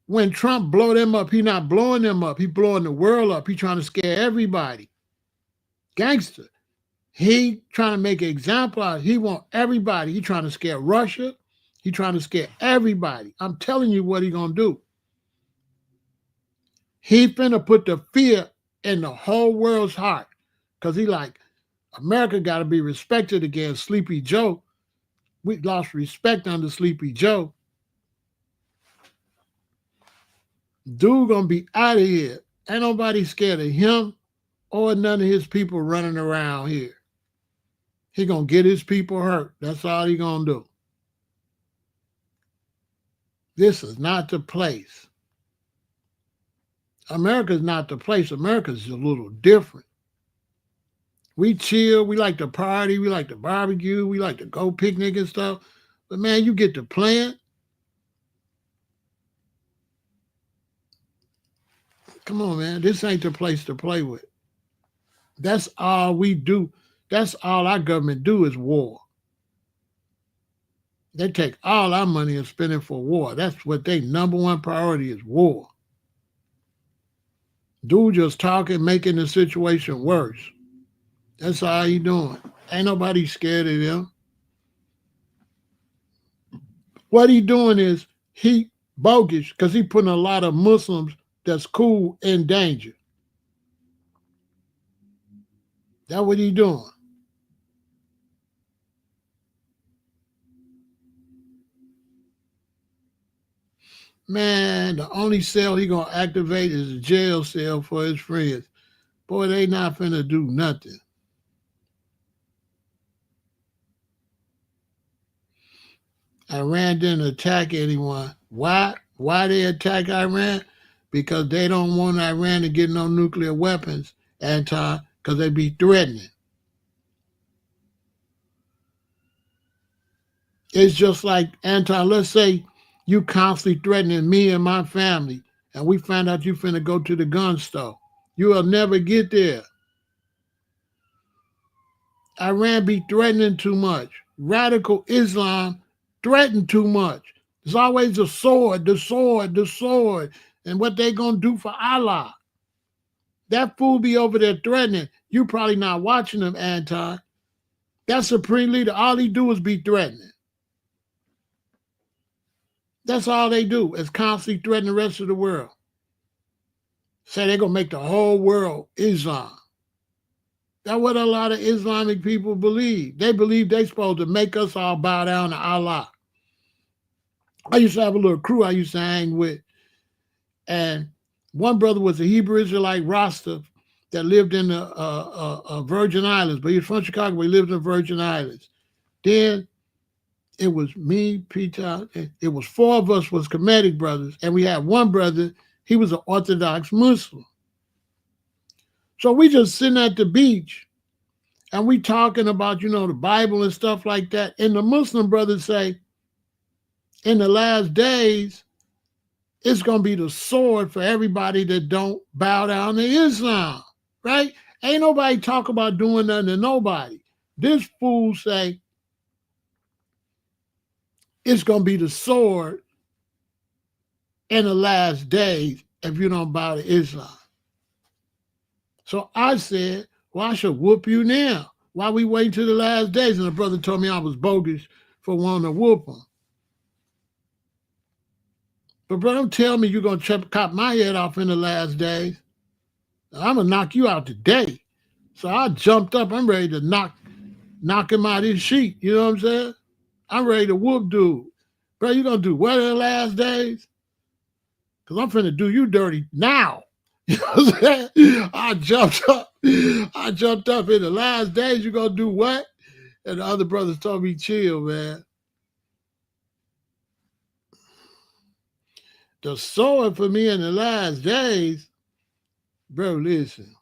when Trump blow them up, he not blowing them up. He blowing the world up. He trying to scare everybody. Gangster. He trying to make an example out. He want everybody. He trying to scare Russia. He trying to scare everybody. I'm telling you what he gonna do. He finna put the fear in the whole world's heart. Because he like, America got to be respected again. Sleepy Joe. We lost respect under Sleepy Joe. Dude gonna be out of here. Ain't nobody scared of him or none of his people running around here. He gonna get his people hurt. That's all he gonna do. This is not the place. America's not the place. America's a little different. We chill. We like to party. We like to barbecue. We like to go picnic and stuff. But man, you get to playing. Come on, man. This ain't the place to play with. That's all we do. That's all our government do is war. They take all our money and spend it for war. That's what their number one priority is, war. Dude just talking, making the situation worse. That's all he doing. Ain't nobody scared of him. What he doing is he bogus because he putting a lot of Muslims that's cool in danger. That's what he doing. Man, the only cell he gonna activate is a jail cell for his friends. Boy, they not finna do nothing. Iran didn't attack anyone. Why? Why they attack Iran? Because they don't want Iran to get no nuclear weapons, Anton, because they be threatening. It's just like, Anton, let's say you constantly threatening me and my family, and we find out you finna go to the gun store. You will never get there. Iran be threatening too much. Radical Islam threaten too much. There's always the sword, the sword, the sword, and what they gonna do for Allah. That fool be over there threatening. You probably not watching them, Anton. That supreme leader, all he do is be threatening. That's all they do, is constantly threaten the rest of the world. Say they're gonna make the whole world Islam. That's what a lot of Islamic people believe. They believe they're supposed to make us all bow down to Allah. I used to have a little crew I used to hang with, and one brother was a Hebrew Israelite Rasta that lived in the Virgin Islands, but he's from Chicago, but he lived in the Virgin Islands. Then it was me, Peter, it was four of us was Kemetic brothers, and we had one brother, he was an Orthodox Muslim. So we just sitting at the beach, and we talking about, the Bible and stuff like that, and the Muslim brothers say, in the last days, it's going to be the sword for everybody that don't bow down to Islam, right? Ain't nobody talk about doing nothing to nobody. This fool say it's going to be the sword in the last days if you don't bow to Islam. So I said, well, I should whoop you now. Why we waiting till the last days? And the brother told me I was bogus for wanting to whoop him. But bro, don't tell me you're going to chop my head off in the last days. I'm going to knock you out today. So I jumped up. I'm ready to knock him out his sheet. You know what I'm saying? I'm ready to whoop dude. Bro, you going to do what in the last days? Because I'm finna do you dirty now. You know what I'm saying? I jumped up in the last days. You going to do what? And the other brothers told me, chill, man. The sword for me in the last days, bro, listen.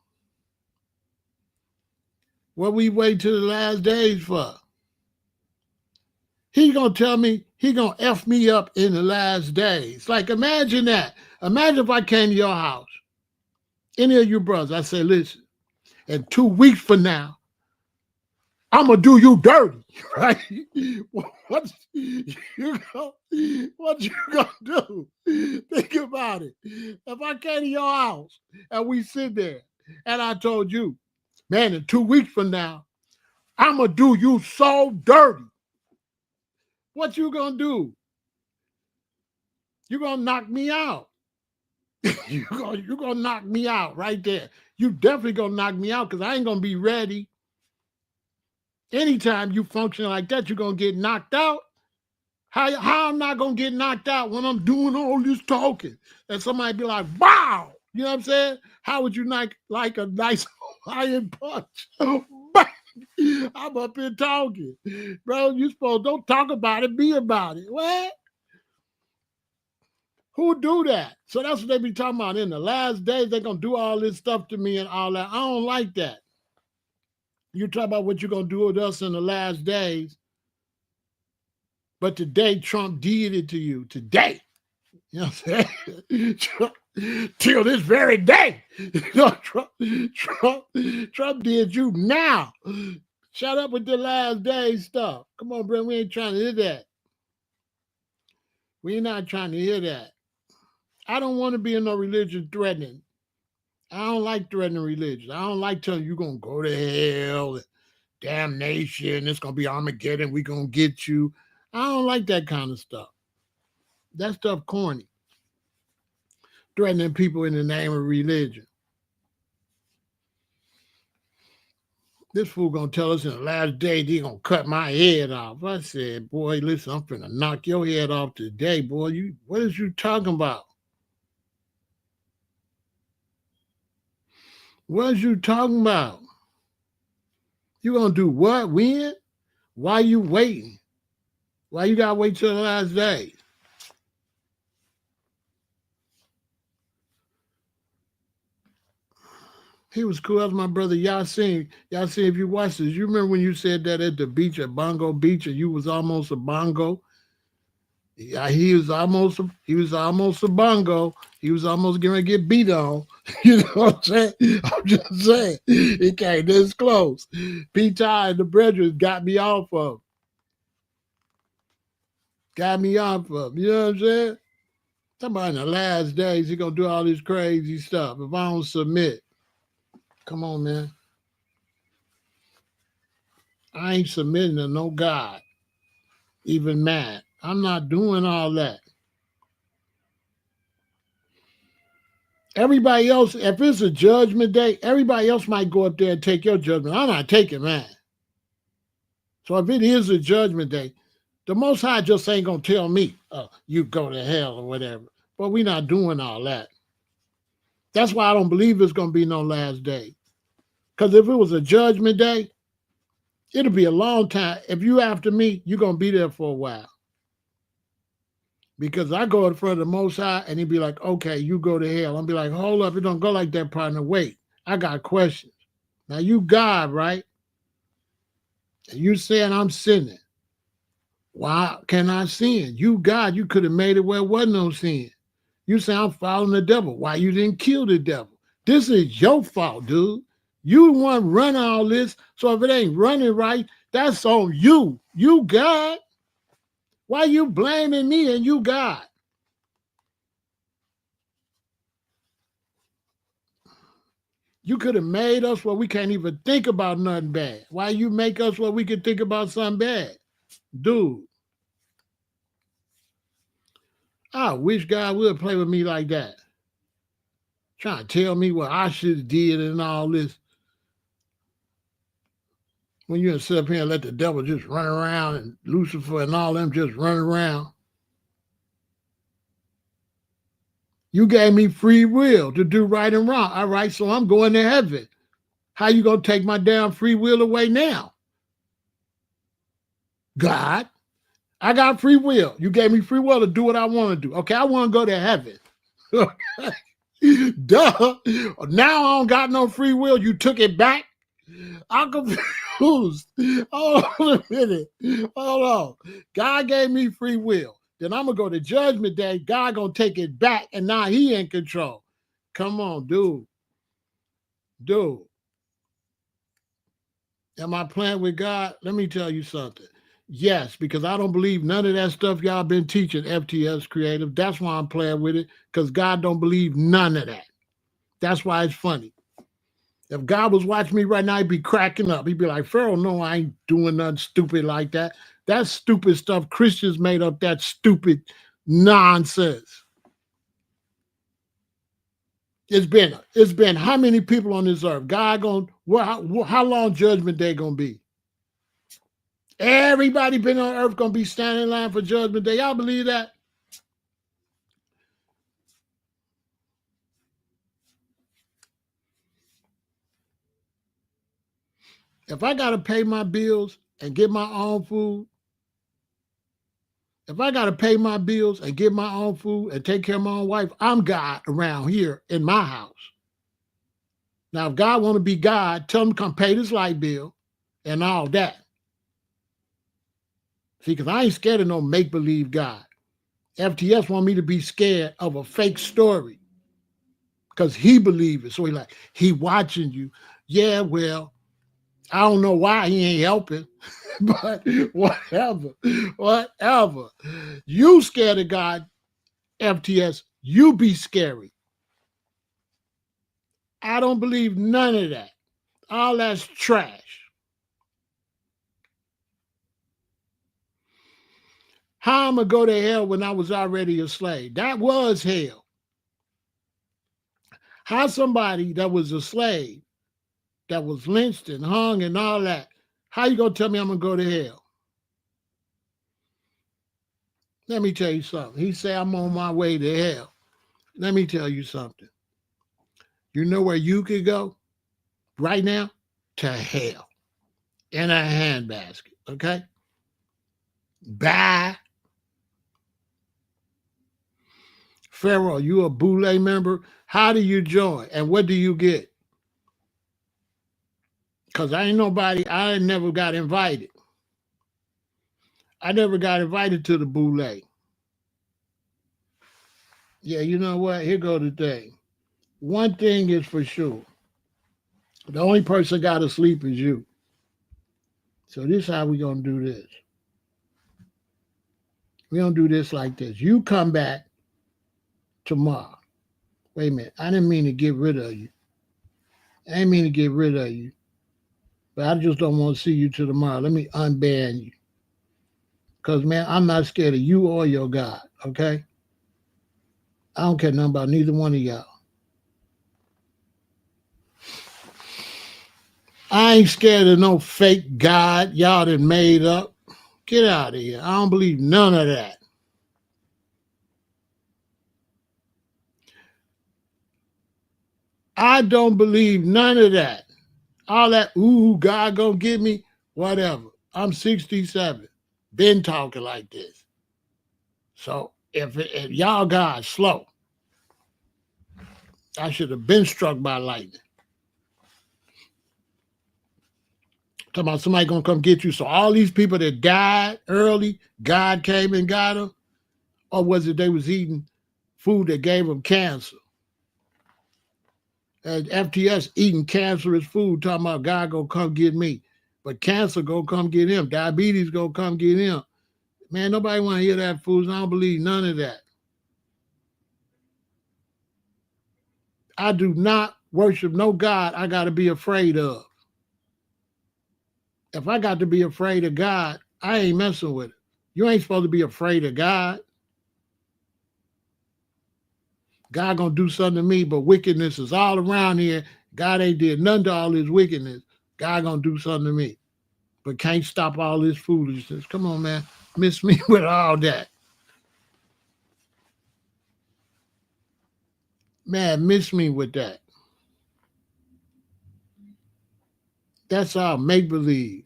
What we wait till the last days for? He gonna tell me he gonna F me up in the last days. Like, imagine that. Imagine if I came to your house, any of your brothers, I say, listen, in 2 weeks from now, I'm gonna do you dirty, right? What you gonna do? Think about it. If I came to your house and we sit there and I told you, man, in 2 weeks from now, I'm gonna do you so dirty. What you gonna do? You gonna knock me out. you gonna knock me out right there. You definitely gonna knock me out because I ain't gonna be ready. Anytime you function like that, you're going to get knocked out. How I'm not going to get knocked out when I'm doing all this talking? And somebody be like, wow. You know what I'm saying? How would you not like a nice iron punch? I'm up here talking. Bro, you supposed don't talk about it, be about it. What? Who do that? So that's what they be talking about. In the last days, they're going to do all this stuff to me and all that. I don't like that. You talk about what you're going to do with us in the last days. But today, Trump did it to you. Today. You know what I'm saying? Till this very day. Trump did you now. Shut up with the last day stuff. Come on, bro. We ain't trying to hear that. We're not trying to hear that. I don't want to be in no religion threatening. I don't like threatening religion. I don't like telling you going to go to hell. Damnation. It's going to be Armageddon. We're going to get you. I don't like that kind of stuff. That stuff corny. Threatening people in the name of religion. This fool gonna tell us in the last day he gonna cut my head off. I said, boy, listen, I'm finna knock your head off today, boy. What is you talking about? What you talking about? You gonna do what? When? Why you waiting? Why you gotta wait till the last day? He was cool. That's my brother Yasin. Yasin, if you watch this, you remember when you said that at the beach at Bongo Beach and you was almost a bongo? Yeah, he was almost a bongo. He was almost gonna get beat on. You know what I'm saying? I'm just saying. He came this close. P.T. and the brethren got me off of. Got me off of. You know what I'm saying? Talking about in the last days, he gonna do all this crazy stuff. If I don't submit, come on, man. I ain't submitting to no God, even mad. I'm not doing all that. Everybody else, if it's a judgment day, everybody else might go up there and take your judgment. I'm not taking mine. So if it is a judgment day, the Most High just ain't gonna tell me, oh, you go to hell or whatever. But we're not doing all that. That's why I don't believe it's gonna be no last day. Because if it was a judgment day, it'll be a long time. If you after me, you're gonna be there for a while. Because I go in front of the Most High and he'd be like, okay, you go to hell. I'll be like, hold up, it don't go like that, partner. Wait, I got questions. Now you God, right? And you saying I'm sinning. Why can I sin? You God, you could have made it where it wasn't no sin. You say I'm following the devil. Why you didn't kill the devil? This is your fault, dude. You the one run all this. So if it ain't running right, that's on you. You God. Why you blaming me and you God? You could have made us where we can't even think about nothing bad. Why you make us where we can think about something bad? Dude, I wish God would play with me like that. Trying to tell me what I should have did and all this. When you sit up here and let the devil just run around and Lucifer and all them just run around. You gave me free will to do right and wrong. All right, so I'm going to heaven. How you going to take my damn free will away now? God, I got free will. You gave me free will to do what I want to do. Okay, I want to go to heaven. Duh. Now I don't got no free will. You took it back? I'm confused. Hold on a minute. Hold on. God gave me free will. Then I'm going to go to judgment day. God going to take it back, and now he in control. Come on, dude. Dude. Am I playing with God? Let me tell you something. Yes, because I don't believe none of that stuff y'all been teaching FTS Creative. That's why I'm playing with it, because God don't believe none of that. That's why it's funny. If God was watching me right now, he'd be cracking up. He'd be like, Pharaoh, no, I ain't doing nothing stupid like that. That's stupid stuff. Christians made up that stupid nonsense. It's been how many people on this earth? God going, how long judgment day gonna be? Everybody been on earth gonna be standing in line for judgment day. Y'all believe that? If I gotta pay my bills and get my own food, if I gotta pay my bills and get my own food and take care of my own wife, I'm God around here in my house. Now, if God want to be God, tell him to come pay this light bill and all that. See, because I ain't scared of no make-believe God. FTS want me to be scared of a fake story because he believe it. So he watching you. Yeah, well, I don't know why he ain't helping, but whatever, whatever. You scared of God, FTS, you be scary. I don't believe none of that. All that's trash. How am I go to hell when I was already a slave? That was hell. How somebody that was a slave, that was lynched and hung and all that, how you gonna tell me I'm gonna go to hell? Let me tell you something. He said I'm on my way to hell. Let me tell you something. You know where you could go? right now, to hell in a handbasket. Okay? Bye. Pharaoh, you a Boule member? How do you join? And what do you get? Because I never got invited. I never got invited to the Boule. Yeah, you know what? Here go the thing. One thing is for sure. The only person got to sleep is you. So this is how we going to do this. We don't do this like this. You come back tomorrow. Wait a minute. I didn't mean to get rid of you. I didn't mean to get rid of you. But I just don't want to see you till tomorrow. Let me unban you. Because, man, I'm not scared of you or your God, okay? I don't care nothing about neither one of y'all. I ain't scared of no fake God y'all done made up. Get out of here. I don't believe none of that. I don't believe none of that. All that, ooh, God gonna get me, whatever. I'm 67. Been talking like this. So if y'all God slow, I should have been struck by lightning. Talking about somebody gonna come get you. So all these people that died early, God came and got them, or was it they was eating food that gave them cancer? And FTS eating cancerous food, talking about God gonna come get me, but cancer gonna come get him. Diabetes gonna come get him. Man, nobody want to hear that fools. I don't believe none of that. I do not worship no God I got to be afraid of. If I got to be afraid of God, I ain't messing with it. You ain't supposed to be afraid of God. God gonna do something to me, but wickedness is all around here. God ain't did nothing to all his wickedness. God gonna do something to me, but can't stop all this foolishness. Come on, man. Miss me with all that. Man, miss me with that. That's all make-believe.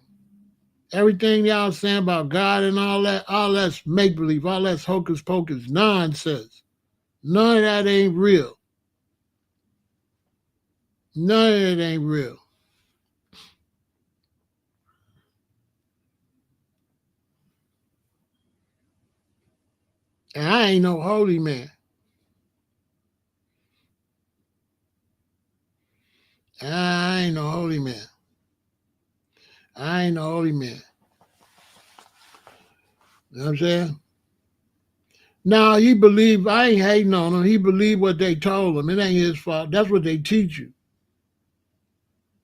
Everything y'all saying about God and all that's make-believe. All that's hocus-pocus nonsense. None of that ain't real. None of it ain't real. And I ain't no holy man. I ain't no holy man. I ain't no holy man. You know what I'm saying? Now he believe, I ain't hating on him. He believed what they told him. It ain't his fault. That's what they teach you.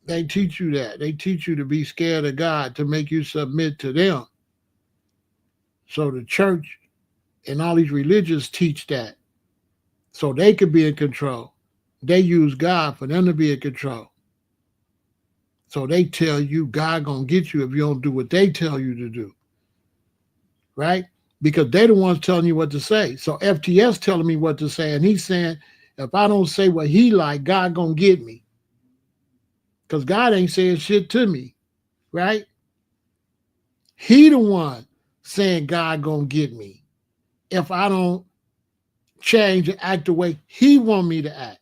They teach you that. They teach you to be scared of God, to make you submit to them. So the church and all these religions teach that. So they could be in control. They use God for them to be in control. So they tell you God gonna get you if you don't do what they tell you to do. Right? Because they the ones telling you what to say. So FTS telling me what to say, and he's saying, if I don't say what he like, God gonna get me. Because God ain't saying shit to me, right? He the one saying God gonna get me if I don't change and act the way he want me to act.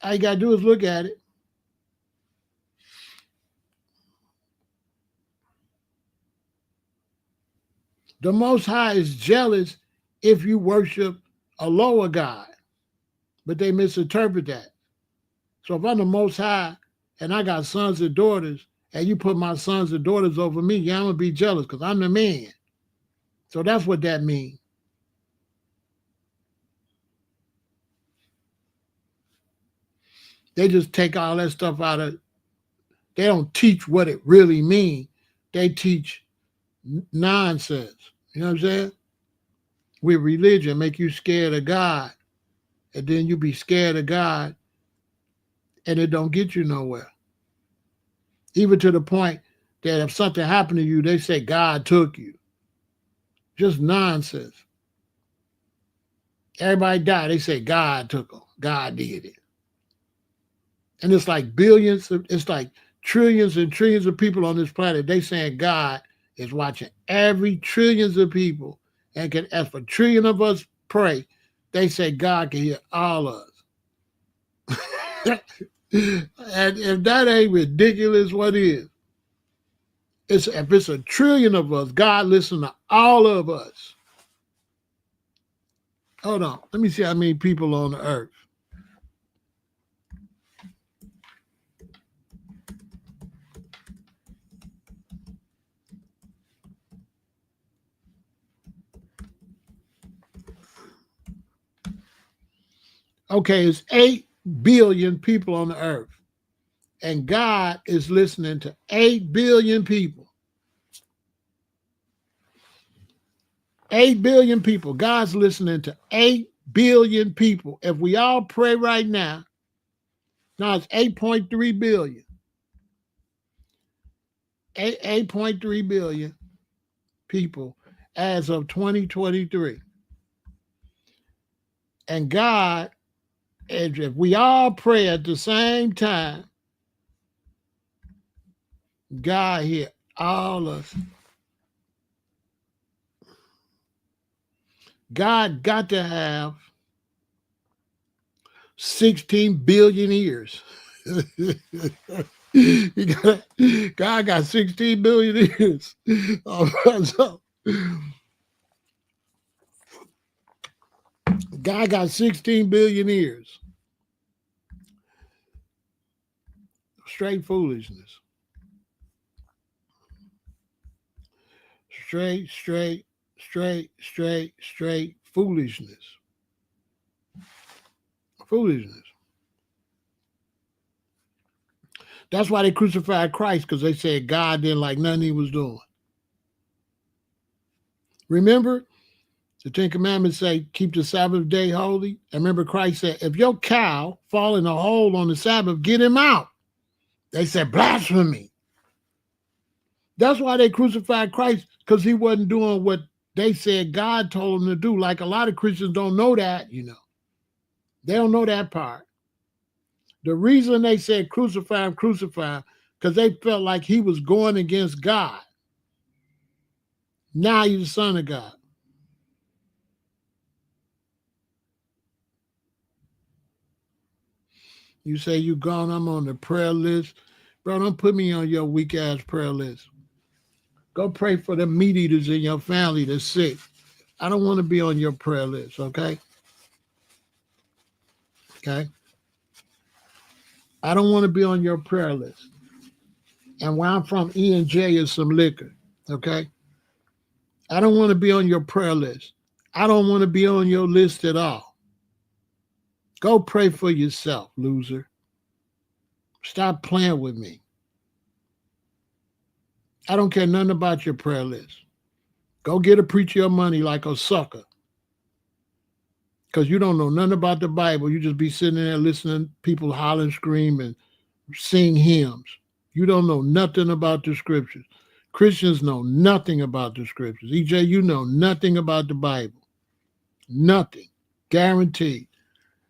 All you gotta do is look at it. The Most High is jealous if you worship a lower God, but they misinterpret that. So if I'm the Most High and I got sons and daughters, and you put my sons and daughters over me, yeah, I'm gonna be jealous because I'm the man. So that's what that means. They just take all that stuff out of. They don't teach what it really means. They teach nonsense. You know what I'm saying? With religion, make you scared of God, and then you be scared of God, and it don't get you nowhere. Even to the point that if something happened to you, they say God took you. Just nonsense. Everybody died. They say God took them. God did it. And it's like billions, it's like trillions and trillions of people on this planet. They saying God is watching every trillions of people and can, as for trillion of us pray, they say God can hear all of us. And if that ain't ridiculous, what is? If it's a trillion of us, God listens to all of us. Hold on. Let me see how many people on the earth. Okay, it's 8 billion people on the earth. And God is listening to 8 billion people. 8 billion people. God's listening to 8 billion people. If we all pray right now it's 8.3 billion. 8.3 billion people as of 2023. And God, if we all pray at the same time, God hear all of us. God got to have 16 billion ears. God got 16 billion ears. God got 16 billion ears. Straight foolishness. Straight foolishness. Foolishness. That's why they crucified Christ, because they said God didn't like nothing he was doing. Remember, the Ten Commandments say, keep the Sabbath day holy. And remember, Christ said, if your cow fall in a hole on the Sabbath, get him out. They said, blasphemy. That's why they crucified Christ, because he wasn't doing what they said God told him to do. Like a lot of Christians don't know that, They don't know that part. The reason they said crucify him, because they felt like he was going against God. Now he's the Son of God. You say you gone, I'm on the prayer list. Bro, don't put me on your weak ass prayer list. Go pray for the meat eaters in your family that's sick. I don't want to be on your prayer list, okay? Okay? I don't want to be on your prayer list. And where I'm from, E&J is some liquor, okay? I don't want to be on your prayer list. I don't want to be on your list at all. Go pray for yourself, loser. Stop playing with me. I don't care nothing about your prayer list. Go get a preach your money like a sucker. Because you don't know nothing about the Bible. You just be sitting there listening to people holler and scream and sing hymns. You don't know nothing about the scriptures. Christians know nothing about the scriptures. EJ, you know nothing about the Bible. Nothing. Guaranteed.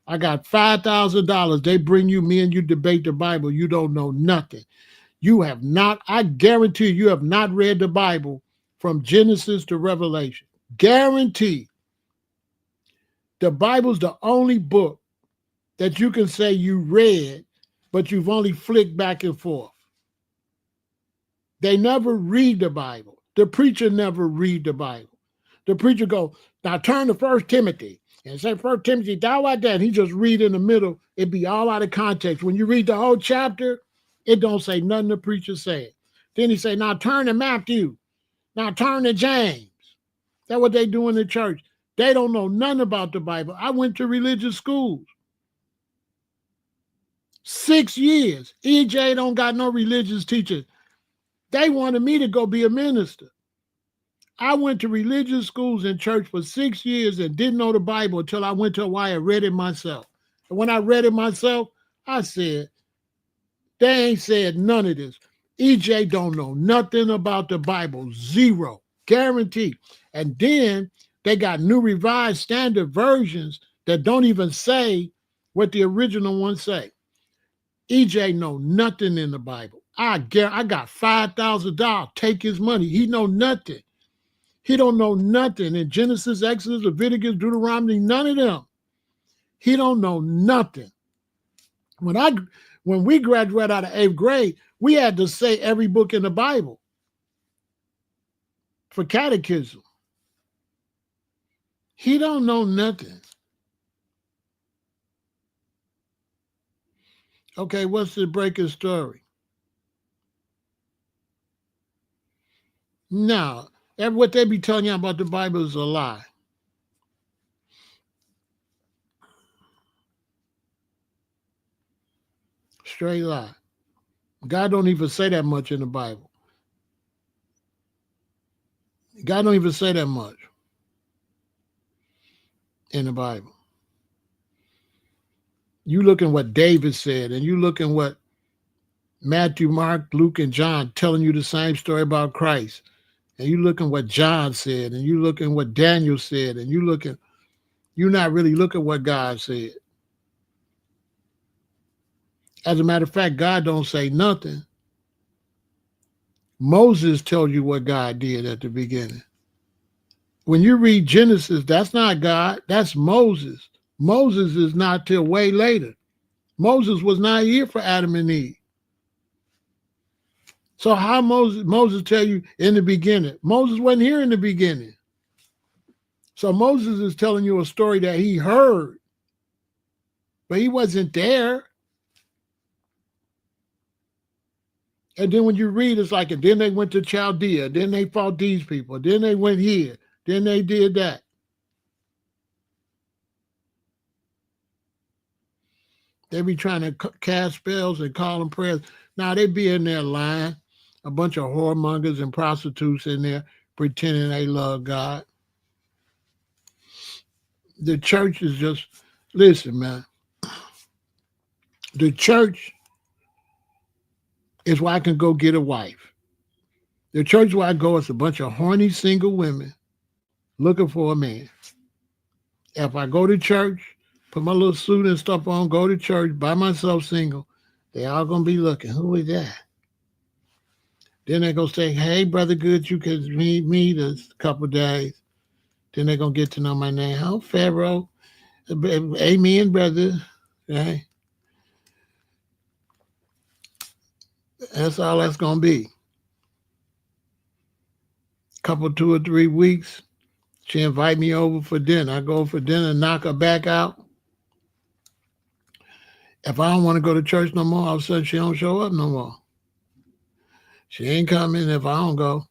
I got $5,000. They bring you, me and you debate the Bible. You don't know nothing. You have not, I guarantee you have not read the Bible from Genesis to Revelation. Guaranteed. The Bible's the only book that you can say you read, but you've only flicked back and forth. They never read the Bible. The preacher never read the Bible. The preacher go, now turn to 1 Timothy and say 1 Timothy, thou art that. He just read in the middle. It be all out of context. When you read the whole chapter, it don't say nothing the preacher said. Then he say, now turn to Matthew. Now turn to James. That's what they do in the church. They don't know nothing about the Bible. I went to religious schools. 6 years. EJ don't got no religious teachers. They wanted me to go be a minister. I went to religious schools and church for 6 years and didn't know the Bible until I went to Hawaii and read it myself. And when I read it myself, I said, they ain't said none of this. EJ don't know nothing about the Bible. Zero. Guaranteed. And then they got new revised standard versions that don't even say what the original ones say. EJ know nothing in the Bible. I got $5,000. Take his money. He know nothing. He don't know nothing in Genesis, Exodus, Leviticus, Deuteronomy, none of them. He don't know nothing. When we graduated out of 8th grade, we had to say every book in the Bible for catechism. He don't know nothing. Okay, what's the breaking story? No, what they be telling you about the Bible is a lie. Straight lie. God don't even say that much in the Bible. God don't even say that much in the Bible. You look at what David said, and you look at what Matthew, Mark, Luke, and John telling you the same story about Christ. And you look at what John said, and you look at what Daniel said, and you're not really looking at what God said. As a matter of fact, God don't say nothing. Moses tells you what God did at the beginning. When you read Genesis, that's not God, that's Moses. Moses is not till way later. Moses was not here for Adam and Eve. So how Moses tell you in the beginning? Moses wasn't here in the beginning. So Moses is telling you a story that he heard, but he wasn't there. And then when you read, it's like, and then they went to Chaldea, then they fought these people, then they went here, then they did that. They be trying to cast spells and call them prayers. Now they be in there lying, a bunch of whoremongers and prostitutes in there pretending they love God. The church is just, listen, man. The church is where I can go get a wife. The church where I go is a bunch of horny single women looking for a man. If I go to church, put my little suit and stuff on, go to church by myself single, they all going to be looking. Who is that? Then they're going to say, hey, Brother Good, you can meet us a couple of days. Then they're going to get to know my name. Oh, Pharaoh. Amen, brother. Right? That's all that's going to be. Couple, 2 or 3 weeks, she invite me over for dinner. I go for dinner, knock her back out. If I don't want to go to church no more, all of a sudden she don't show up no more. She ain't coming if I don't go.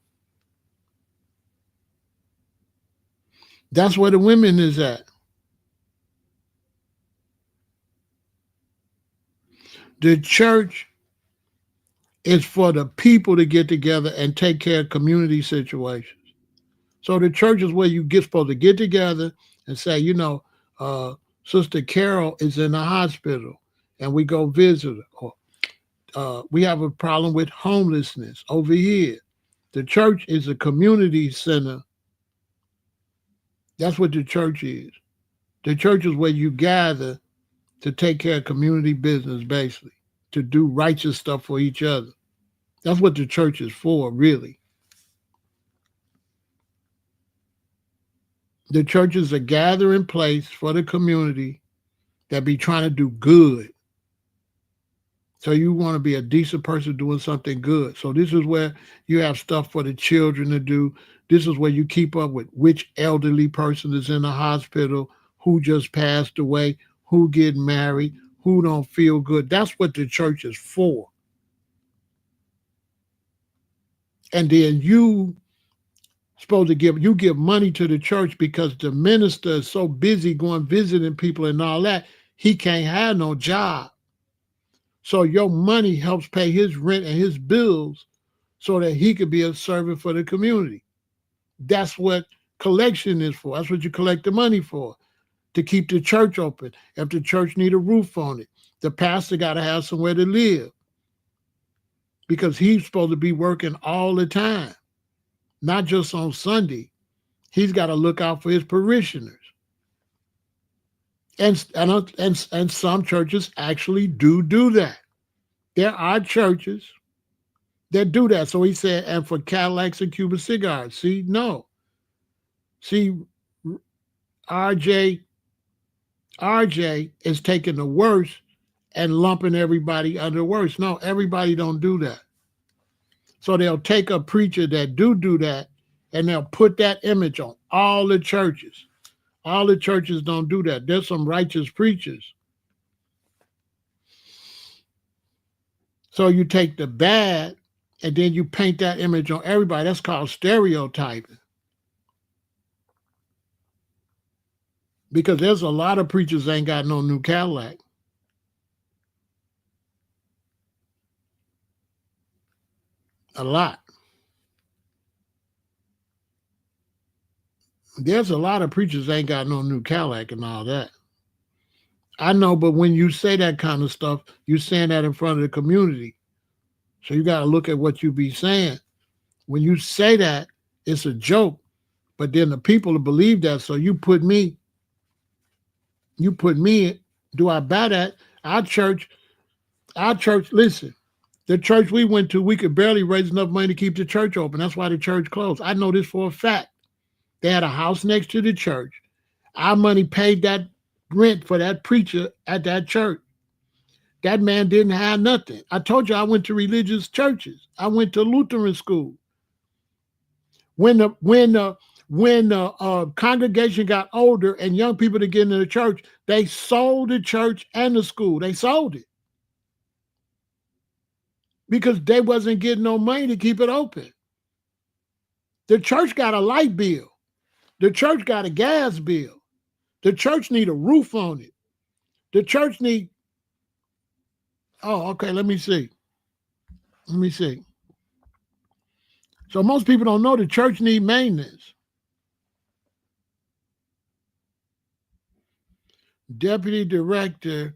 That's where the women is at. The church is for the people to get together and take care of community situations. So the church is where you get supposed to get together and say, Sister Carol is in the hospital and we go visit her. Or we have a problem with homelessness over here. The church is a community center. That's what the church is. The church is where you gather to take care of community business, basically, to do righteous stuff for each other. That's what the church is for, really. The church is a gathering place for the community that be trying to do good. So you want to be a decent person doing something good. So this is where you have stuff for the children to do. This is where you keep up with which elderly person is in the hospital, who just passed away, who get married, who don't feel good. That's what the church is for. And then you supposed to give money to the church because the minister is so busy going visiting people and all that, he can't have no job. So your money helps pay his rent and his bills so that he could be a servant for the community. That's what collection is for. That's what you collect the money for, to keep the church open. If the church need a roof on it, the pastor got to have somewhere to live because he's supposed to be working all the time, not just on Sunday. He's got to look out for his parishioners. And some churches actually do that. There are churches that do that. So he said, and for Cadillacs and Cuban cigars. See, no. See, RJ is taking the worst and lumping everybody under worse. No, everybody don't do that. So they'll take a preacher that do that, and they'll put that image on all the churches. All the churches don't do that. There's some righteous preachers. So you take the bad and then you paint that image on everybody. That's called stereotyping. Because there's a lot of preachers that ain't got no new Cadillac. A lot. There's a lot of preachers that ain't got no new Cadillac and all that. I know, but when you say that kind of stuff, you're saying that in front of the community. So you got to look at what you be saying. When you say that, it's a joke, but then the people believe that. So you put me, do I buy that? Our church, listen, the church we went to, we could barely raise enough money to keep the church open. That's why the church closed. I know this for a fact. They had a house next to the church. Our money paid that rent for that preacher at that church. That man didn't have nothing. I told you I went to religious churches. I went to Lutheran school. When the congregation got older and young people to get into the church, they sold the church and the school. They sold it because they wasn't getting no money to keep it open. The church got a light bill. The church got a gas bill. The church need a roof on it. The church need, oh, okay, let me see. So most people don't know the church need maintenance. Deputy Director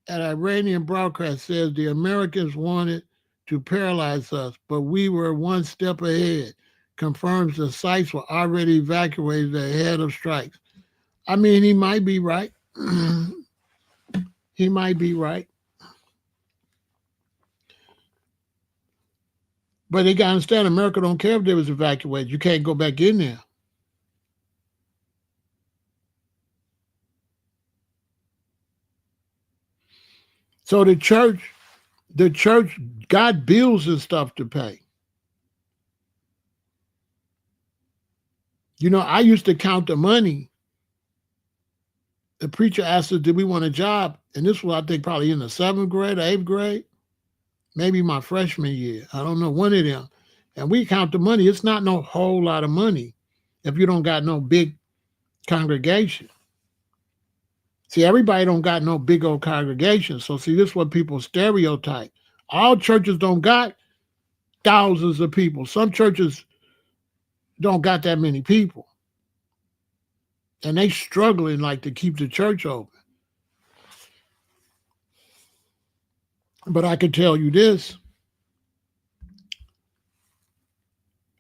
at Iranian broadcast says the Americans wanted to paralyze us, but we were one step ahead. Confirms the sites were already evacuated ahead of strikes. I mean, he might be right. He might be right. But they got to understand, America don't care if they was evacuated. You can't go back in there. So the church got bills and stuff to pay. You know, I used to count the money. The preacher asked us, did we want a job? And this was, I think, probably in the 7th grade or 8th grade, maybe my freshman year. I don't know, one of them. And we count the money. It's not no whole lot of money if you don't got no big congregation. See, everybody don't got no big old congregation. So see, this is what people stereotype. All churches don't got thousands of people. Some churches don't got that many people. And they struggling like to keep the church open. But I can tell you this.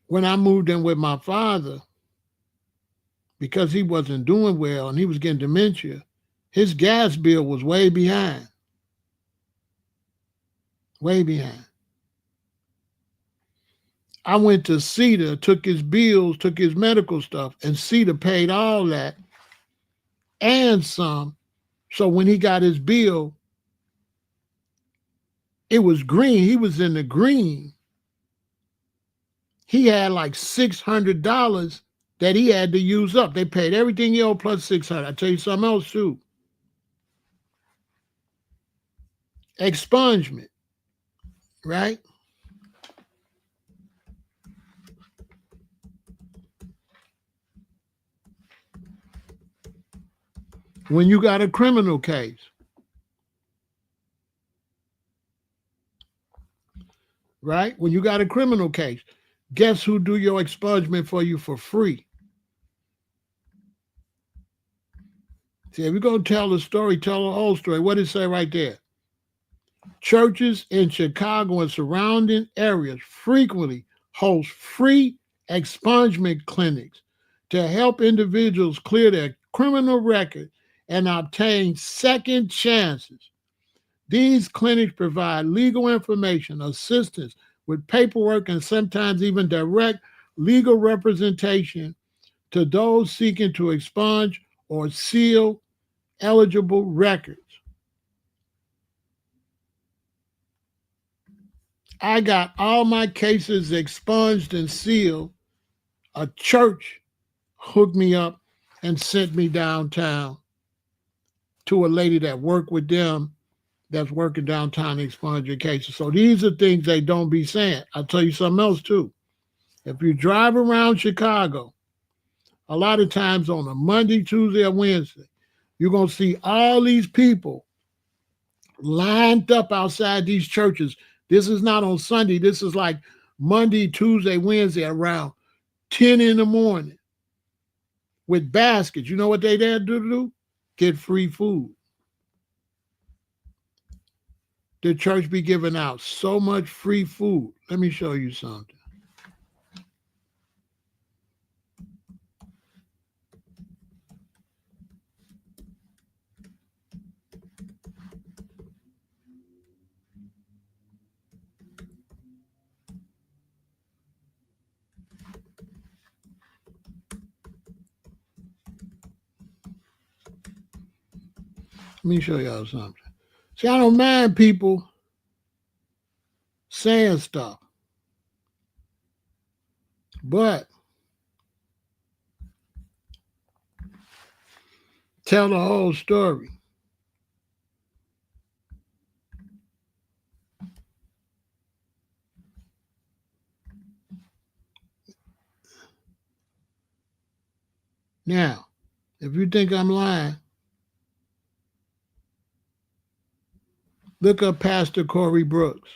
When I moved in with my father, because he wasn't doing well and he was getting dementia, his gas bill was way behind. Way behind. I went to CETA, took his bills, took his medical stuff, and CETA paid all that and some. So when he got his bill, it was green. He was in the green. He had like $600 that he had to use up. They paid everything he owed plus $600. I tell you something else too. Expungement, right? When you got a criminal case, right? When you got a criminal case, guess who do your expungement for you for free? See, if we're going to tell the story, tell the whole story. What does it say right there? Churches in Chicago and surrounding areas frequently host free expungement clinics to help individuals clear their criminal record and obtain second chances. These clinics provide legal information, assistance with paperwork, and sometimes even direct legal representation to those seeking to expunge or seal eligible records. I got all my cases expunged and sealed. A church hooked me up and sent me downtown to a lady that worked with them that's working downtown to expunge your cases. So these are things they don't be saying. I'll tell you something else too. If you drive around Chicago, a lot of times on a Monday, Tuesday, or Wednesday, you're going to see all these people lined up outside these churches. This is not on Sunday. This is like Monday, Tuesday, Wednesday around 10 in the morning with baskets. You know what they there to do? Get free food. The church be giving out so much free food. Let me show you something. Let me show y'all something. See, I don't mind people saying stuff, but tell the whole story. Now, if you think I'm lying, look up Pastor Corey Brooks.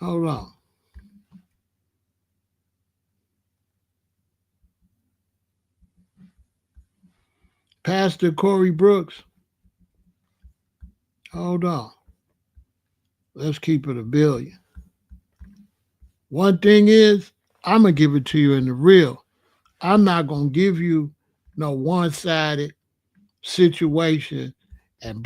Hold on. Pastor Corey Brooks. Hold on. Let's keep it a billion. One thing is, I'm going to give it to you in the real. I'm not going to give you no one-sided situation and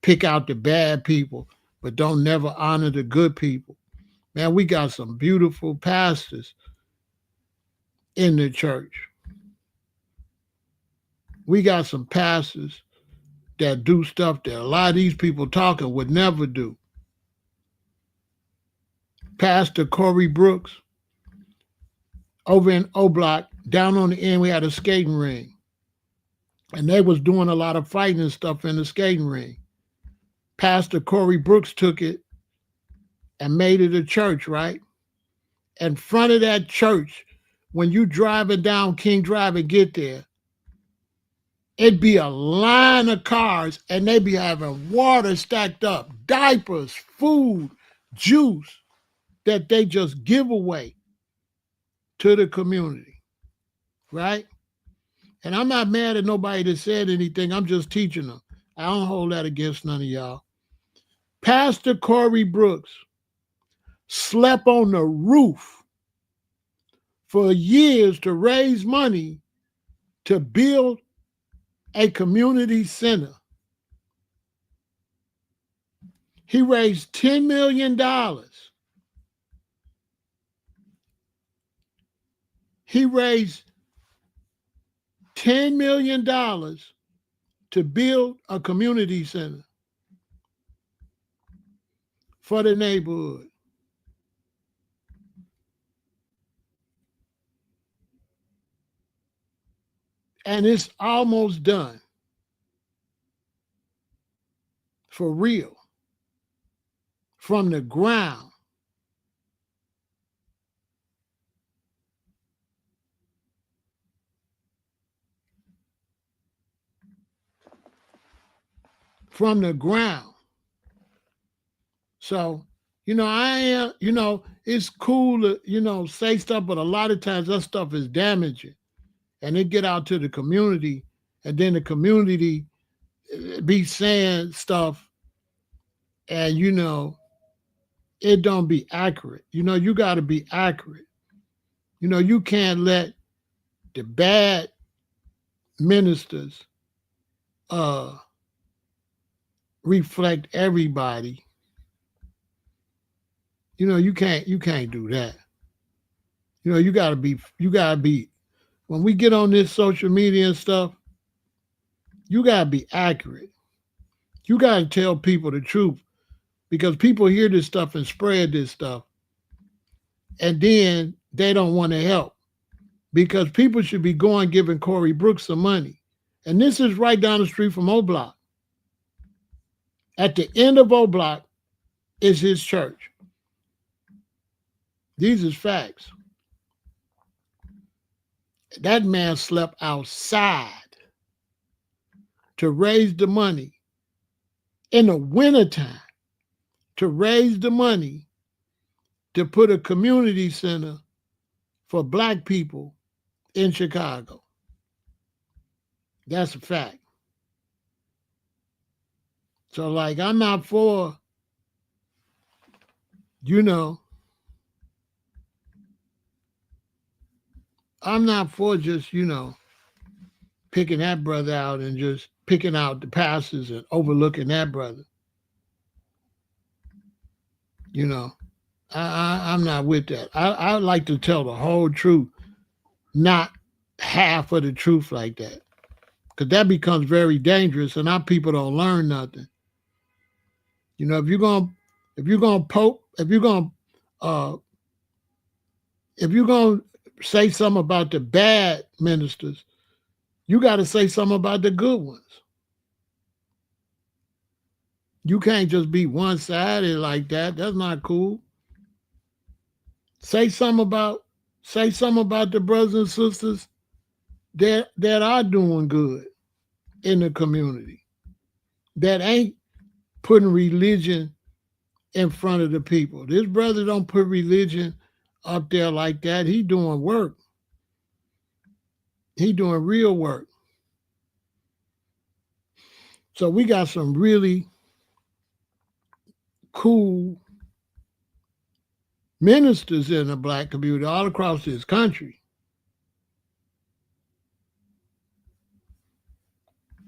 pick out the bad people, but don't never honor the good people. Man, we got some beautiful pastors in the church. We got some pastors that do stuff that a lot of these people talking would never do. Pastor Corey Brooks, over in O-Block, down on the end, we had a skating ring. And they was doing a lot of fighting and stuff in the skating ring. Pastor Corey Brooks took it and made it a church, right? In front of that church, when you driving down King Drive and get there, it'd be a line of cars and they be having water stacked up, diapers, food, juice that they just give away to the community, right? And I'm not mad at nobody that said anything. I'm just teaching them. I don't hold that against none of y'all. Pastor Corey Brooks slept on the roof for years to raise money to build a community center. He raised $10 million. He raised $10 million to build a community center for the neighborhood. And it's almost done. For real. From the ground. From the ground. So, I am, it's cool to, say stuff, but a lot of times that stuff is damaging. And it get out to the community, and then the community, be saying stuff and, it don't be accurate. You got to be accurate. You can't let the bad ministers uh reflect everybody. You can't do that. You gotta be when we get on this social media and stuff, you gotta be accurate. You gotta tell people the truth because people hear this stuff and spread this stuff, and then they don't want to help because people should be going giving Corey Brooks some money. And this is right down the street from O Block. At the end of O Block is his church. These is facts. That man slept outside to raise the money in the wintertime, to raise the money to put a community center for black people in Chicago. That's a fact. So, like, I'm not for, I'm not for just, picking that brother out and just picking out the pastors and overlooking that brother. I'm not with that. I like to tell the whole truth, not half of the truth like that. Because that becomes very dangerous and our people don't learn nothing. If you're gonna say something about the bad ministers, you got to say something about the good ones. You can't just be one-sided like that. That's not cool. Say something about the brothers and sisters that are doing good in the community, that ain't putting religion in front of the people. This brother don't put religion up there like that. He doing work. He doing real work. So we got some really cool ministers in the black community all across this country.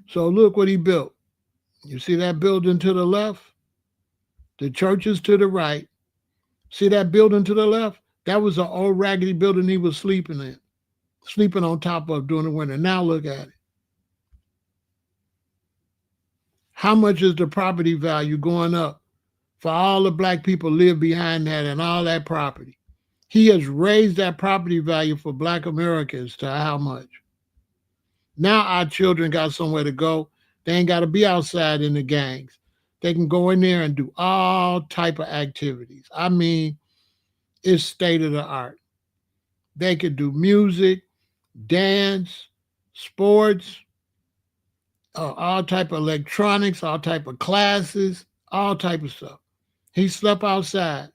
So look what he built. You see that building to the left? The church is to the right. See that building to the left? That was an old raggedy building he was sleeping on top of during the winter. Now look at it. How much is the property value going up for all the black people live behind that and all that property? He has raised that property value for black Americans to how much? Now our children got somewhere to go. They ain't got to be outside in the gangs. They can go in there and do all type of activities. I mean, it's state of the art. They could do music, dance, sports, all type of electronics, all type of classes, all type of stuff. He slept outside.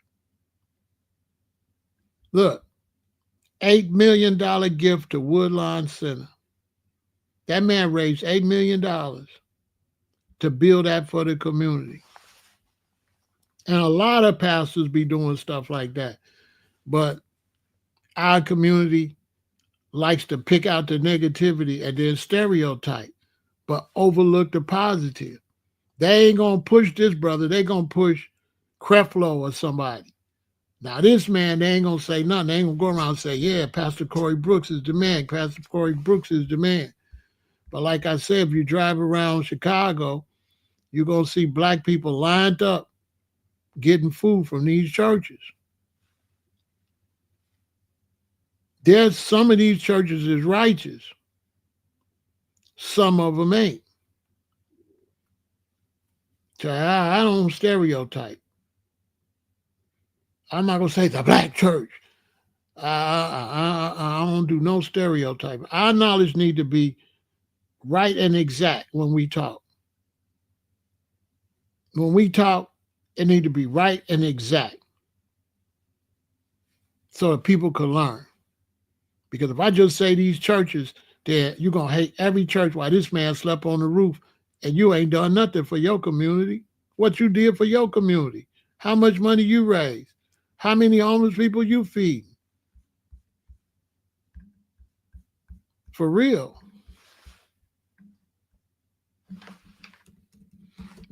Look, $8 million gift to Woodlawn Center. That man raised $8 million to build that for the community. And a lot of pastors be doing stuff like that. But our community likes to pick out the negativity and then stereotype, but overlook the positive. They ain't going to push this brother. They going to push Creflo or somebody. Now, this man, they ain't going to say nothing. They ain't going to go around and say, yeah, Pastor Corey Brooks is the man. Pastor Corey Brooks is the man. But like I said, if you drive around Chicago, you're going to see black people lined up getting food from these churches. There's some of these churches is righteous. Some of them ain't. So I don't stereotype. I'm not going to say the black church. I don't do no stereotyping. Our knowledge need to be right and exact when we talk. When we talk, it need to be right and exact so that people can learn. Because if I just say these churches, that you're going to hate every church while this man slept on the roof and you ain't done nothing for your community. What you did for your community? How much money you raised? How many homeless people you feed? For real.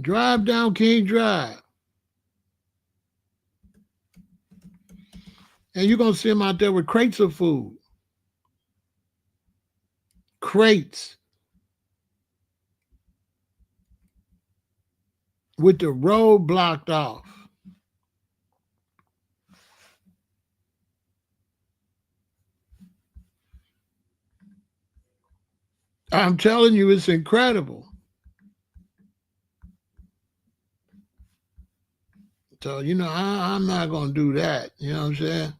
Drive down King Drive. And you're going to see them out there with crates of food. Crates. With the road blocked off. I'm telling you, it's incredible. So, I'm not going to do that. You know what I'm saying?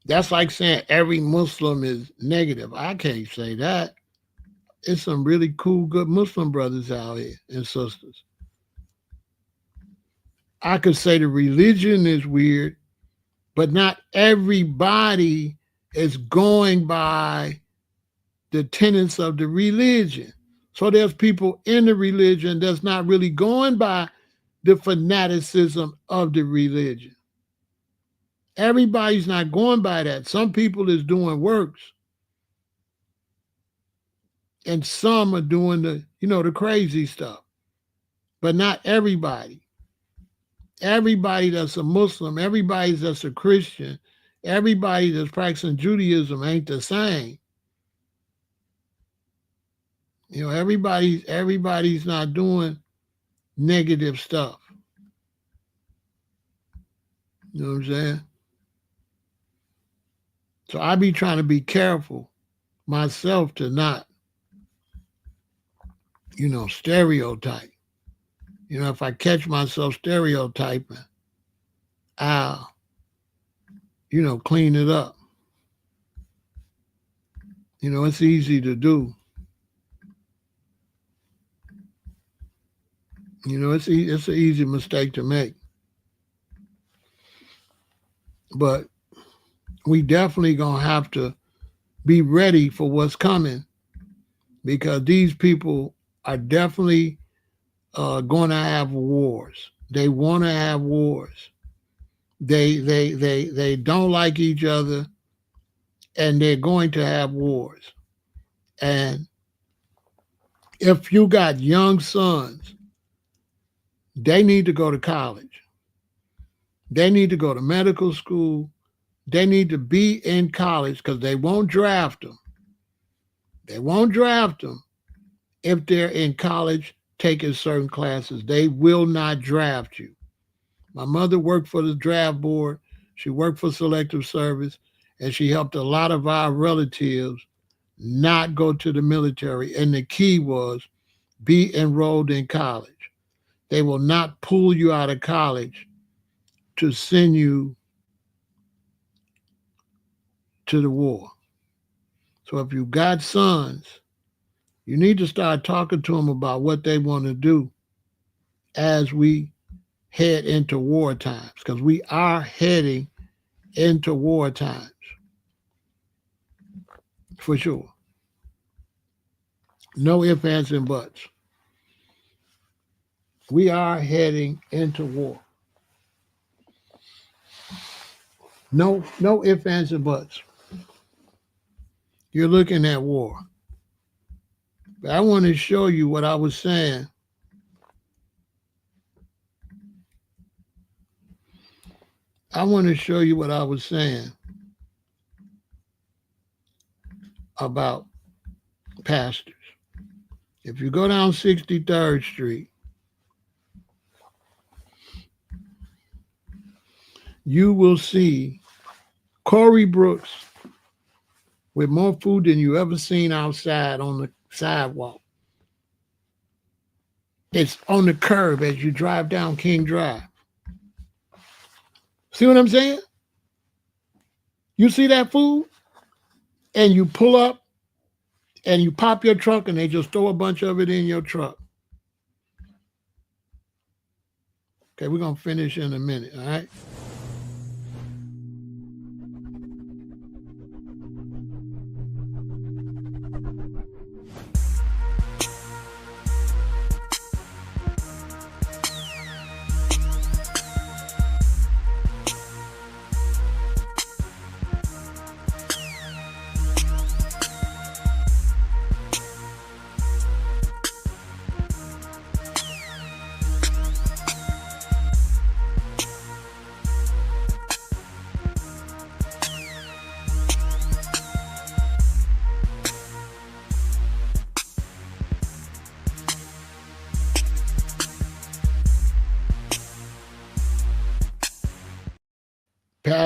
That's like saying every Muslim is negative. I can't say that. It's some really cool, good Muslim brothers out here and sisters. I could say the religion is weird, but not everybody is going by the tenets of the religion. So there's people in the religion that's not really going by the fanaticism of the religion. Everybody's not going by that. Some people is doing works. And some are doing the crazy stuff. But not everybody. Everybody that's a Muslim, everybody that's a Christian, everybody that's practicing Judaism ain't the same. Everybody's not doing negative stuff. You know what I'm saying? So I be trying to be careful myself to not, stereotype. If I catch myself stereotyping, I'll, clean it up. It's easy to do. It's an easy mistake to make. But we definitely going to have to be ready for what's coming, because these people are definitely going to have wars. They want to have wars. They don't like each other, and they're going to have wars. And if you got young sons, they need to go to college. They need to go to medical school. They need to be in college, because they won't draft them. They won't draft them if they're in college taking certain classes. They will not draft you. My mother worked for the draft board. She worked for Selective Service, and she helped a lot of our relatives not go to the military. And the key was be enrolled in college. They will not pull you out of college to send you to the war. So if you got sons, you need to start talking to them about what they want to do as we head into war times, because we are heading into war times for sure. No ifs, ands, and buts. We are heading into war. No ifs, ands, and buts. You're looking at war. But I want to show you what I was saying. I want to show you what I was saying about pastors. If you go down 63rd Street, you will see Corey Brooks with more food than you ever seen outside on the sidewalk. It's on the curb as you drive down King Drive. See what I'm saying? You see that food? And you pull up and you pop your trunk and they just throw a bunch of it in your truck. Okay, we're going to finish in a minute, all right?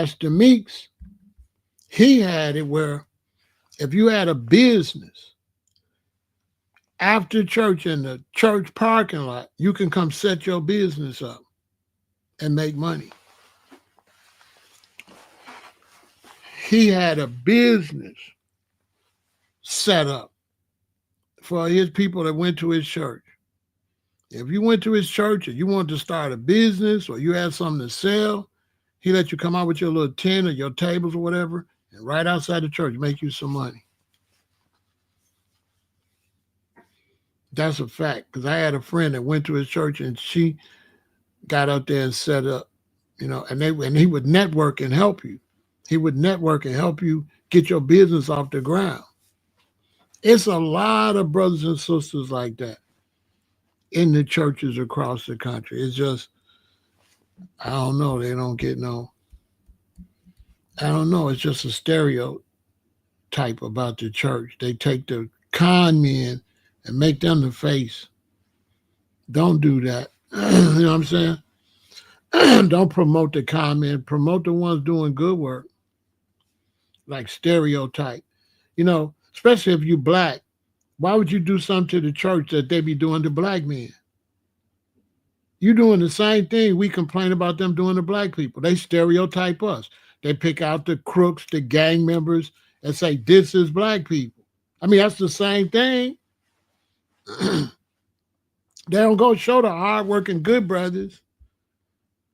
Pastor Meeks, he had it where if you had a business after church in the church parking lot, you can come set your business up and make money. He had a business set up for his people that went to his church. If you went to his church and you wanted to start a business or you had something to sell, he let you come out with your little tent or your tables or whatever, and right outside the church, make you some money. That's a fact, because I had a friend that went to his church and she got out there and set up, and he would network and help you. He would network and help you get your business off the ground. It's a lot of brothers and sisters like that in the churches across the country. It's just, I don't know, they don't get no, I don't know, it's just a stereotype about the church. They take the con men and make them the face. Don't do that. You know what I'm saying? Don't promote the con men. Promote the ones doing good work. Like stereotype. Especially if you black. Why would you do something to the church that they be doing to black men? You doing the same thing we complain about them doing to black people. They stereotype us. They pick out the crooks, the gang members, and say, this is black people. I mean, that's the same thing. They don't go show the hardworking good brothers.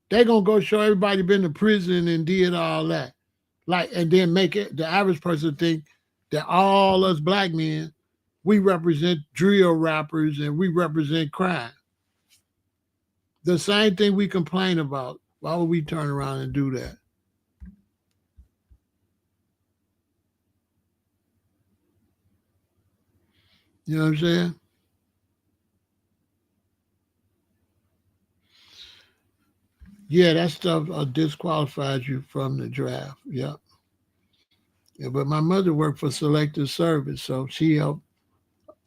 They gonna go show everybody been to prison and did all that. And then make it the average person think that all us black men, we represent drill rappers and we represent crime. The same thing we complain about. Why would we turn around and do that? You know what I'm saying? Yeah, that stuff disqualifies you from the draft. Yeah. But my mother worked for Selective Service, so she helped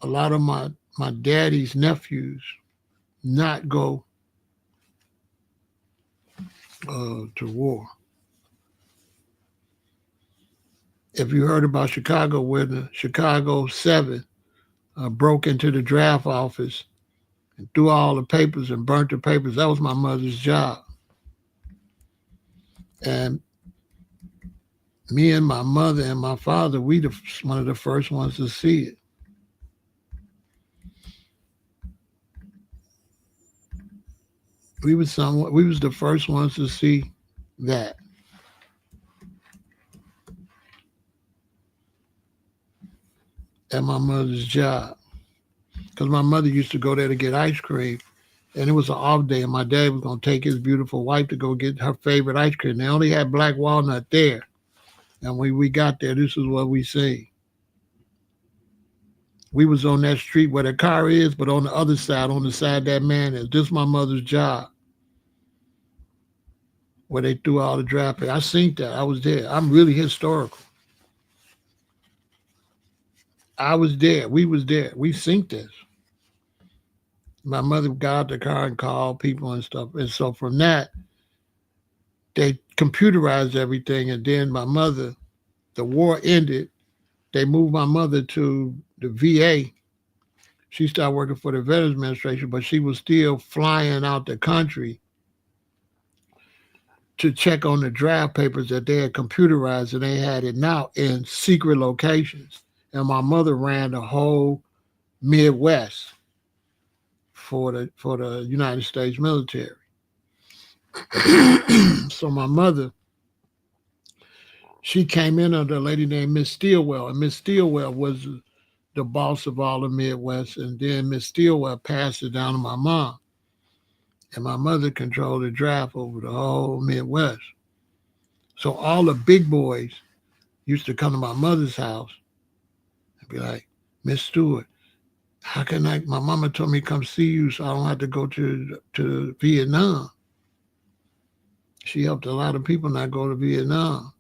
a lot of my daddy's nephews not go to war. If you heard about Chicago, where the Chicago 7 broke into the draft office and threw all the papers and burnt the papers, that was my mother's job. And me and my mother and my father, we one of the first ones to see it. We was the first ones to see that. At my mother's job. Because my mother used to go there to get ice cream. And it was an off day, and my dad was going to take his beautiful wife to go get her favorite ice cream. They only had black walnut there. And when we got there, this is what we see. We was on that street where the car is, but on the other side, on the side that man is. This is my mother's job. Where they threw all the draft papers. I seen that. I was there. I'm really historical. I was there. We was there. We seen this. My mother got out the car and called people and stuff. And so from that, they computerized everything. And then my mother, the war ended. They moved my mother to the VA. She started working for the Veterans Administration, but she was still flying out the country to check on the draft papers that they had computerized, and they had it now in secret locations. And my mother ran the whole Midwest for the United States military. So my mother, she came in under a lady named Miss Stilwell, and Miss Stilwell was the boss of all the Midwest, and then Miss Stilwell passed it down to my mom. And my mother controlled the draft over the whole Midwest. So all the big boys used to come to my mother's house and be like, Miss Stewart, how can my mama told me to come see you so I don't have to go to Vietnam. She helped a lot of people not go to Vietnam.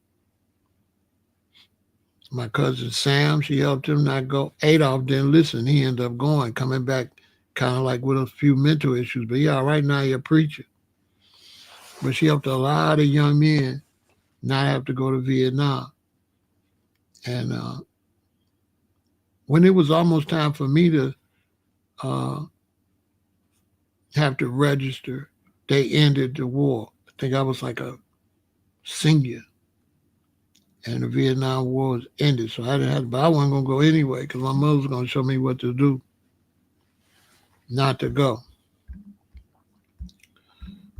My cousin Sam, she helped him not go. Adolf didn't listen. He ended up going, coming back kind of like with a few mental issues. But yeah, right now you're a preacher. But she helped a lot of young men not have to go to Vietnam. And when it was almost time for me to uh, have to register, they ended the war. I think I was like a senior, and the Vietnam War was ended. So I didn't have, but I wasn't gonna go anyway because my mother was gonna show me what to do, not to go.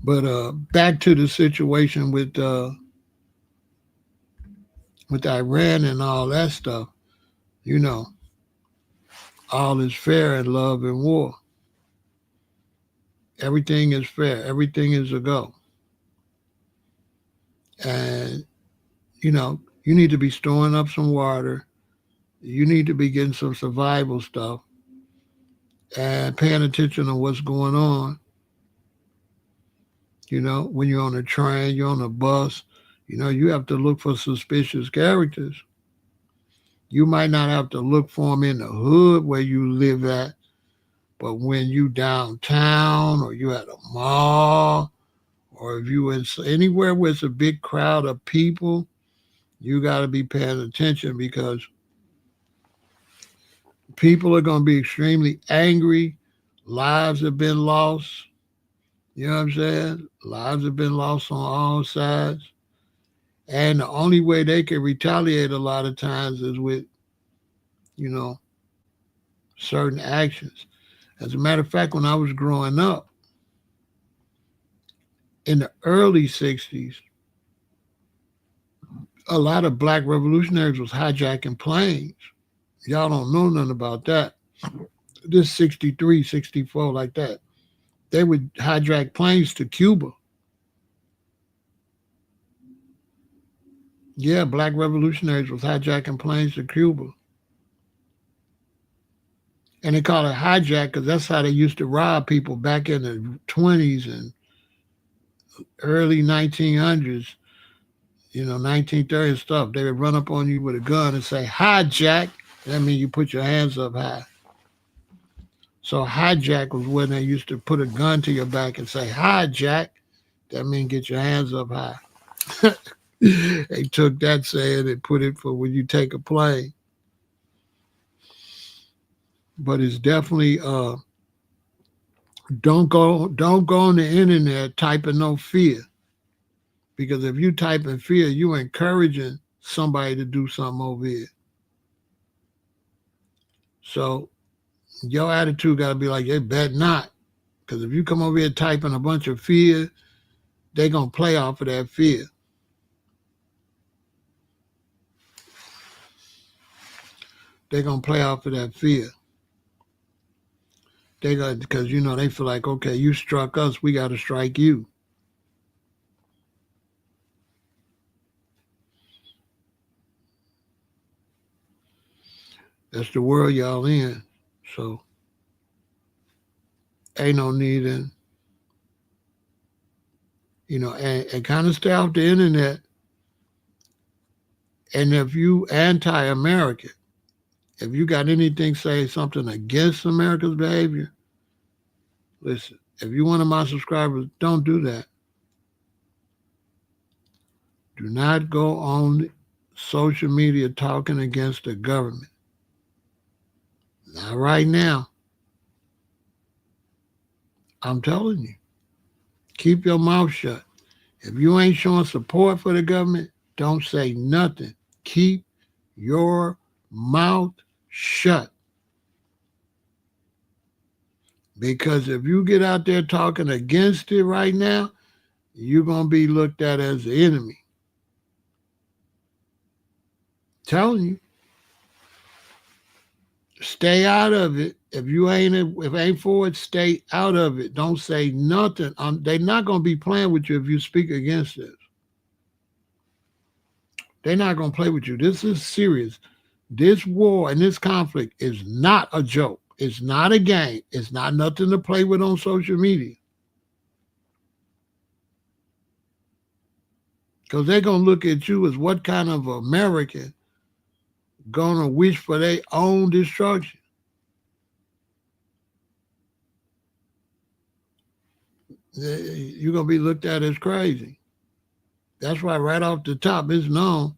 But back to the situation with Iran and all that stuff. You know, all is fair in love and war. Everything is fair. Everything is a go. And you need to be storing up some water. You need to be getting some survival stuff and paying attention to what's going on. When you're on a train, you're on a bus, you have to look for suspicious characters. You might not have to look for them in the hood where you live at, but when you downtown or you at a mall or if you in anywhere where it's a big crowd of people, you got to be paying attention because people are going to be extremely angry. Lives have been lost. You know what I'm saying? Lives have been lost on all sides. And the only way they can retaliate a lot of times is with, you know, certain actions. As a matter of fact, when I was growing up in the early 60s, a lot of black revolutionaries was hijacking planes. Y'all don't know nothing about that. This 63, 64, like that. They would hijack planes to Cuba. Yeah, black revolutionaries was hijacking planes to Cuba. And they call it hijack because that's how they used to rob people back in the 20s and early 1900s, 1930 and stuff. They would run up on you with a gun and say, hijack. That means you put your hands up high. So hijack was when they used to put a gun to your back and say, hijack. That means get your hands up high. They took that saying and put it for when you take a plane. But it's definitely don't go on the internet typing no fear. Because if you type in fear, you're encouraging somebody to do something over here. So your attitude got to be like, they bet not. Because if you come over here typing a bunch of fear, they're going to play off of that fear. They're going to play off of that fear. Because, they feel like, okay, you struck us, we got to strike you. That's the world y'all in. So ain't no need in, and kind of stay off the internet. And if you anti-American, if you got anything say something against America's behavior, listen, if you're one of my subscribers, don't do that. Do not go on social media talking against the government. Not right now. I'm telling you. Keep your mouth shut. If you ain't showing support for the government, don't say nothing. Keep your mouth shut. Because if you get out there talking against it right now, you're going to be looked at as the enemy. Telling you. Stay out of it. If ain't for it, stay out of it. Don't say nothing. They're not going to be playing with you if you speak against this. They're not going to play with you. This is serious. This war and this conflict is not a joke. It's not a game. It's not nothing to play with on social media. Because they're going to look at you as what kind of American going to wish for their own destruction. You're going to be looked at as crazy. That's why right off the top, it's known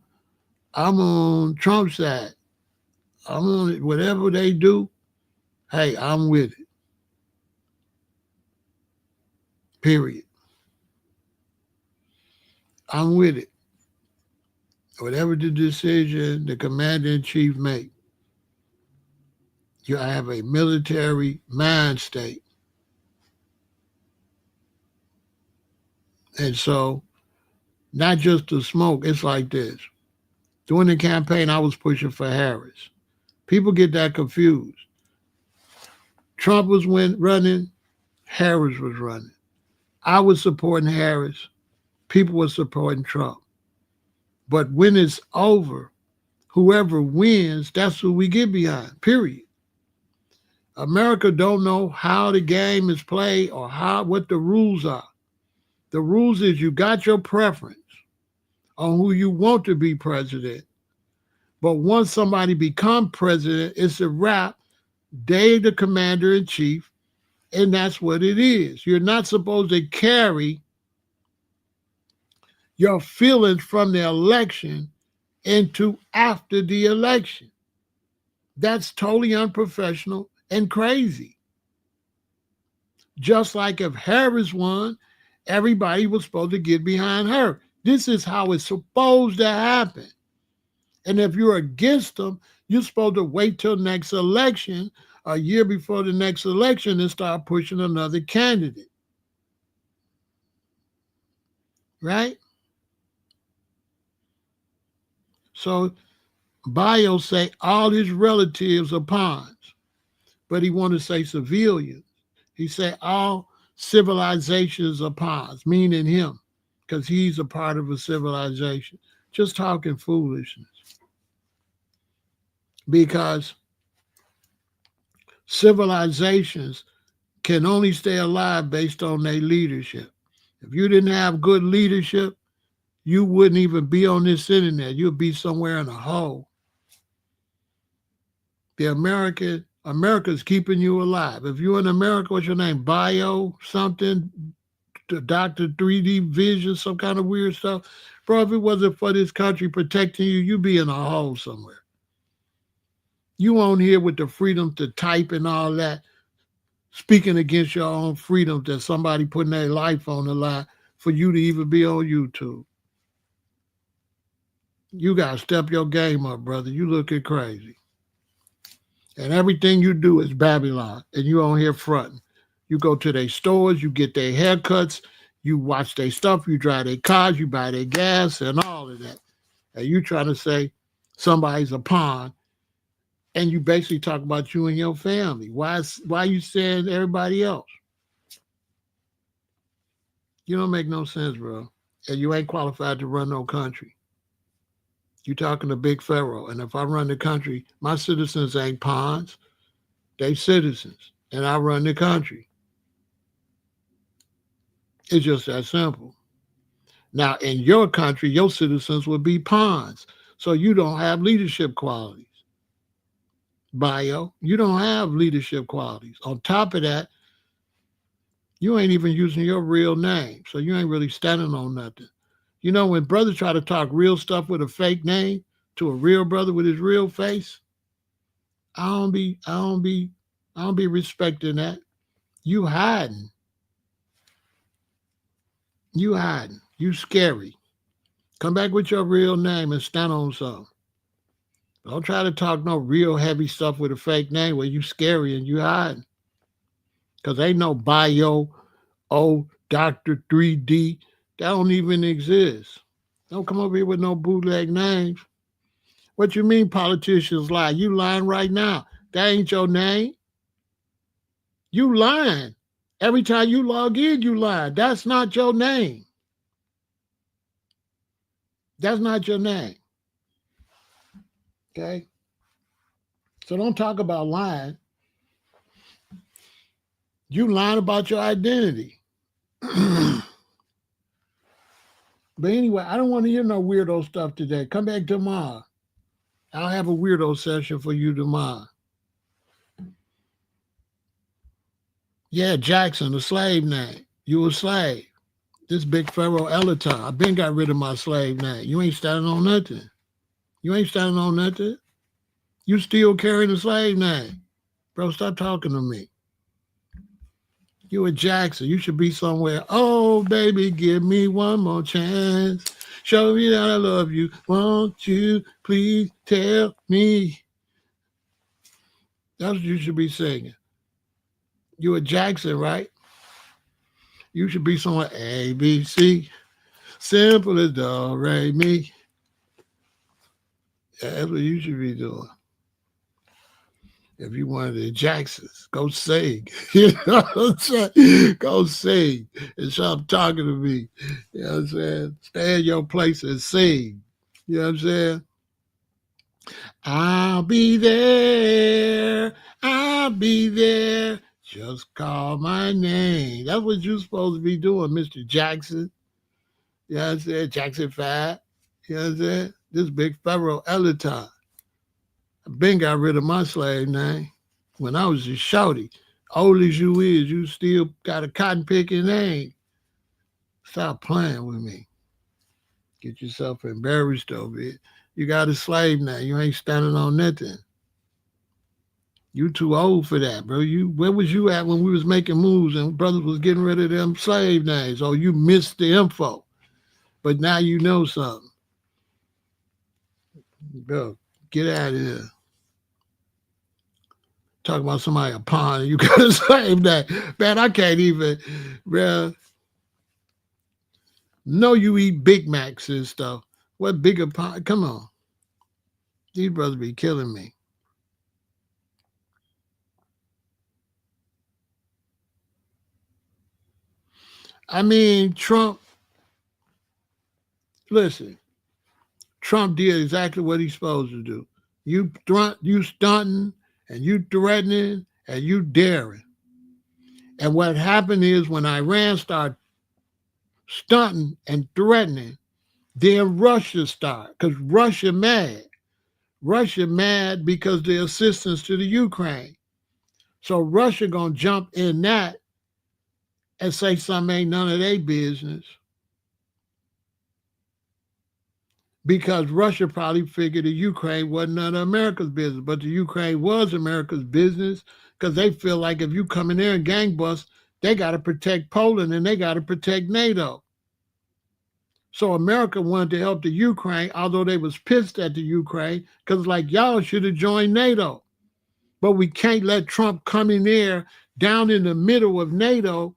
I'm on Trump's side. I'm on it. Whatever they do, hey, I'm with it. Period. I'm with it. Whatever the decision the commander in chief make, you have a military mind state. And so, not just the smoke, it's like this. During the campaign, I was pushing for Harris. People get that confused. Trump was running, Harris was running. I was supporting Harris. People were supporting Trump. But when it's over, whoever wins, that's who we get behind, period. America don't know how the game is played or what the rules are. The rules is you got your preference on who you want to be president. But once somebody become president, it's a wrap. They the commander in chief, and that's what it is. You're not supposed to carry your feelings from the election into after the election. That's totally unprofessional and crazy. Just like if Harris won, everybody was supposed to get behind her. This is how it's supposed to happen. And if you're against them, you're supposed to wait till next election, a year before the next election, and start pushing another candidate. Right? So Bio say all his relatives are pawns, but he want to say civilians. He said all civilizations are pawns, meaning him, because he's a part of a civilization. Just talking foolishness. Because civilizations can only stay alive based on their leadership. If you didn't have good leadership, you wouldn't even be on this internet. You'd be somewhere in a hole. The America's keeping you alive. If you're in America, what's your name? Bio something, Dr. 3D Vision, some kind of weird stuff. Bro, if it wasn't for this country protecting you, you'd be in a hole somewhere. You on here with the freedom to type and all that, speaking against your own freedom that somebody putting their life on the line for you to even be on YouTube. You got to step your game up, brother. You looking crazy. And everything you do is Babylon, and you on here fronting. You go to their stores, you get their haircuts, you watch their stuff, you drive their cars, you buy their gas, and all of that. And you trying to say somebody's a pawn, and you basically talk about you and your family. Why are you saying everybody else? You don't make no sense, bro. And you ain't qualified to run no country. You talking to Big Pharaoh. And if I run the country, my citizens ain't pawns. They citizens. And I run the country. It's just that simple. Now, in your country, your citizens would be pawns. So you don't have leadership qualities. Bio, you don't have leadership qualities. On top of that, you ain't even using your real name. So you ain't really standing on nothing. You know, when brothers try to talk real stuff with a fake name to a real brother with his real face, I don't be respecting that. You hiding. You hiding. You scary. Come back with your real name and stand on something. Don't try to talk no real heavy stuff with a fake name where you scary and you hiding. Because ain't no bio, Dr. 3D. That don't even exist. Don't come over here with no bootleg names. What you mean politicians lie? You lying right now. That ain't your name. You lying. Every time you log in, you lie. That's not your name. That's not your name. Okay? So don't talk about lying. You lying about your identity. But anyway, I don't want to hear no weirdo stuff today. Come back tomorrow. I'll have a weirdo session for you tomorrow. Yeah, Jackson, a slave name. You a slave. This big Pharaoh El-Aton. I been got rid of my slave name. You ain't standing on nothing. You ain't standing on nothing. You still carrying the slave name. Bro, stop talking to me. You a Jackson. You should be somewhere. Oh, baby, give me one more chance. Show me that I love you. Won't you please tell me? That's what you should be singing. You a Jackson, right? You should be somewhere A, B, C. Simple as do, re, mi. Yeah, that's what you should be doing. If you one of the Jacksons, go sing. You know what I'm saying? Go sing and stop talking to me. You know what I'm saying? Stay in your place and sing. You know what I'm saying? I'll be there. I'll be there. Just call my name. That's what you're supposed to be doing, Mr. Jackson. You know what I'm saying? Jackson 5. You know what I'm saying? This big Pharaoh El-Aton. I been got rid of my slave name when I was a shorty. Old as you is, you still got a cotton picking name. Stop playing with me. Get yourself embarrassed over it. You got a slave now. You ain't standing on nothing. You too old for that, bro. Where was you at when we was making moves and brothers was getting rid of them slave names? Oh, you missed the info. But now you know something. Bro, get out of here. Talk about somebody a pawn, you got a slave name. Man, I can't even, bro. No, you eat Big Macs and stuff. What bigger pie? Come on. These brothers be killing me. I mean, Trump, listen, Trump did exactly what he's supposed to do. You stunting and you threatening and you daring. And what happened is when Iran started stunting and threatening, then Russia started, because Russia mad. Russia mad because the assistance to the Ukraine. So Russia gonna jump in that and say something ain't none of their business because Russia probably figured the Ukraine wasn't none of America's business, but the Ukraine was America's business because they feel like if you come in there and gangbust, they got to protect Poland and they got to protect NATO. So America wanted to help the Ukraine, although they was pissed at the Ukraine because like y'all should have joined NATO. But we can't let Trump come in there down in the middle of NATO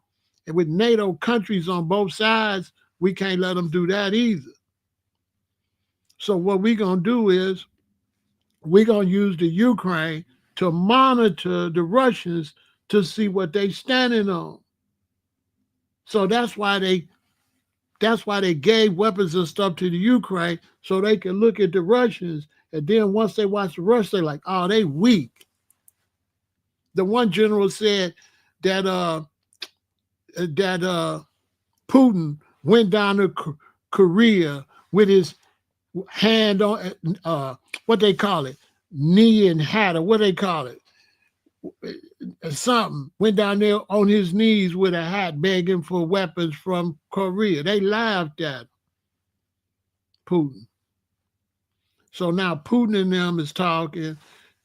and with NATO countries on both sides, we can't let them do that either. So what we're going to do is we're going to use the Ukraine to monitor the Russians to see what they standing on. So that's why they gave weapons and stuff to the Ukraine so they can look at the Russians. And then once they watch the Russians, they're like, oh, they weak. The one general said that Putin went down to Korea with his hand on what they call it, knee and hat, or what they call it, something. Went down there on his knees with a hat begging for weapons from Korea. They laughed at Putin. So now Putin and them is talking,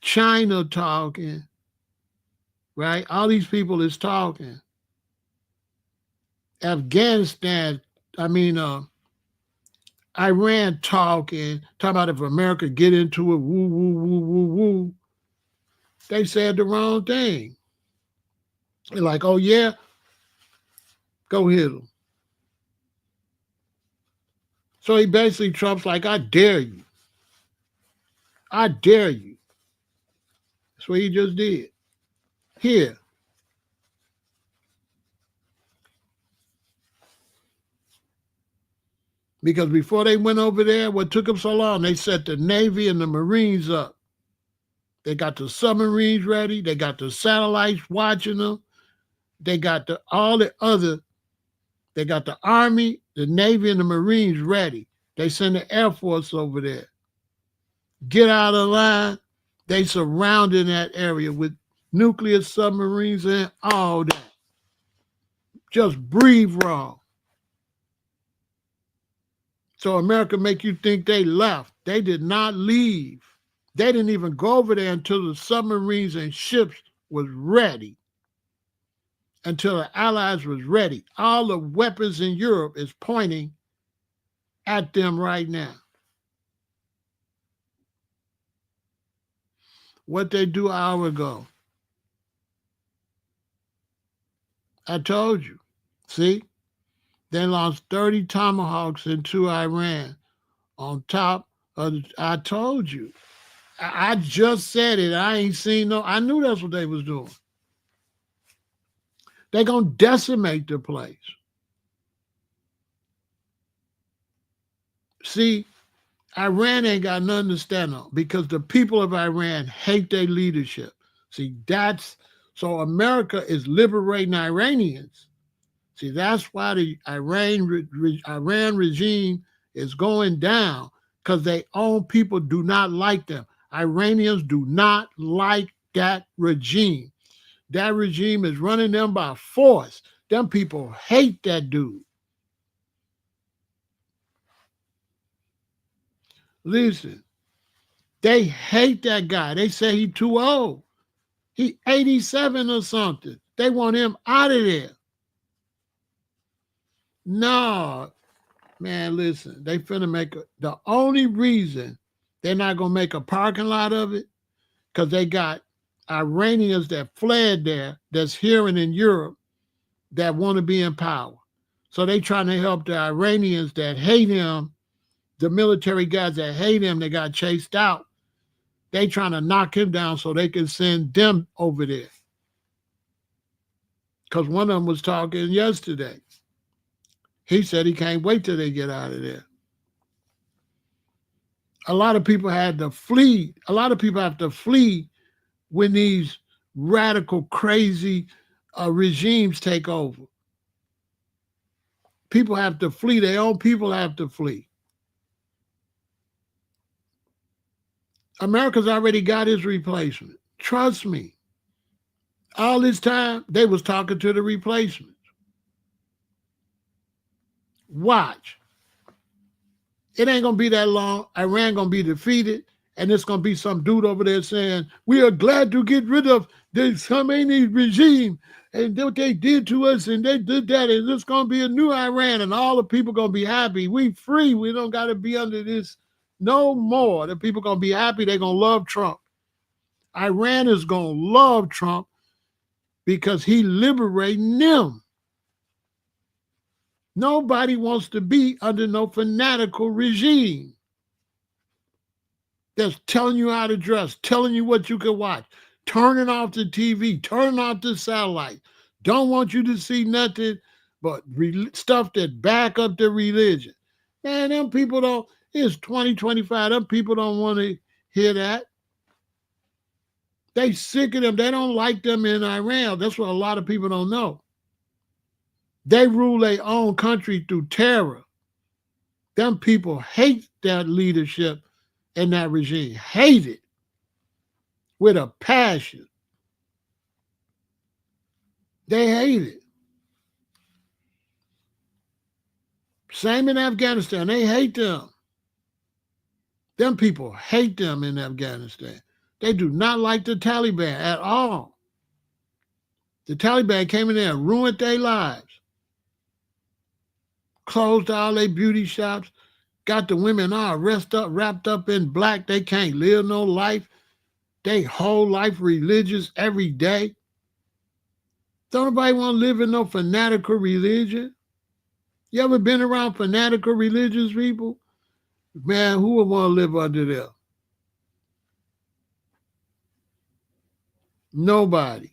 China talking, right? All these people is talking. Afghanistan, Iran talking about if America get into it, woo, woo, woo, woo, woo. They said the wrong thing. They're like, oh, yeah, go hit them. So he basically, Trump's like, I dare you. I dare you. That's what he just did. Here. Because before they went over there, what took them so long, they set the Navy and the Marines up. They got the submarines ready. They got the satellites watching them. They got all the other. They got the Army, the Navy, and the Marines ready. They send the Air Force over there. Get out of line. They surrounded that area with nuclear submarines and all that. Just breathe wrong. So America make you think they left. They did not leave. They didn't even go over there until the submarines and ships was ready, until the Allies was ready. All the weapons in Europe is pointing at them right now. What they do an hour ago. I told you. See? They launched 30 Tomahawks into Iran on top of I told you. I just said it. I ain't seen no. I knew that's what they was doing. They're going to decimate the place. See, Iran ain't got nothing to stand on because the people of Iran hate their leadership. See, so America is liberating Iranians. See, that's why the Iran regime is going down, because their own people do not like them. Iranians do not like that regime. That regime is running them by force. Them people hate that dude. Listen, they hate that guy. They say he's too old. He 87 or something. They want him out of there. No, man, listen. They finna make the only reason they're not gonna make a parking lot of it, because they got Iranians that fled there, that's here and in Europe, that want to be in power. So they trying to help the Iranians that hate him, the military guys that hate him, they got chased out. They trying to knock him down so they can send them over there. Because one of them was talking yesterday. He said he can't wait till they get out of there. A lot of people had to flee. A lot of people have to flee when these radical, crazy regimes take over. People have to flee. Their own people have to flee. America's already got his replacement. Trust me. All this time, they was talking to the replacements. Watch. It ain't going to be that long. Iran going to be defeated, and it's going to be some dude over there saying, we are glad to get rid of the Khamenei regime and what they did to us, and they did that, and it's going to be a new Iran, and all the people going to be happy. We free. We don't got to be under this no more. The people going to be happy. They're going to love Trump. Iran is going to love Trump because he liberating them. Nobody wants to be under no fanatical regime that's telling you how to dress, telling you what you can watch, turning off the TV, turning off the satellite. Don't want you to see nothing but stuff that back up the religion. Man, them people don't, it's 2025, them people don't want to hear that. They sick of them. They don't like them in Iran. That's what a lot of people don't know. They rule their own country through terror. Them people hate that leadership and that regime. Hate it with a passion. They hate it. Same in Afghanistan. They hate them. Them people hate them in Afghanistan. They do not like the Taliban at all. The Taliban came in there and ruined their lives. Closed all their beauty shops, got the women all wrapped up in black. They can't live no life. They whole life religious every day. Don't nobody want to live in no fanatical religion. You ever been around fanatical religious people? Man, who would want to live under there? Nobody.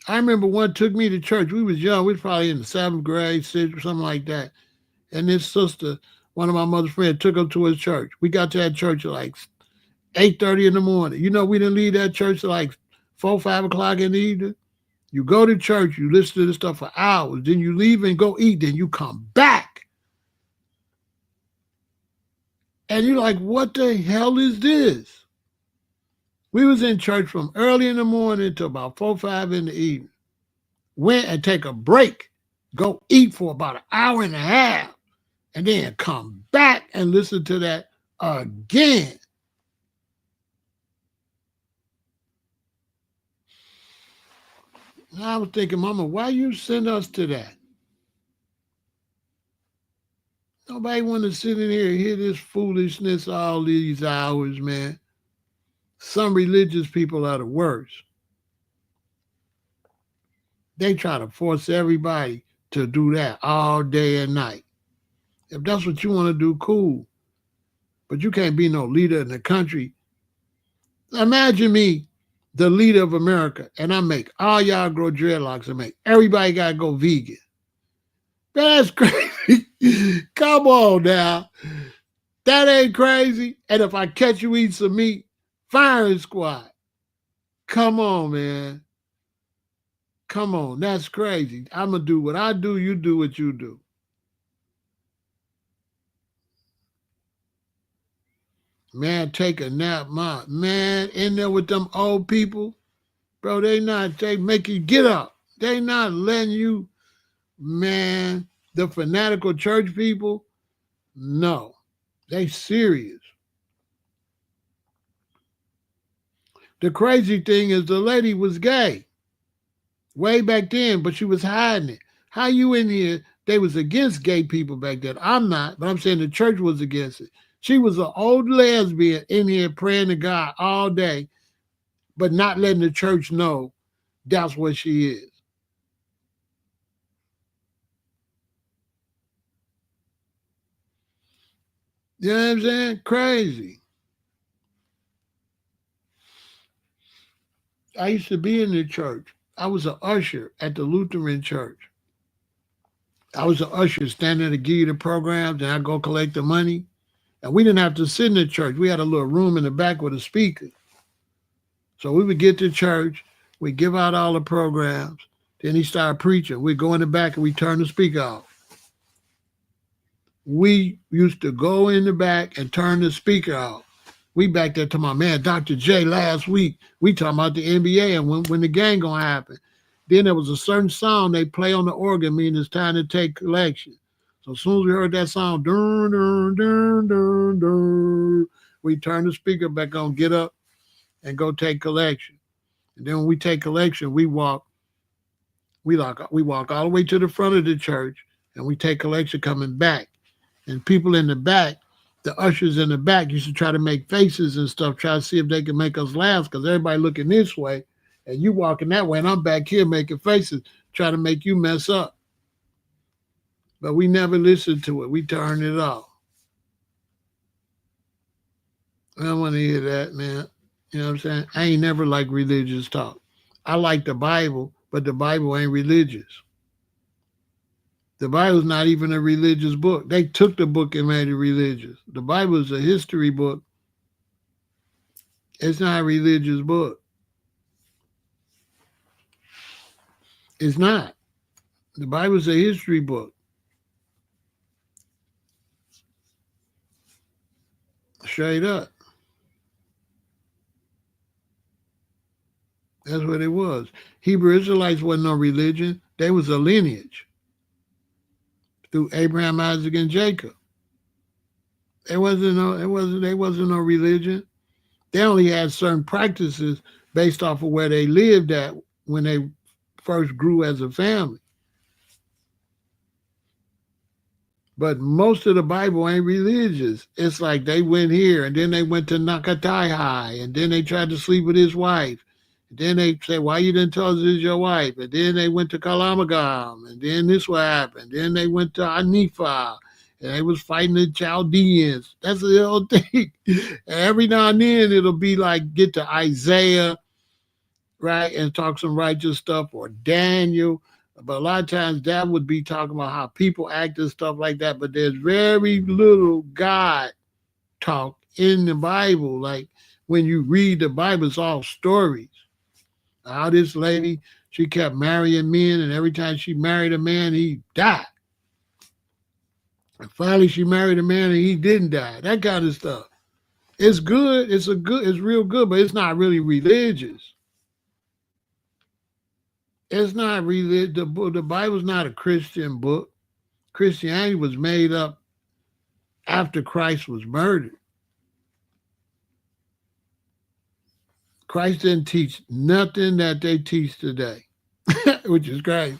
I remember one took me to church. We was young. We was probably in the 7th grade, 6th, or something like that. And this sister, one of my mother's friends, took her to his church. We got to that church at like 8:30 in the morning. You know, we didn't leave that church at like 4, 5 o'clock in the evening. You go to church, you listen to this stuff for hours. Then you leave and go eat. Then you come back. And you're like, what the hell is this? We was in church from early in the morning to about 4, 5 in the evening. Went and take a break. Go eat for about an hour and a half. and then come back and listen to that again. And I was thinking, Mama, why you send us to that? Nobody want to sit in here and hear this foolishness all these hours, man. Some religious people are the worst. They try to force everybody to do that all day and night. If that's what you want to do, cool. But you can't be no leader in the country. Imagine me, the leader of America, and I make all y'all grow dreadlocks and make everybody got to go vegan. That's crazy. Come on now. That ain't crazy. And if I catch you eat some meat, firing squad. Come on, man. Come on. That's crazy. I'm going to do what I do. You do what you do. Man, take a nap, man, in there with them old people. Bro, they make you get up. They not letting you, man, the fanatical church people, no. They serious. The crazy thing is the lady was gay way back then, but she was hiding it. How you in here? They was against gay people back then. I'm not, but I'm saying the church was against it. She was an old lesbian in here praying to God all day, but not letting the church know that's what she is. You know what I'm saying? Crazy. I used to be in the church. I was an usher at the Lutheran church. I was an usher standing to give you the programs, and I go collect the money. And we didn't have to sit in the church. We had a little room in the back with a speaker. So we would get to church, we give out all the programs. Then he started preaching. We'd go in the back and we turn the speaker off. We used to go in the back and turn the speaker off. We back there to my man, Dr. J, last week. We talking about the NBA and when the game gonna happen. Then there was a certain song they play on the organ, meaning it's time to take collection. So as soon as we heard that song, dun, dun, dun, dun, dun, we turn the speaker back on, get up, and go take collection. And then when we take collection, we walk all the way to the front of the church, and we take collection coming back. And people in the back, the ushers in the back used to try to make faces and stuff, try to see if they could make us laugh because everybody looking this way and you walking that way and I'm back here making faces, trying to make you mess up. But we never listened to it. We turned it off. I don't want to hear that, man. You know what I'm saying? I ain't never liked religious talk. I like the Bible, but the Bible ain't religious. The Bible's not even a religious book. They took the book and made it religious. The Bible is a history book. It's not a religious book. It's not. The Bible's a history book. Straight up. That's what it was. Hebrew Israelites wasn't no religion. They was a lineage through Abraham, Isaac, and Jacob. They wasn't no religion. They only had certain practices based off of where they lived at when they first grew as a family. But most of the Bible ain't religious. It's like they went here and then they went to Nakataihi and then they tried to sleep with his wife. And then they say, why you didn't tell us this is your wife? And then they went to Kalamagam and then this what happened. Then they went to Anifa and they was fighting the Chaldeans. That's the whole thing. And every now and then it'll be like get to Isaiah, right, and talk some righteous stuff or Daniel. But a lot of times that would be talking about how people act and stuff like that. But there's very little God talk in the Bible. Like when you read the Bible, it's all stories. How this lady, she kept marrying men, and every time she married a man, he died. And finally she married a man and he didn't die. That kind of stuff. It's good. It's real good, but it's not really religious. It's not religious. The Bible's not a Christian book. Christianity was made up after Christ was murdered. Christ didn't teach nothing that they teach today, which is crazy.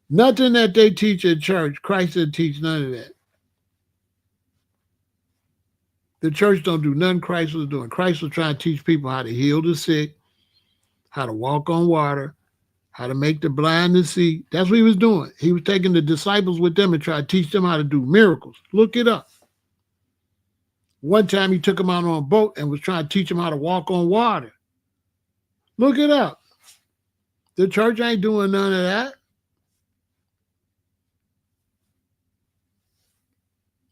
Nothing that they teach at church, Christ didn't teach none of that. The church don't do nothing Christ was doing. Christ was trying to teach people how to heal the sick, how to walk on water, how to make the blind to see. That's what he was doing. He was taking the disciples with them and trying to teach them how to do miracles. Look it up. One time he took them out on a boat and was trying to teach them how to walk on water. Look it up. The church ain't doing none of that.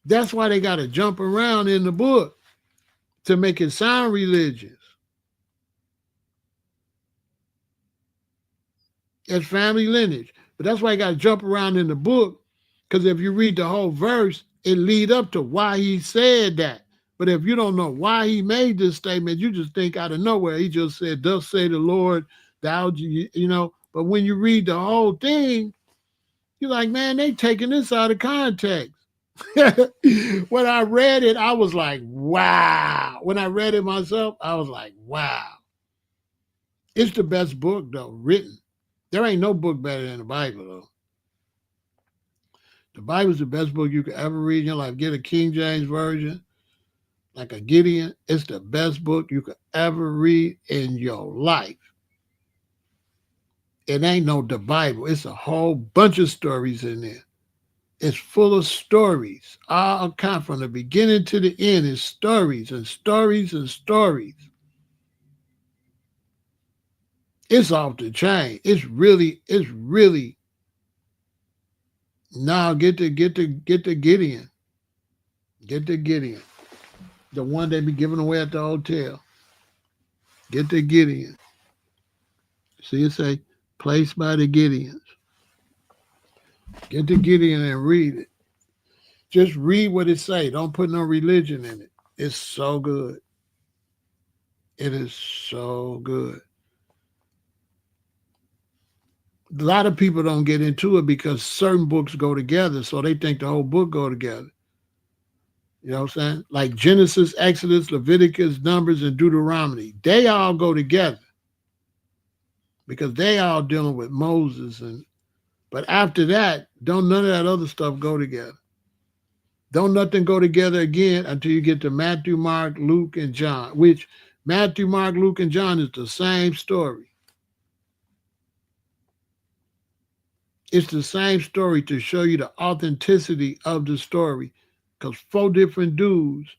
That's why they got to jump around in the book to make it sound religious. It's family lineage. But that's why you got to jump around in the book, because if you read the whole verse, it lead up to why he said that. But if you don't know why he made this statement, you just think out of nowhere. He just said, thus say the Lord, thou, you know. But when you read the whole thing, you're like, man, they taking this out of context. When I read it, I was like, wow. When I read it myself, I was like, wow. It's the best book, though, written. There ain't no book better than the Bible, though. The Bible's the best book you could ever read in your life. Get a King James version, like a Gideon. It's the best book you could ever read in your life. It ain't no the Bible. It's a whole bunch of stories in there. It's full of stories. All kind from the beginning to the end is stories and stories and stories. It's off the chain. It's really. Now get the Gideon. Get the Gideon. The one they be giving away at the hotel. Get the Gideon. See it say, placed by the Gideons. Get the Gideon and read it. Just read what it say. Don't put no religion in it. It's so good. It is so good. A lot of people don't get into it because certain books go together, so they think the whole book go together. You know what I'm saying? Like Genesis, Exodus, Leviticus, Numbers, and Deuteronomy. They all go together because they all dealing with Moses. But after that, don't none of that other stuff go together. Don't nothing go together again until you get to Matthew, Mark, Luke, and John, which Matthew, Mark, Luke, and John is the same story. It's the same story to show you the authenticity of the story, because 4 different dudes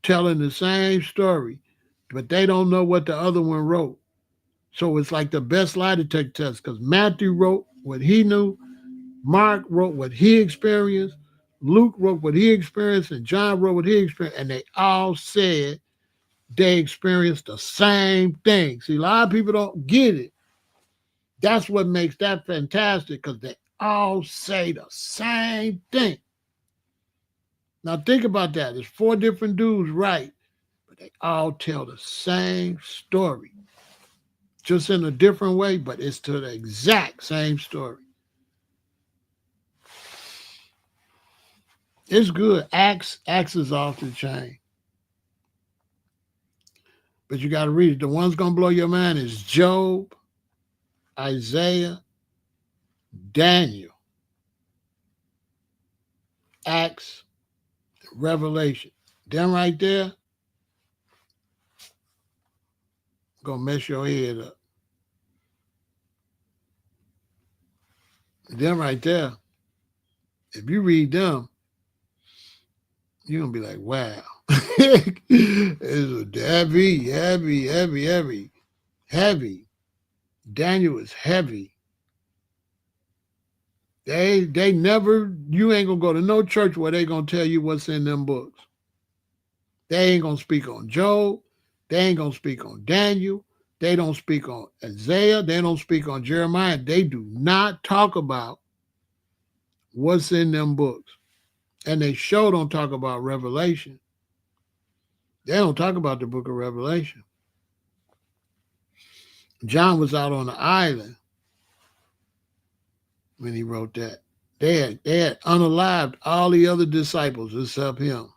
telling the same story, but they don't know what the other one wrote. So it's like the best lie detector test, because Matthew wrote what he knew, Mark wrote what he experienced, Luke wrote what he experienced, and John wrote what he experienced, and they all said they experienced the same thing. See, a lot of people don't get it. That's what makes that fantastic, because they all say the same thing. Now think about that. There's 4 different dudes, right? But they all tell the same story. Just in a different way, but it's to the exact same story. It's good. Acts is off the chain. But you got to read it. The one's going to blow your mind is Job, Isaiah, Daniel, Acts, Revelation. Them right there going to mess your head up. Them right there, if you read them, you're going to be like, wow. It's heavy. Daniel is heavy. They never, you ain't going to go to no church where they going to tell you what's in them books. They ain't going to speak on Job. They ain't going to speak on Daniel. They don't speak on Isaiah. They don't speak on Jeremiah. They do not talk about what's in them books. And they sure don't talk about Revelation. They don't talk about the book of Revelation. John was out on the island when he wrote that. They had unalived all the other disciples except him.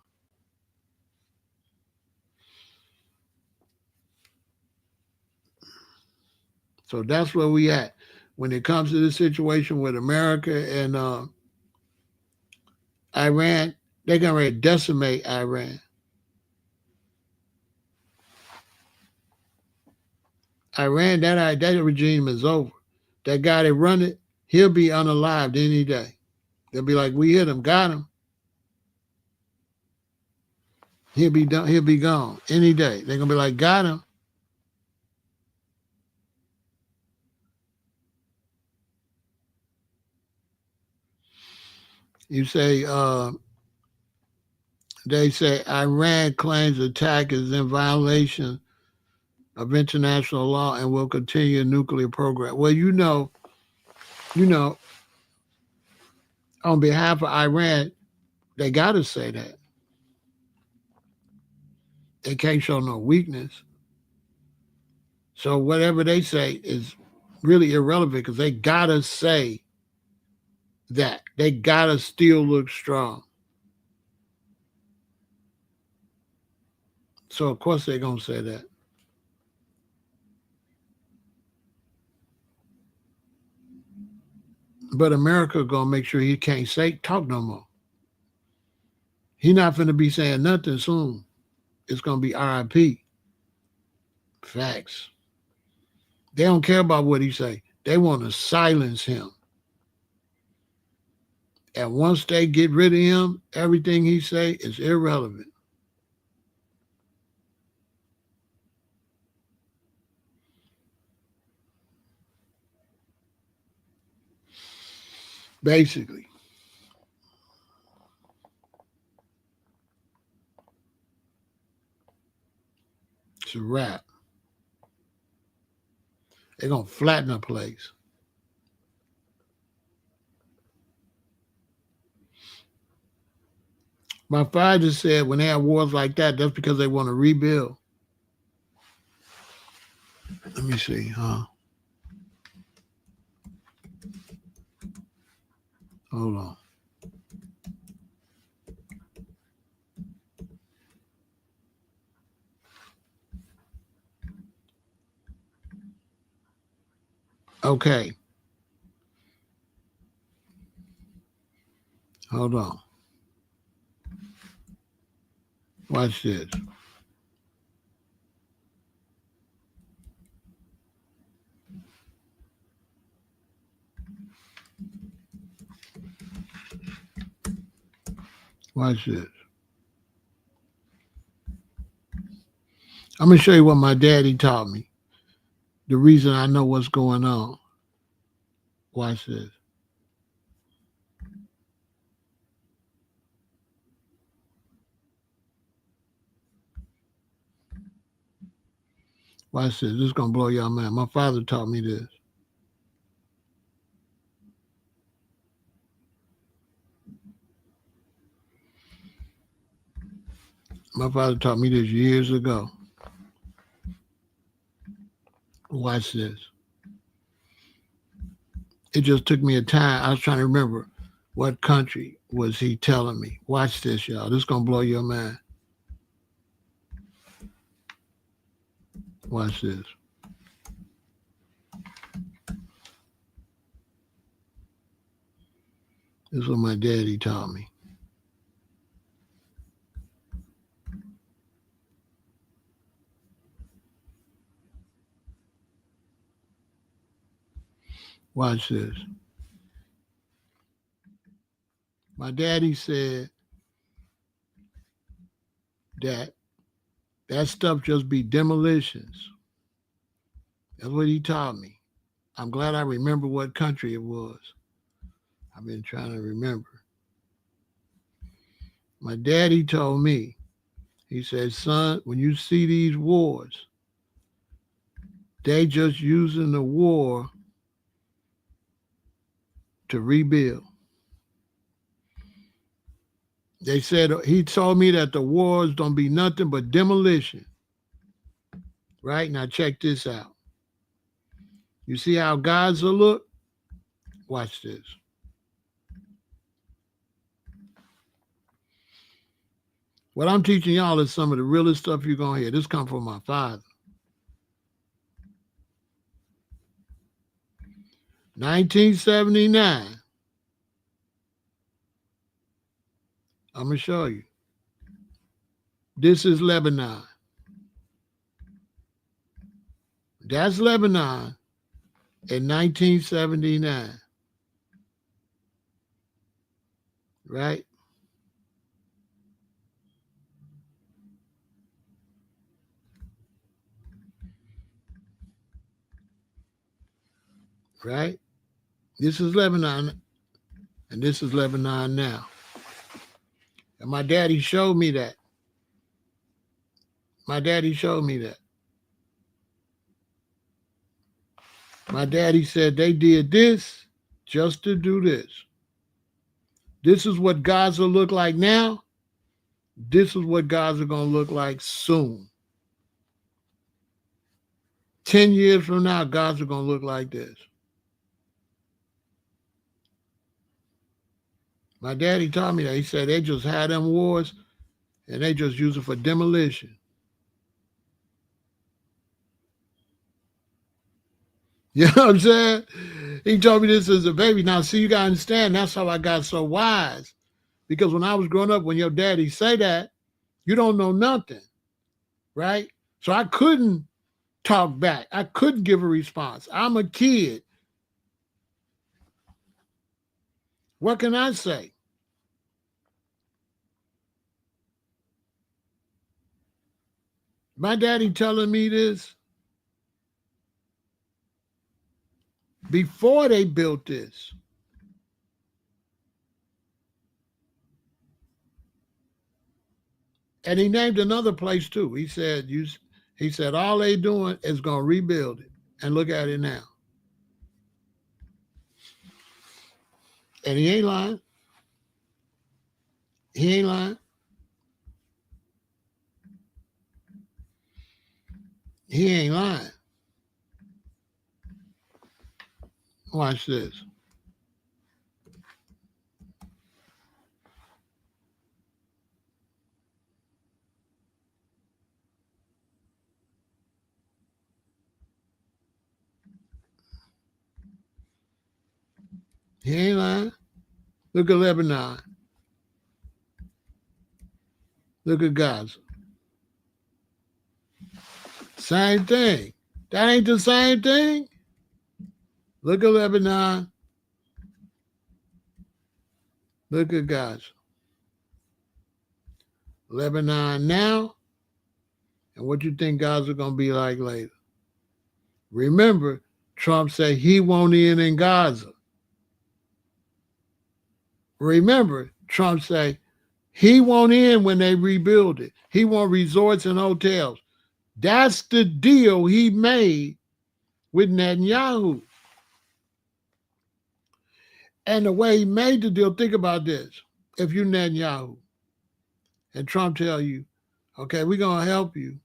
So that's where we at. When it comes to this situation with America and Iran, they're going to decimate Iran. Iran, that regime is over. That guy that run it, he'll be unalived any day. They'll be like, we hit him, got him. He'll be done. He'll be gone any day. They're gonna be like, got him. You say, they say Iran claims attack is in violation of international law and will continue a nuclear program. Well, you know, on behalf of Iran, they got to say that. They can't show no weakness. So whatever they say is really irrelevant because they got to say that. They got to still look strong. So of course they're going to say that. But America going to make sure he can't talk no more. He not finna be saying nothing soon. It's going to be RIP. Facts. They don't care about what he say. They want to silence him. And once they get rid of him, everything he say is irrelevant. Basically. It's a wrap. They're going to flatten the place. My father said when they have wars like that, that's because they want to rebuild. Let me see, hold on. Okay. Hold on. Watch this. Watch this. I'm going to show you what my daddy taught me. The reason I know what's going on. Watch this. Watch this. This is going to blow y'all mind. My father taught me this. My father taught me this years ago. Watch this. It just took me a time. I was trying to remember what country was he telling me. Watch this, y'all. This is going to blow your mind. Watch this. This is what my daddy taught me. Watch this. My daddy said that stuff just be demolitions. That's what he taught me. I'm glad I remember what country it was. I've been trying to remember. My daddy told me, he said, son, when you see these wars, they just using the war to rebuild. They said, he told me that the wars don't be nothing but demolition. Right? Now check this out. You see how Gaza look? Watch this. What I'm teaching y'all is some of the realest stuff you're going to hear. This comes from my father. 1979. I'm going to show you. This is Lebanon. That's Lebanon in 1979. Right? Right? This is Lebanon, and this is Lebanon now. And my daddy showed me that. My daddy showed me that. My daddy said they did this just to do this. This is what Gaza look like now. This is what Gaza going to look like soon. 10 years from now, Gaza going to look like this. My daddy taught me that. He said they just had them wars and they just use it for demolition. You know what I'm saying? He told me this as a baby. Now, see, you got to understand, that's how I got so wise. Because when I was growing up, when your daddy say that, you don't know nothing, right? So I couldn't talk back. I couldn't give a response. I'm a kid. What can I say? My daddy telling me this before they built this. And he named another place too. He said, all they doing is going to rebuild it. And look at it now. And he ain't lying. He ain't lying. He ain't lying. Watch this. He ain't lying. Look at Lebanon. Look at Gaza. Same thing. That ain't the same thing. Look at Lebanon. Look at Gaza. Lebanon now, and what you think Gaza going to be like later. Remember, Trump said he won't end in Gaza. Remember, Trump said he won't end when they rebuild it. He want resorts and hotels. That's the deal he made with Netanyahu. And the way he made the deal, think about this. If you're Netanyahu and Trump tell you, okay, we're going to help you,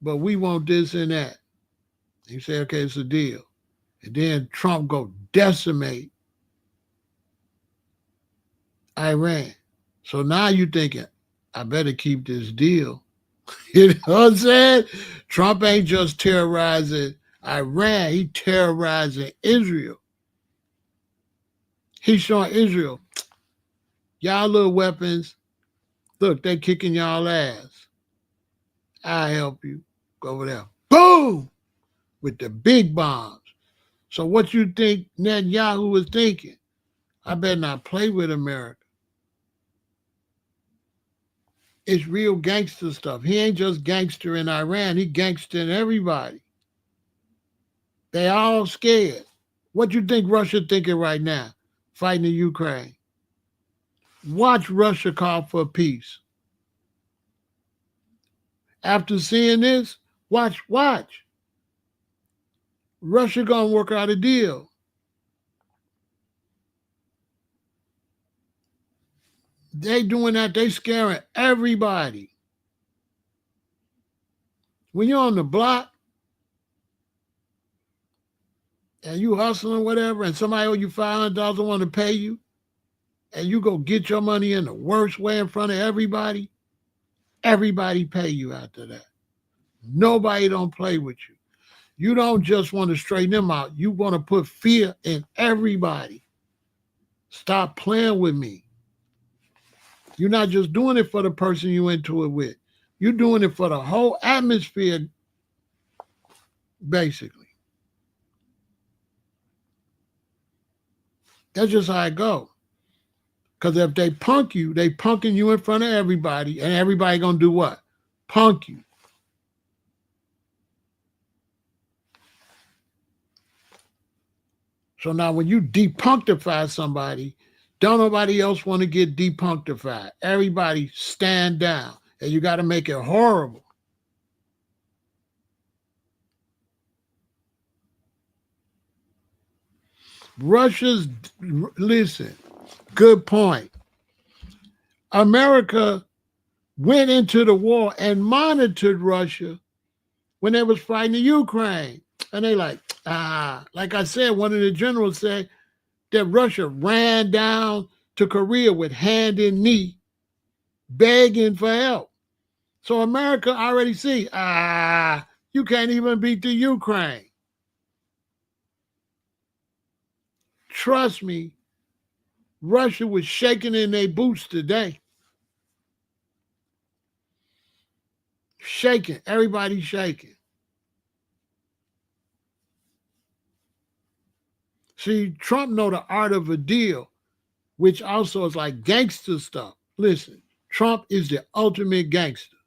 but we want this and that. You say, okay, it's a deal. And then Trump go decimate Iran. So now you're thinking, I better keep this deal. You know what I'm saying? Trump ain't just terrorizing Iran, he terrorizing Israel. He's showing Israel, y'all little weapons, look, they kicking y'all ass. I help you. Go over there. Boom! With the big bombs. So what you think Netanyahu was thinking? I better not play with America. It's real gangster stuff. He ain't just gangster in Iran. He gangster in everybody. They all scared. What you think Russia thinking right now, fighting in Ukraine? Watch Russia call for peace. After seeing this, watch. Russia gonna work out a deal. They doing that, they scaring everybody. When you're on the block and you hustling whatever, and somebody owe you $500 want to pay you, and you go get your money in the worst way in front of everybody pay you after that. Nobody don't play with you. You don't just want to straighten them out. You want to put fear in everybody. Stop playing with me. You're not just doing it for the person you into it with. You're doing it for the whole atmosphere, basically. That's just how it goes. Because if they punk you, they punking you in front of everybody, and everybody gonna do what? Punk you. So now when you depunctify somebody, don't nobody else want to get depunctified. Everybody stand down. And you got to make it horrible. Russia's, listen, good point. America went into the war and monitored Russia when they was fighting the Ukraine. And they like I said, one of the generals said that Russia ran down to Korea with hand and knee, begging for help. So America already see, you can't even beat the Ukraine. Trust me, Russia was shaking in their boots today. Shaking. Everybody's shaking. See, Trump know the art of a deal, which also is like gangster stuff. Listen, Trump is the ultimate gangster.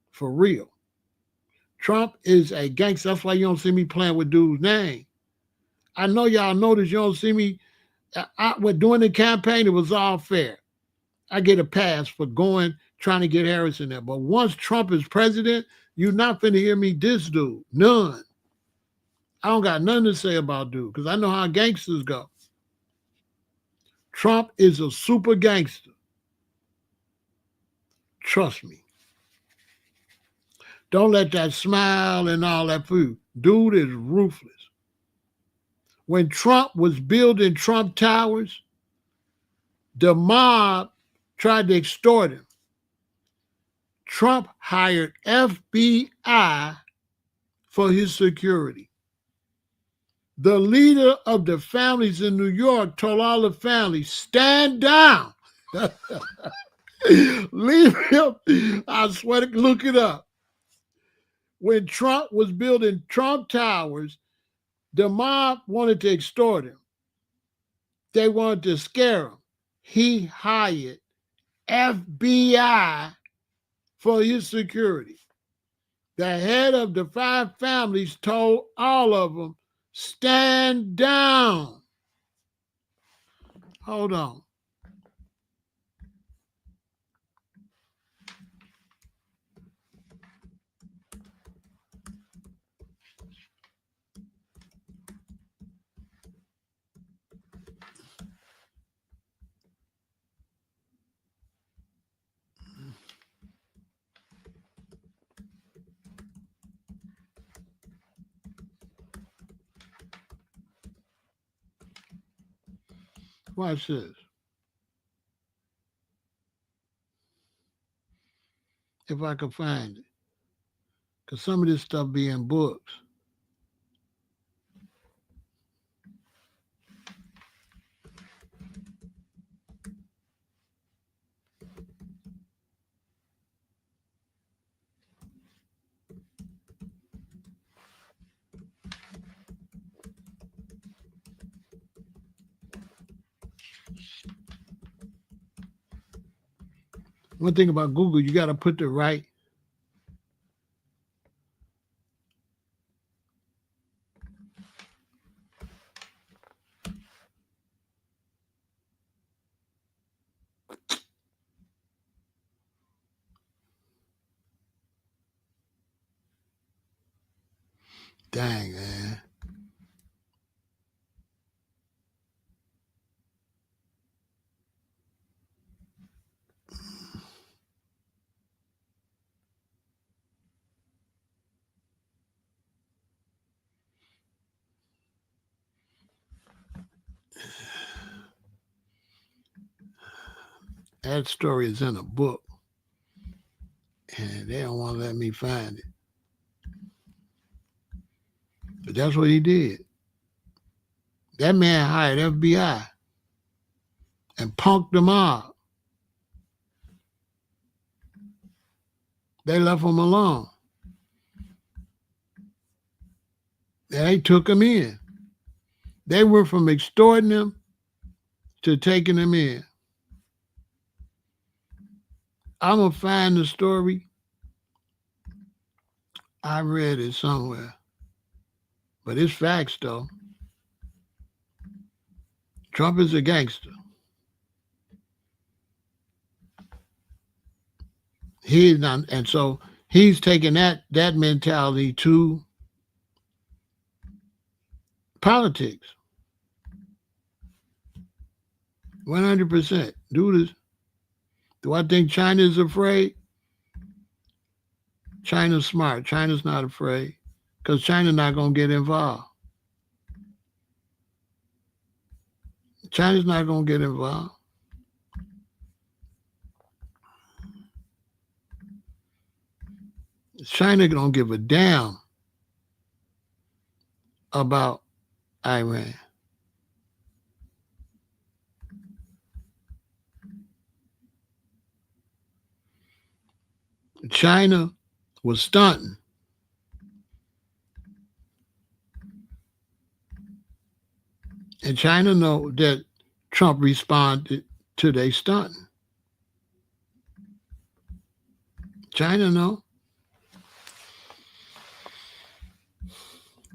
For real. Trump is a gangster. That's why you don't see me playing with dude's name. I know y'all notice you don't see me. When doing the campaign, it was all fair. I get a pass for trying to get Harris in there. But once Trump is president, you're not finna hear me diss dude. None. I don't got nothing to say about dude because I know how gangsters go. Trump is a super gangster. Trust me. Don't let that smile and all that food. Dude is ruthless. When Trump was building Trump Towers, the mob tried to extort him. Trump hired FBI for his security. The leader of the families in New York told all the families, stand down. Leave him. I swear to look it up. When Trump was building Trump Towers, the mob wanted to extort him. They wanted to scare him. He hired FBI for his security. The head of the 5 families told all of them, stand down. Hold on. Watch this. If I can find it. Because some of this stuff be in books. One thing about Google, you got to put the right. Dang, man. That story is in a book. And they don't want to let me find it. But that's what he did. That man hired FBI and punked them all. They left him alone. And they took him in. They went from extorting him to taking him in. I'm going to find the story. I read it somewhere. But it's facts, though. Trump is a gangster. He's not, and so he's taking that mentality to politics. 100%. Do I think China is afraid? China's smart. China's not afraid because China's not going to get involved. China's not going to get involved. China don't give a damn about Iran. China was stunting. And China know that Trump responded to their stunting. China know.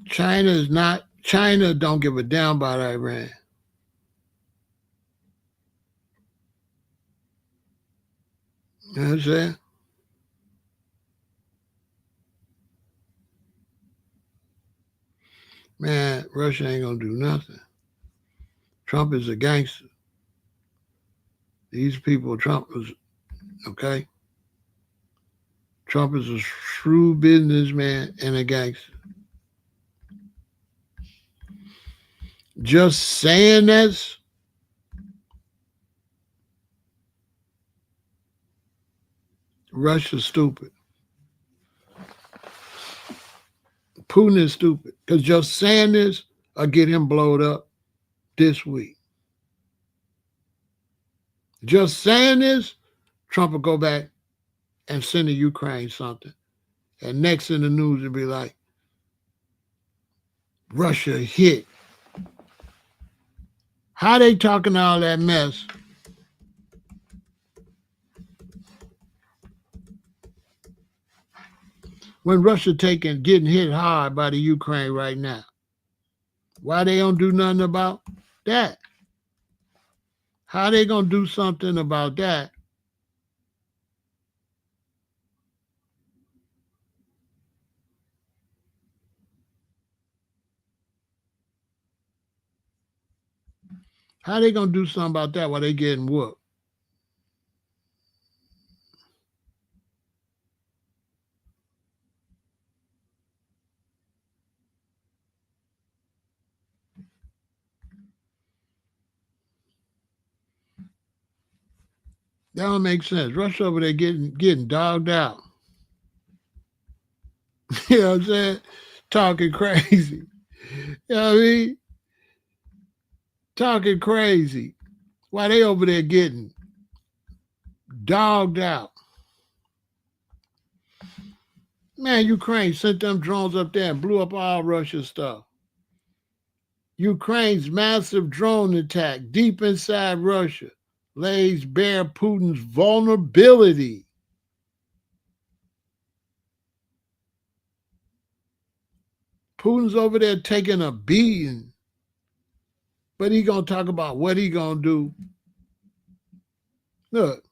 China don't give a damn about Iran. You know what I'm saying? Man, Russia ain't gonna do nothing. Trump is a gangster. These people, Trump was, okay? Trump is a shrewd businessman and a gangster. Just saying this, Russia's stupid. Putin is stupid. Because just saying this will get him blowed up this week. Just saying this, Trump will go back and send to Ukraine something. And next in the news will be like, Russia hit. How they talking all that mess? When Russia getting hit hard by the Ukraine right now. Why they don't do nothing about that? How they gonna do something about that? How they gonna do something about that while they getting whooped? That don't make sense. Russia over there getting dogged out. You know what I'm saying? Talking crazy. You know what I mean? Talking crazy. Why they over there getting dogged out? Man, Ukraine sent them drones up there and blew up all Russia's stuff. Ukraine's massive drone attack deep inside Russia lays bare Putin's vulnerability. Putin's over there taking a beating, but he gonna talk about what he gonna do. Look,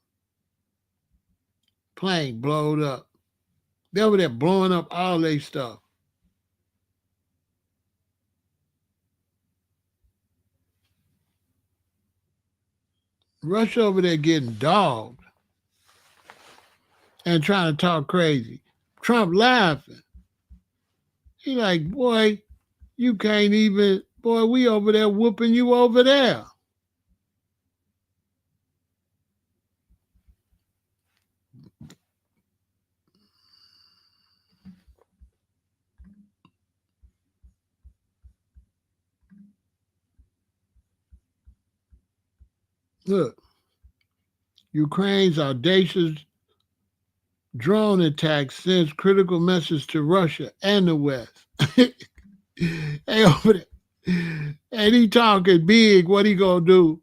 plane blowed up. They over there blowing up all their stuff. Russia over there getting dogged and trying to talk crazy. Trump laughing. He like, boy, you can't even, boy, we over there whooping you over there. Look, Ukraine's audacious drone attack sends critical message to Russia and the West. Hey, over there. And he talking big. What he gonna do?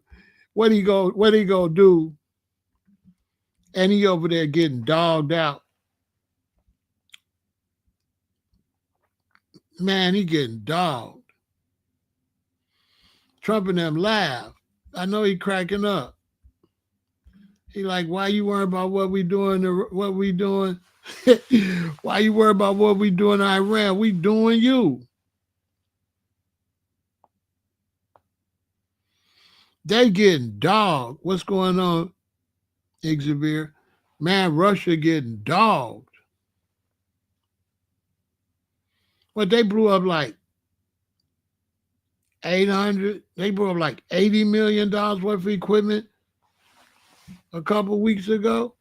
What he gonna do? And he over there getting dogged out. Man, he getting dogged. Trump and them laugh. I know he cracking up. He like, why you worry about what we doing? What we doing? Why you worry about what we doing in Iran? We doing you. They getting dogged. What's going on, Xavier? Man, Russia getting dogged. But they blew up like 800. They blew up like $80 million worth of equipment a couple weeks ago.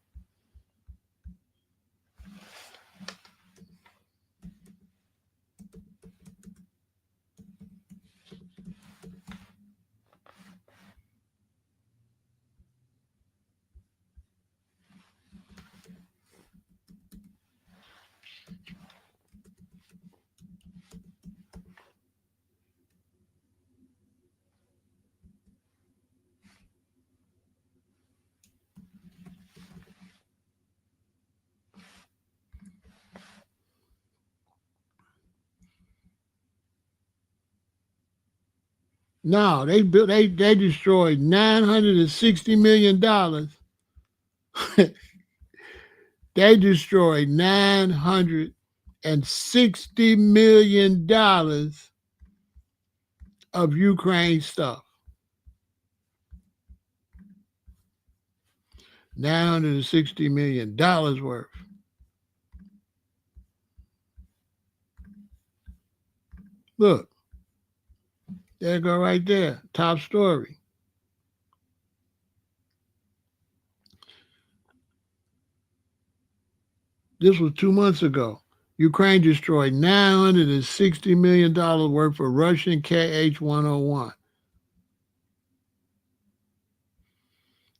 No, they destroyed $960 million. They destroyed $960 million of Ukraine stuff. $960 million worth. Look, there you go right there. Top story. This was 2 months ago. Ukraine destroyed $960 million worth of Russian KH-101.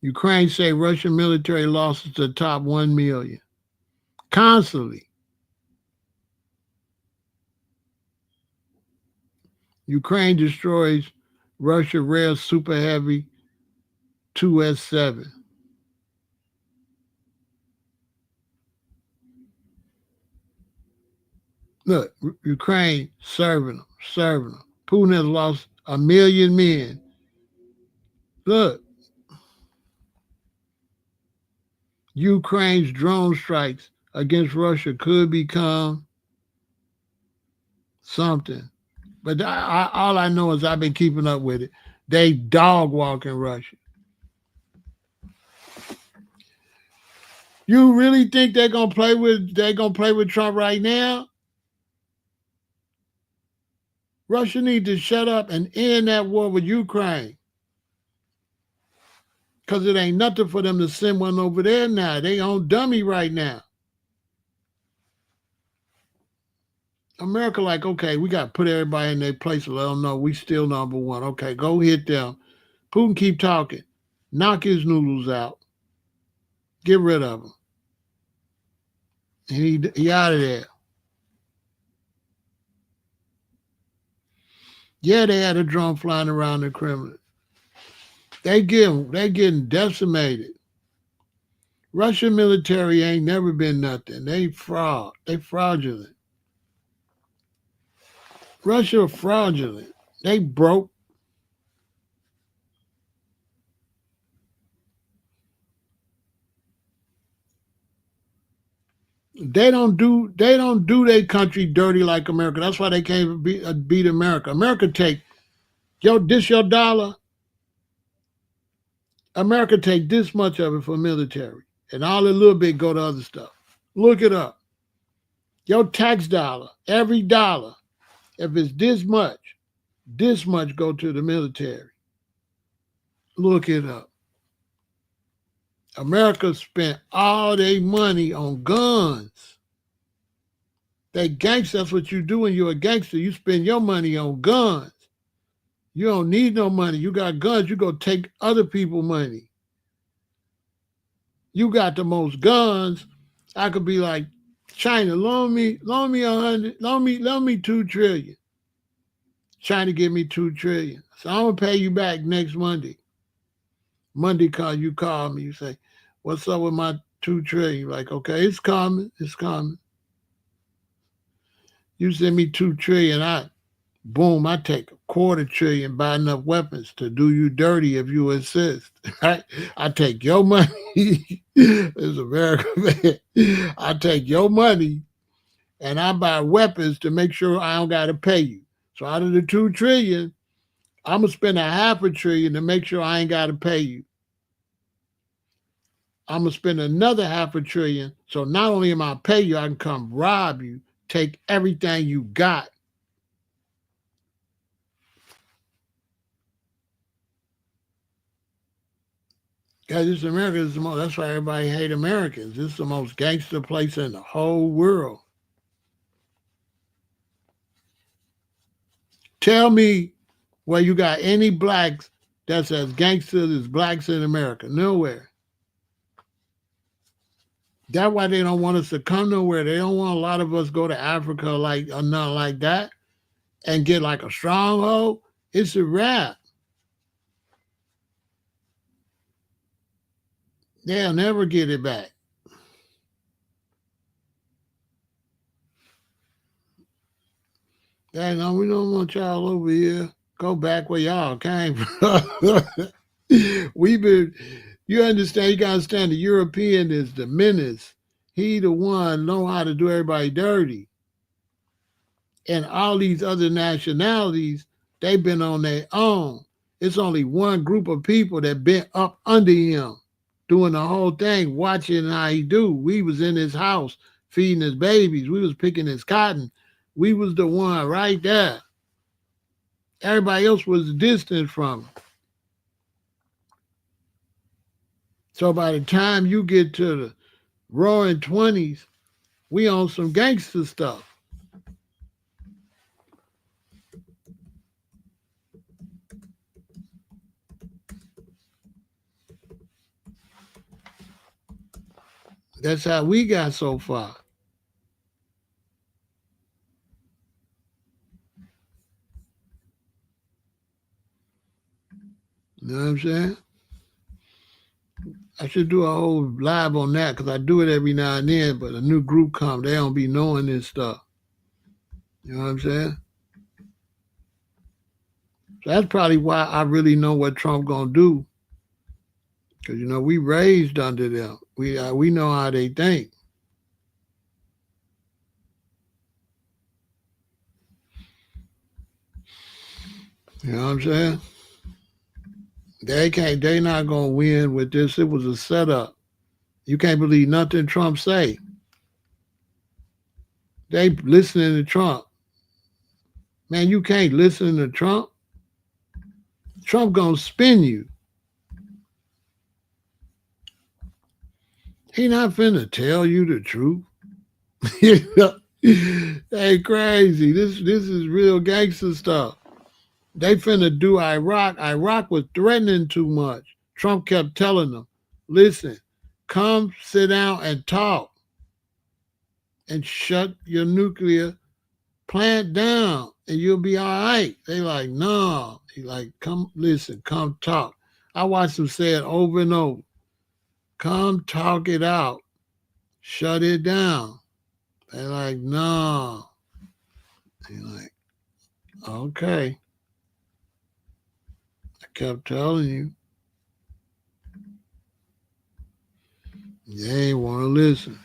Ukraine say Russian military losses to top 1 million. Constantly. Ukraine destroys Russia rare super heavy 2S7. Look, Ukraine serving them. Putin has lost 1 million men. Look, Ukraine's drone strikes against Russia could become something. But all I know is I've been keeping up with it. They dog walking Russia. You really think they're gonna play with Trump right now? Russia needs to shut up and end that war with Ukraine. Because it ain't nothing for them to send one over there now. They on dummy right now. America like, okay, we got to put everybody in their place and let them know we still number one. Okay, go hit them. Putin keep talking. Knock his noodles out. Get rid of him. And he out of there. Yeah, they had a drone flying around the Kremlin. They getting decimated. Russian military ain't never been nothing. They fraud. They fraudulent. Russia fraudulent. They broke. They don't do their country dirty like America. That's why they can't beat America. America take your dollar. America take this much of it for military, and all a little bit go to other stuff. Look it up. Your tax dollar, every dollar, if it's this much go to the military. Look it up. America spent all their money on guns. They gangster, that's what you do when you're a gangster. You spend your money on guns. You don't need no money. You got guns. You go take other people's money. You got the most guns. I could be like, China, loan me 100, loan me 2 trillion. China give me 2 trillion. So I'm gonna pay you back next Monday. Monday you call me, you say, what's up with my 2 trillion? Like, okay, it's coming, it's coming. You send me 2 trillion, boom, I take 250 billion, buy enough weapons to do you dirty if you insist. Right? I take your money. It's America, man. I take your money and I buy weapons to make sure I don't gotta pay you. So out of the 2 trillion, I'm gonna spend a half a trillion to make sure I ain't gotta pay you. I'm gonna spend another half a trillion. So not only am I pay you, I can come rob you, take everything you got. Because this America is the most, that's why everybody hate Americans. This is the most gangster place in the whole world. Tell me where you got any blacks that's as gangster as blacks in America. Nowhere. That's why they don't want us to come nowhere. They don't want a lot of us go to Africa like or nothing like that and get like a stronghold. It's a wrap. They'll never get it back. Hey, no, we don't want y'all over here. Go back where y'all came from. We've been, you understand, you gotta understand the European is the menace. He the one know how to do everybody dirty. And all these other nationalities, they've been on their own. It's only one group of people that been up under him, doing the whole thing, watching how he do. We was in his house feeding his babies. We was picking his cotton. We was the one right there. Everybody else was distant from him. So by the time you get to the roaring 20s, we on some gangster stuff. That's how we got so far. You know what I'm saying? I should do a whole live on that because I do it every now and then, but a new group come, they don't be knowing this stuff. You know what I'm saying? So that's probably why I really know what Trump gonna do. Because you know we raised under them. We know how they think. You know what I'm saying? They can't. They not gonna win with this. It was a setup. You can't believe nothing Trump say. They listening to Trump. Man, you can't listen to Trump. Trump gonna spin you. He not finna tell you the truth. Hey, crazy. This is real gangster stuff. They finna do Iraq. Iraq was threatening too much. Trump kept telling them, listen, come sit down and talk and shut your nuclear plant down and you'll be all right. They like, no. He like, come listen, come talk. I watched them say it over and over. Come talk it out. Shut it down. They like, no. He like, okay. I kept telling you. They ain't want to listen.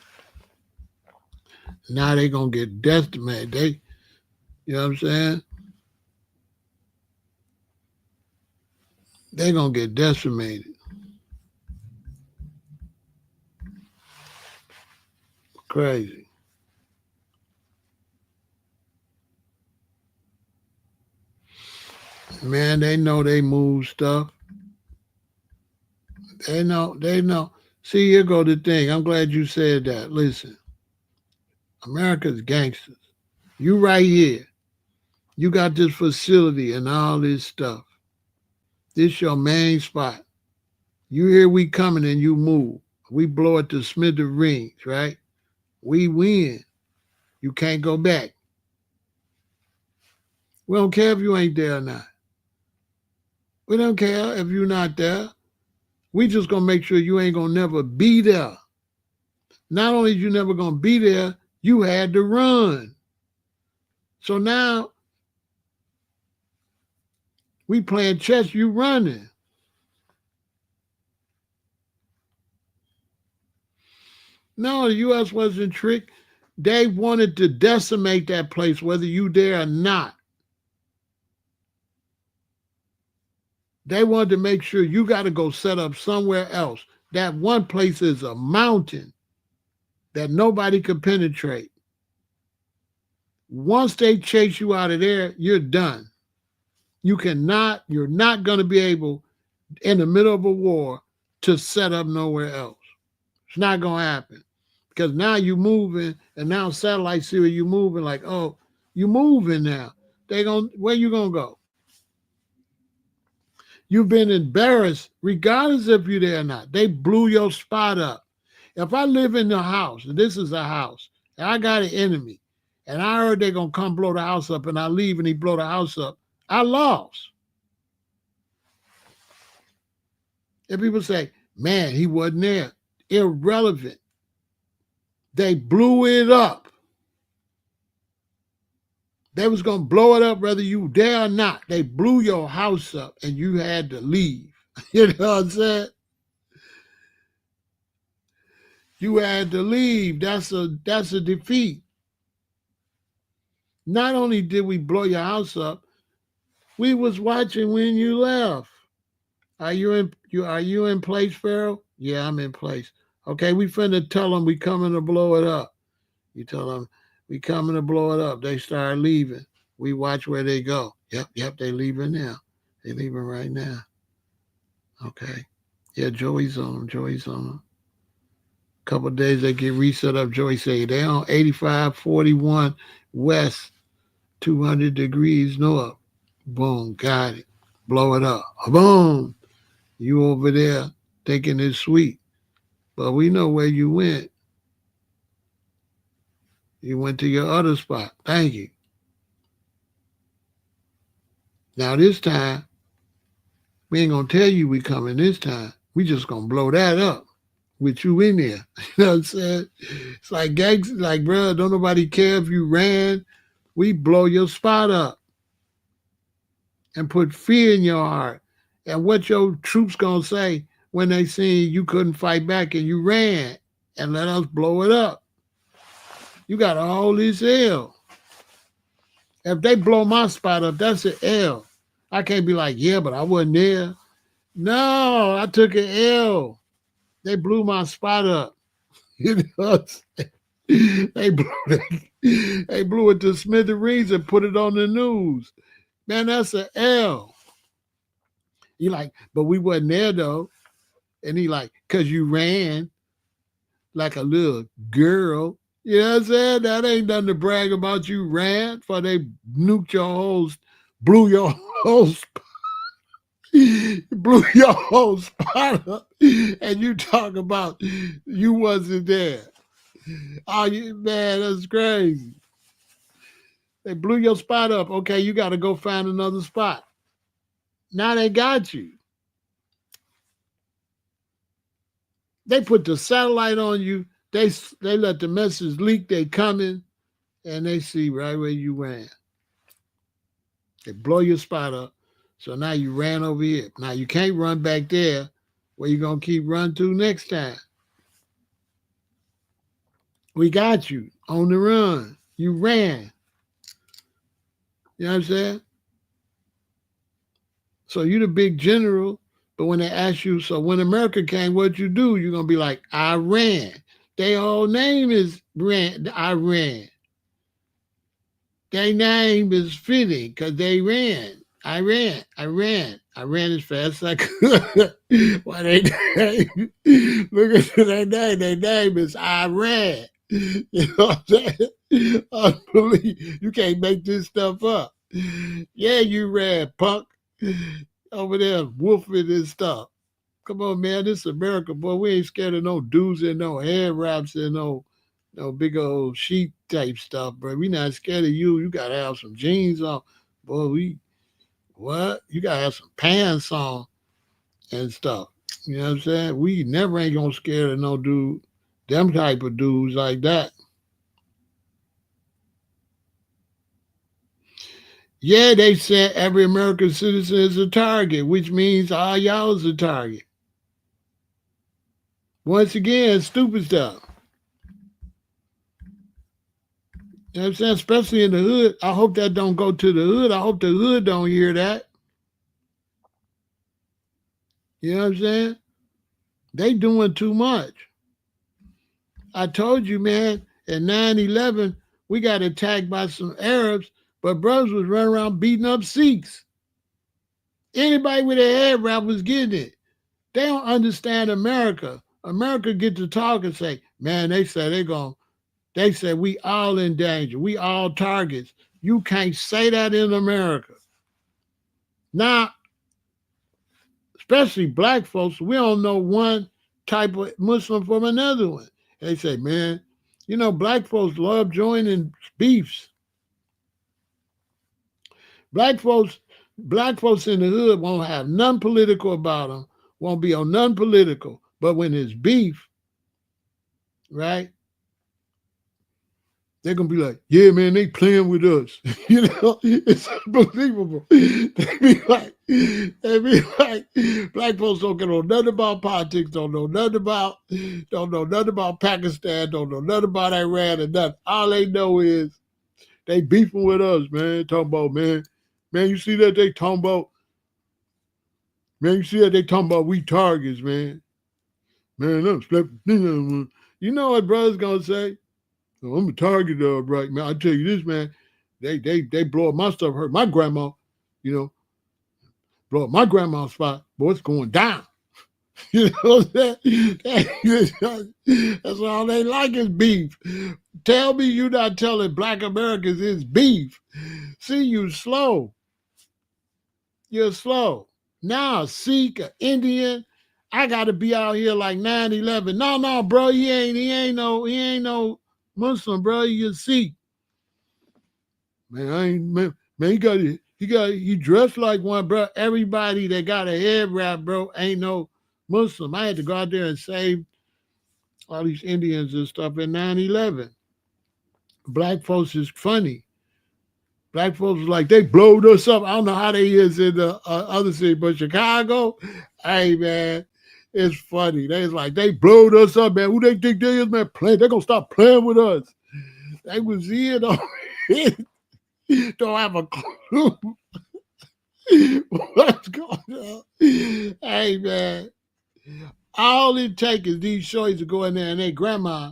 Now they gonna get decimated. You know what I'm saying? They gonna get decimated. Crazy. Man, they know they move stuff. They know. See, here go the thing. I'm glad you said that. Listen, America's gangsters. You right here. You got this facility and all this stuff. This your main spot. You hear we coming and you move. We blow it to smithereens, right? We win. You can't go back. We don't care if you ain't there or not. We don't care if you're not there. We just gonna make sure you ain't gonna never be there. Not only you never gonna be there, you had to run. So now we playing chess, you running. No, the U.S. wasn't tricked. They wanted to decimate that place, whether you there or not. They wanted to make sure you got to go set up somewhere else. That one place is a mountain that nobody could penetrate. Once they chase you out of there, you're done. You're not going to be able, in the middle of a war, to set up nowhere else. It's not going to happen. Because now you're moving, and now satellites see where you're moving, like, oh, you're moving now. Where you going to go? You've been embarrassed, regardless if you're there or not. They blew your spot up. If I live in the house, and this is a house, and I got an enemy, and I heard they're going to come blow the house up, and I leave and he blow the house up, I lost. And people say, man, he wasn't there. Irrelevant. They blew it up. They was going to blow it up whether you there or not. They blew your house up and you had to leave. You know what I'm saying? You had to leave. That's a defeat. Not only did we blow your house up, we was watching when you left. Are you in place, Pharaoh? Yeah, I'm in place. Okay, we finna tell them we coming to blow it up. You tell them we coming to blow it up. They start leaving. We watch where they go. Yep, they leaving now. They leaving right now. Okay. Yeah, Joey's on them. Couple of days they get reset up. Joey say they on 8541 west, 200 degrees north. Boom, got it. Blow it up. Boom. You over there thinking it's sweet. But we know where you went. You went to your other spot. Thank you. Now this time, we ain't gonna tell you we coming this time. We just gonna blow that up with you in there. You know what I'm saying? It's like gangs, like, bro, don't nobody care if you ran. We blow your spot up and put fear in your heart. And what your troops gonna say when they see you couldn't fight back and you ran and let us blow it up? You got to hold this L. If they blow my spot up, that's an L. I can't be like, yeah, but I wasn't there. No, I took an L. They blew my spot up. You know what I'm saying? They blew it to smithereens and put it on the news. Man, that's an L. You like, but we wasn't there though. And he like, because you ran like a little girl. You know what I'm saying? That ain't nothing to brag about. You ran for they nuked your whole, blew your whole spot. Blew your whole spot up. And you talk about you wasn't there. Oh, man, that's crazy. They blew your spot up. Okay, you got to go find another spot. Now they got you. They put the satellite on you. They let the message leak. They coming, and they see right where you ran. They blow your spot up. So now you ran over here. Now you can't run back there. Where you gonna keep running to next time? We got you on the run. You ran. You know what I'm saying? So you the big general, but when they ask you, so when America came, what'd you do? You're gonna be like, I ran. Their whole name is I ran. Their name is fitting because they ran. I ran as fast as I could. Why they name? Look at their name. Their name is I ran. You know what I'm saying? Unbelievable. You can't make this stuff up. Yeah, you ran, punk. Over there wolfing and stuff. Come on, man. This is America, boy. We ain't scared of no dudes and no hair wraps and no big old sheet type stuff, bro. We not scared of you. You gotta have some jeans on. Boy, what? You gotta have some pants on and stuff. You know what I'm saying? We never ain't gonna scare of no dude, them type of dudes like that. Yeah, they said every American citizen is a target, which means all y'all is a target. Once again, stupid stuff. You know what I'm saying? Especially in the hood. I hope that don't go to the hood. I hope the hood don't hear that. You know what I'm saying? They doing too much. I told you, man, in 9/11, we got attacked by some Arabs, but brothers was running around beating up Sikhs. Anybody with a head wrap was getting it. They don't understand America. America get to talk and say, man, they say we all in danger. We all targets. You can't say that in America. Now, especially black folks, we don't know one type of Muslim from another one. They say, man, black folks love joining beefs. Black folks, black folks in the hood won't have none political about them, won't be on none political. But when it's beef, right? They're gonna be like, yeah, man, they playing with us. It's unbelievable. They be like, black folks don't know nothing about politics, don't know nothing about Pakistan, don't know nothing about Iran and nothing. All they know is they beefing with us, man. Talking about, man, you see that they talking about, we targets, man. Man, you know what brother's gonna say? I'm a target right, man. I tell you this, man. They blow up my stuff, hurt my grandma, blow up my grandma's spot. Boy, it's going down. You know what I'm saying? That's all they like is beef. Tell me you not telling black Americans it's beef. See, you slow. You're slow. Now, a Sikh, an Indian, I gotta be out here like 9/11. No, bro, he ain't no Muslim, bro. He a Sikh. Man, he dressed like one, bro. Everybody that got a head wrap, bro, ain't no Muslim. I had to go out there and save all these Indians and stuff in 9/11. Black folks is funny. Black folks is like, they blowed us up. I don't know how they is in the other city, but Chicago, hey, man, it's funny. They blowed us up, man. Who they think they is, man? They're going to stop playing with us. They was here, though. Don't have a clue what's going on. Hey, man, all it takes is these shorties to go in there and their grandma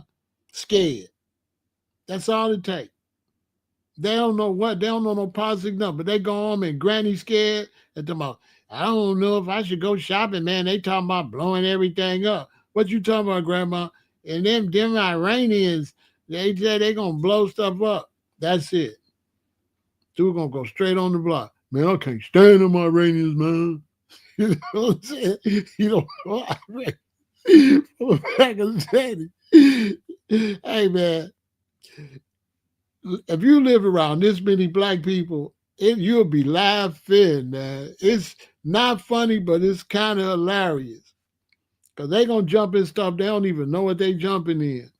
scared. That's all it takes. They don't know no positive number. They go home and granny scared and talking about, I don't know if I should go shopping, man. They talking about blowing everything up. What you talking about, grandma? And them Iranians, they say they gonna blow stuff up. That's it. Dude gonna go straight on the block. Man, I can't stand them Iranians, man. You know what I'm saying? You don't know Iran from Pakistan. Hey, man, if you live around this many black people, you'll be laughing, man. It's not funny, but it's kind of hilarious. Because they going to jump in stuff they don't even know what they jumping in.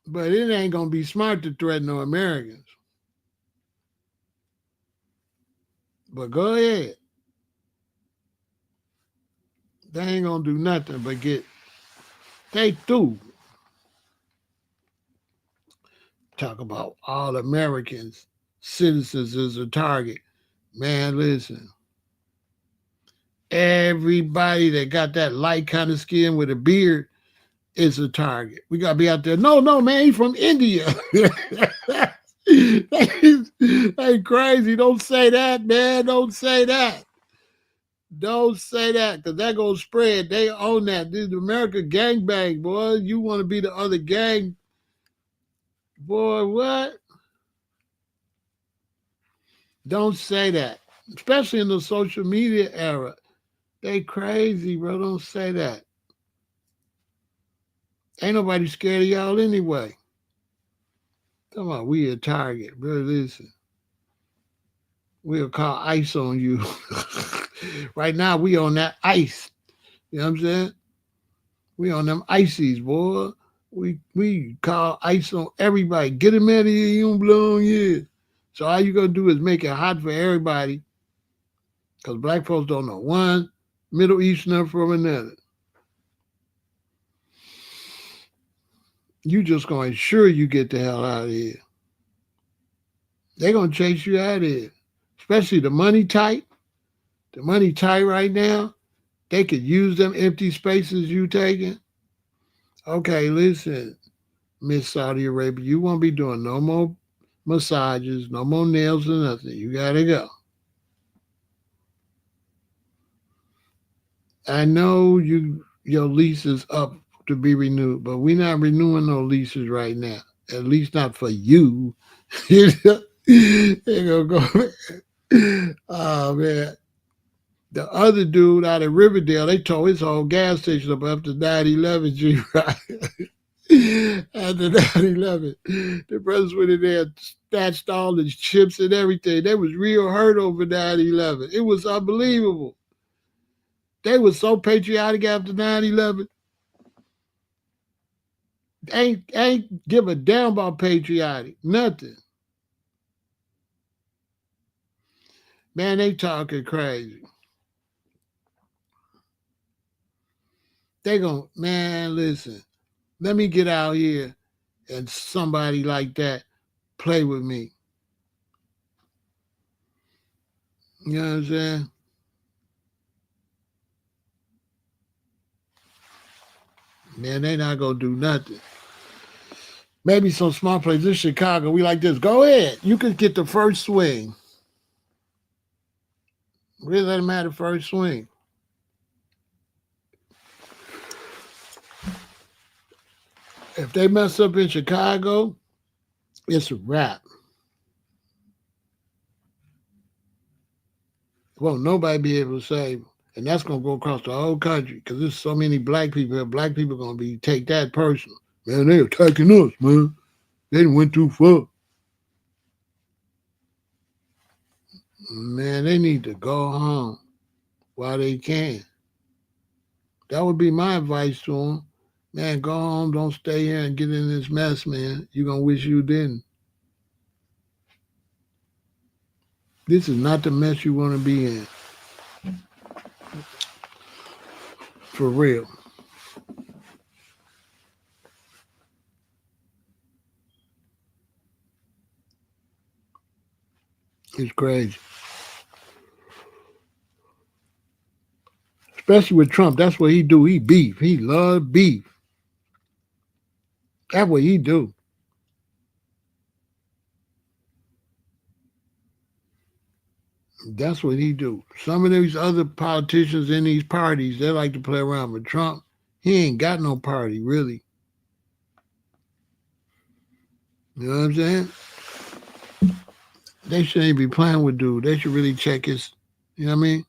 But it ain't going to be smart to threaten no Americans. But go ahead. They ain't going to do nothing but they through. Talk about all Americans, citizens is a target. Man, listen. Everybody that got that light kind of skin with a beard is a target. We got to be out there. No, man, he's from India. They crazy. Don't say that, man. Don't say that. Don't say that, because that going to spread. They own that. This is America gangbang, boy. You want to be the other gang. Boy, what? Don't say that. Especially in the social media era. They crazy, bro. Don't say that. Ain't nobody scared of y'all anyway. Come on, we a target, bro. Listen, we'll call ice on you. Right now, we on that ice. You know what I'm saying? We on them ices, boy. We call ice on everybody. Get him out of here. You don't belong here. So all you gonna do is make it hot for everybody, because black folks don't know one Middle Easterner from another. You just gonna ensure you get the hell out of here. They gonna chase you out of here. Especially the money tight. The money tight right now. They could use them empty spaces you taking. Okay, listen, Miss Saudi Arabia, you won't be doing no more massages, no more nails or nothing. You gotta go. I know your lease is up to be renewed, but we're not renewing no leases right now. At least not for you. You know? They gonna go. Oh man. The other dude out of Riverdale, they tore his whole gas station up after 9/11 G right. After 9/11, the brothers went in there and snatched all the chips and everything. They was real hurt over 9/11. It was unbelievable. They was so patriotic after 9/11. Ain't give a damn about patriotic. Nothing. Man, they talking crazy. They gon' man, listen. Let me get out here and somebody like that play with me. You know what I'm saying? Man, they not gonna do nothing. Maybe some small places in Chicago, we like this. Go ahead. You can get the first swing. Really let them have the first swing. If they mess up in Chicago, it's a wrap. Won't nobody be able to save them. And that's gonna go across the whole country because there's so many black people here. Black people gonna be take that personal. Man, they attacking us, man. They done went too far. Man, they need to go home while they can. That would be my advice to them. Man, go home. Don't stay here and get in this mess, man. You're going to wish you didn't. This is not the mess you want to be in. For real. It's crazy. Especially with Trump. That's what he do. He beef. He love beef. That's what he do. That's what he do. Some of these other politicians in these parties, they like to play around with Trump. He ain't got no party, really. You know what I'm saying? They shouldn't be playing with dude. They should really check his, you know what I mean?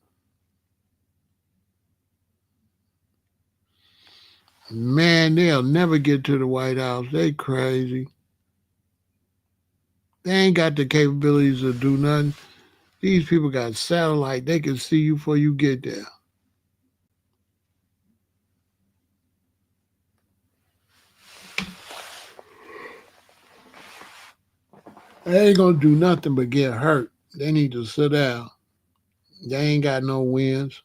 Man, they'll never get to the White House. They crazy. They ain't got the capabilities to do nothing. These people got satellite. They can see you before you get there. They ain't gonna do nothing but get hurt. They need to sit down. They ain't got no wins.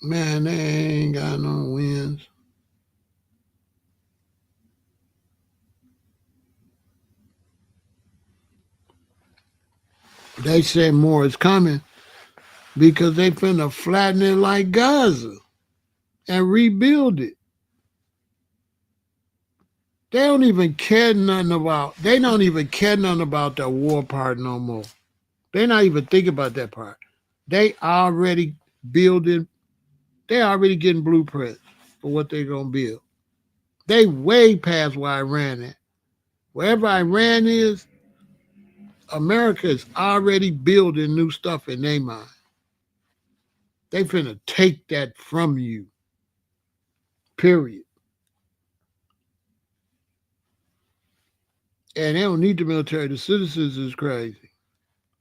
Man, they ain't got no wins. They say more is coming because they finna flatten it like Gaza and rebuild it. They don't even care nothing about. They don't even care nothing about the war part no more. They not even thinking about that part. They already building. They already getting blueprints for what they're gonna build. They way past where Iran at. Wherever Iran is, America is already building new stuff in their mind. They finna take that from you. Period. And they don't need the military. The citizens is crazy.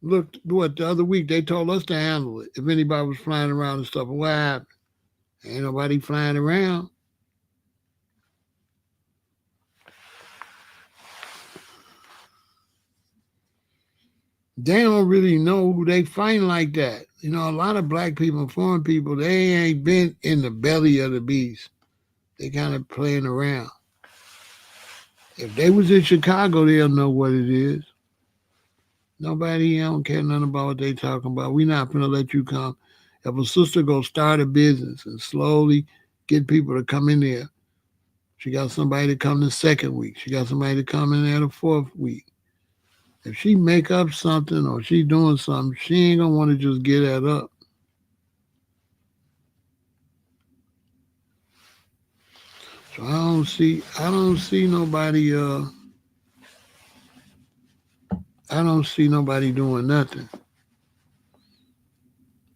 Look, what the other week they told us to handle it. If anybody was flying around and stuff, what happened? Ain't nobody flying around. They don't really know who they fighting like that. You know, a lot of black people, foreign people, they ain't been in the belly of the beast. They kind of playing around. If they was in Chicago, they'll know what it is. Nobody don't care nothing about what they talking about. We not gonna let you come. If a sister go start a business and slowly get people to come in there, she got somebody to come the second week. She got somebody to come in there the fourth week. If she make up something or she doing something, she ain't gonna want to just get that up. So I don't see nobody I don't see nobody doing nothing.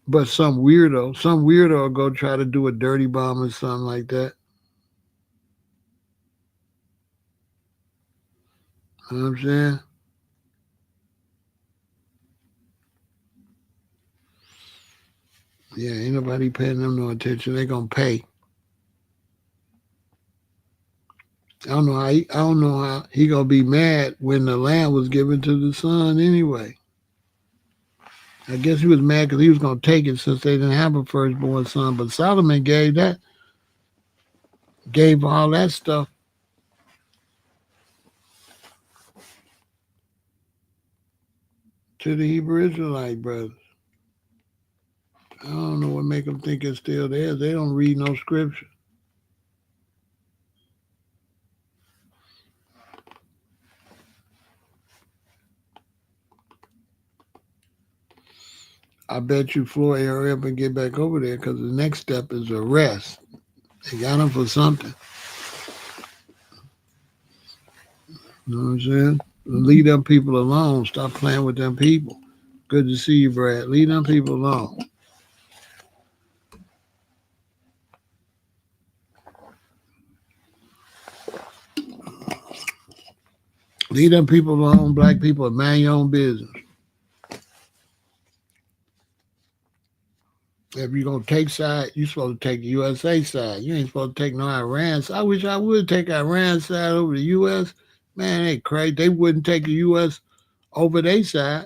But some weirdo will go try to do a dirty bomb or something like that. You know what I'm saying? Yeah, ain't nobody paying them no attention. They gonna pay. I don't know how he gonna be mad when the land was given to the son anyway. I guess he was mad because he was gonna take it since they didn't have a firstborn son. But Solomon gave all that stuff to the Hebrew Israelite brothers. I don't know what make them think it's still there. They don't read no scripture. I bet you Floyd hurry up and get back over there because the next step is arrest. They got him for something. You know what I'm saying? Leave them people alone. Stop playing with them people. Good to see you, Brad. Leave them people alone. Leave them people alone. Black people, mind your own business. If you're gonna take side, you're supposed to take the USA side. You ain't supposed to take no Iran side. I wish I would take Iran side over the US. Man, they crazy. They wouldn't take the US over their side.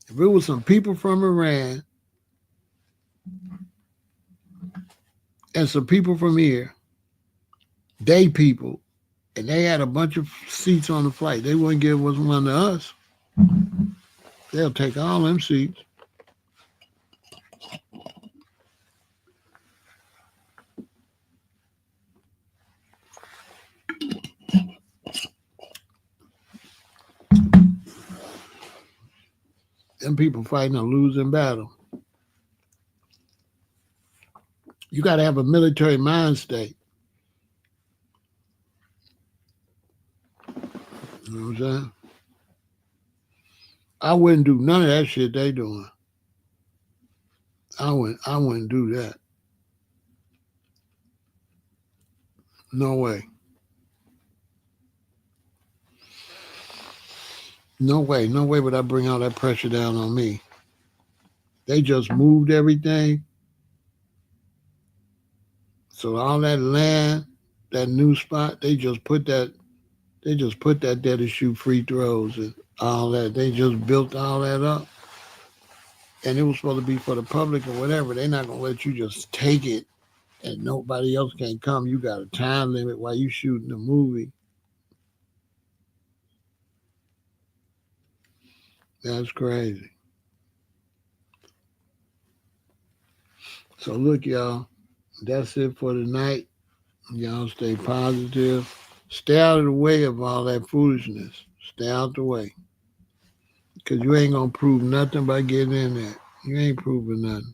If it was some people from Iran and some people from here, they people, and they had a bunch of seats on the flight, they wouldn't give us one to us. They'll take all them seats. Them people fighting a losing battle. You got to have a military mind state. You know what I'm saying? I wouldn't do none of that shit they doing. I wouldn't do that. No way. No way. No way would I bring all that pressure down on me. They just moved everything. So all that land, that new spot, they just put that there to shoot free throws and all that. They just built all that up. And it was supposed to be for the public or whatever. They're not gonna let you just take it and nobody else can come. You got a time limit while you shooting the movie. That's crazy. So look, y'all, that's it for tonight. Y'all stay positive. Stay out of the way of all that foolishness. Stay out the way. Because you ain't going to prove nothing by getting in there. You ain't proving nothing.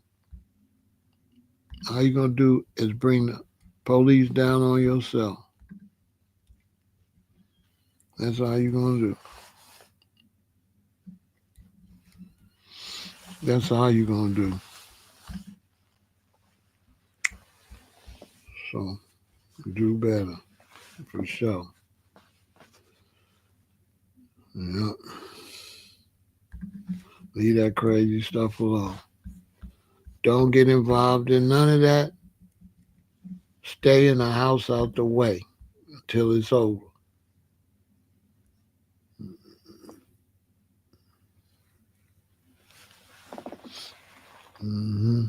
All you going to do is bring the police down on yourself. That's all you're going to do. That's all you're going to do. So, do better. For sure. Yep. Leave that crazy stuff alone. Don't get involved in none of that. Stay in the house out the way until it's over. Mm-hmm.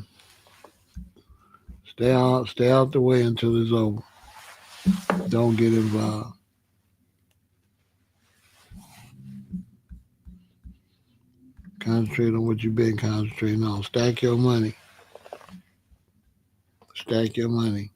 Stay out the way until it's over. Don't get involved. Concentrate on what you've been concentrating on. Stack your money. Stack your money.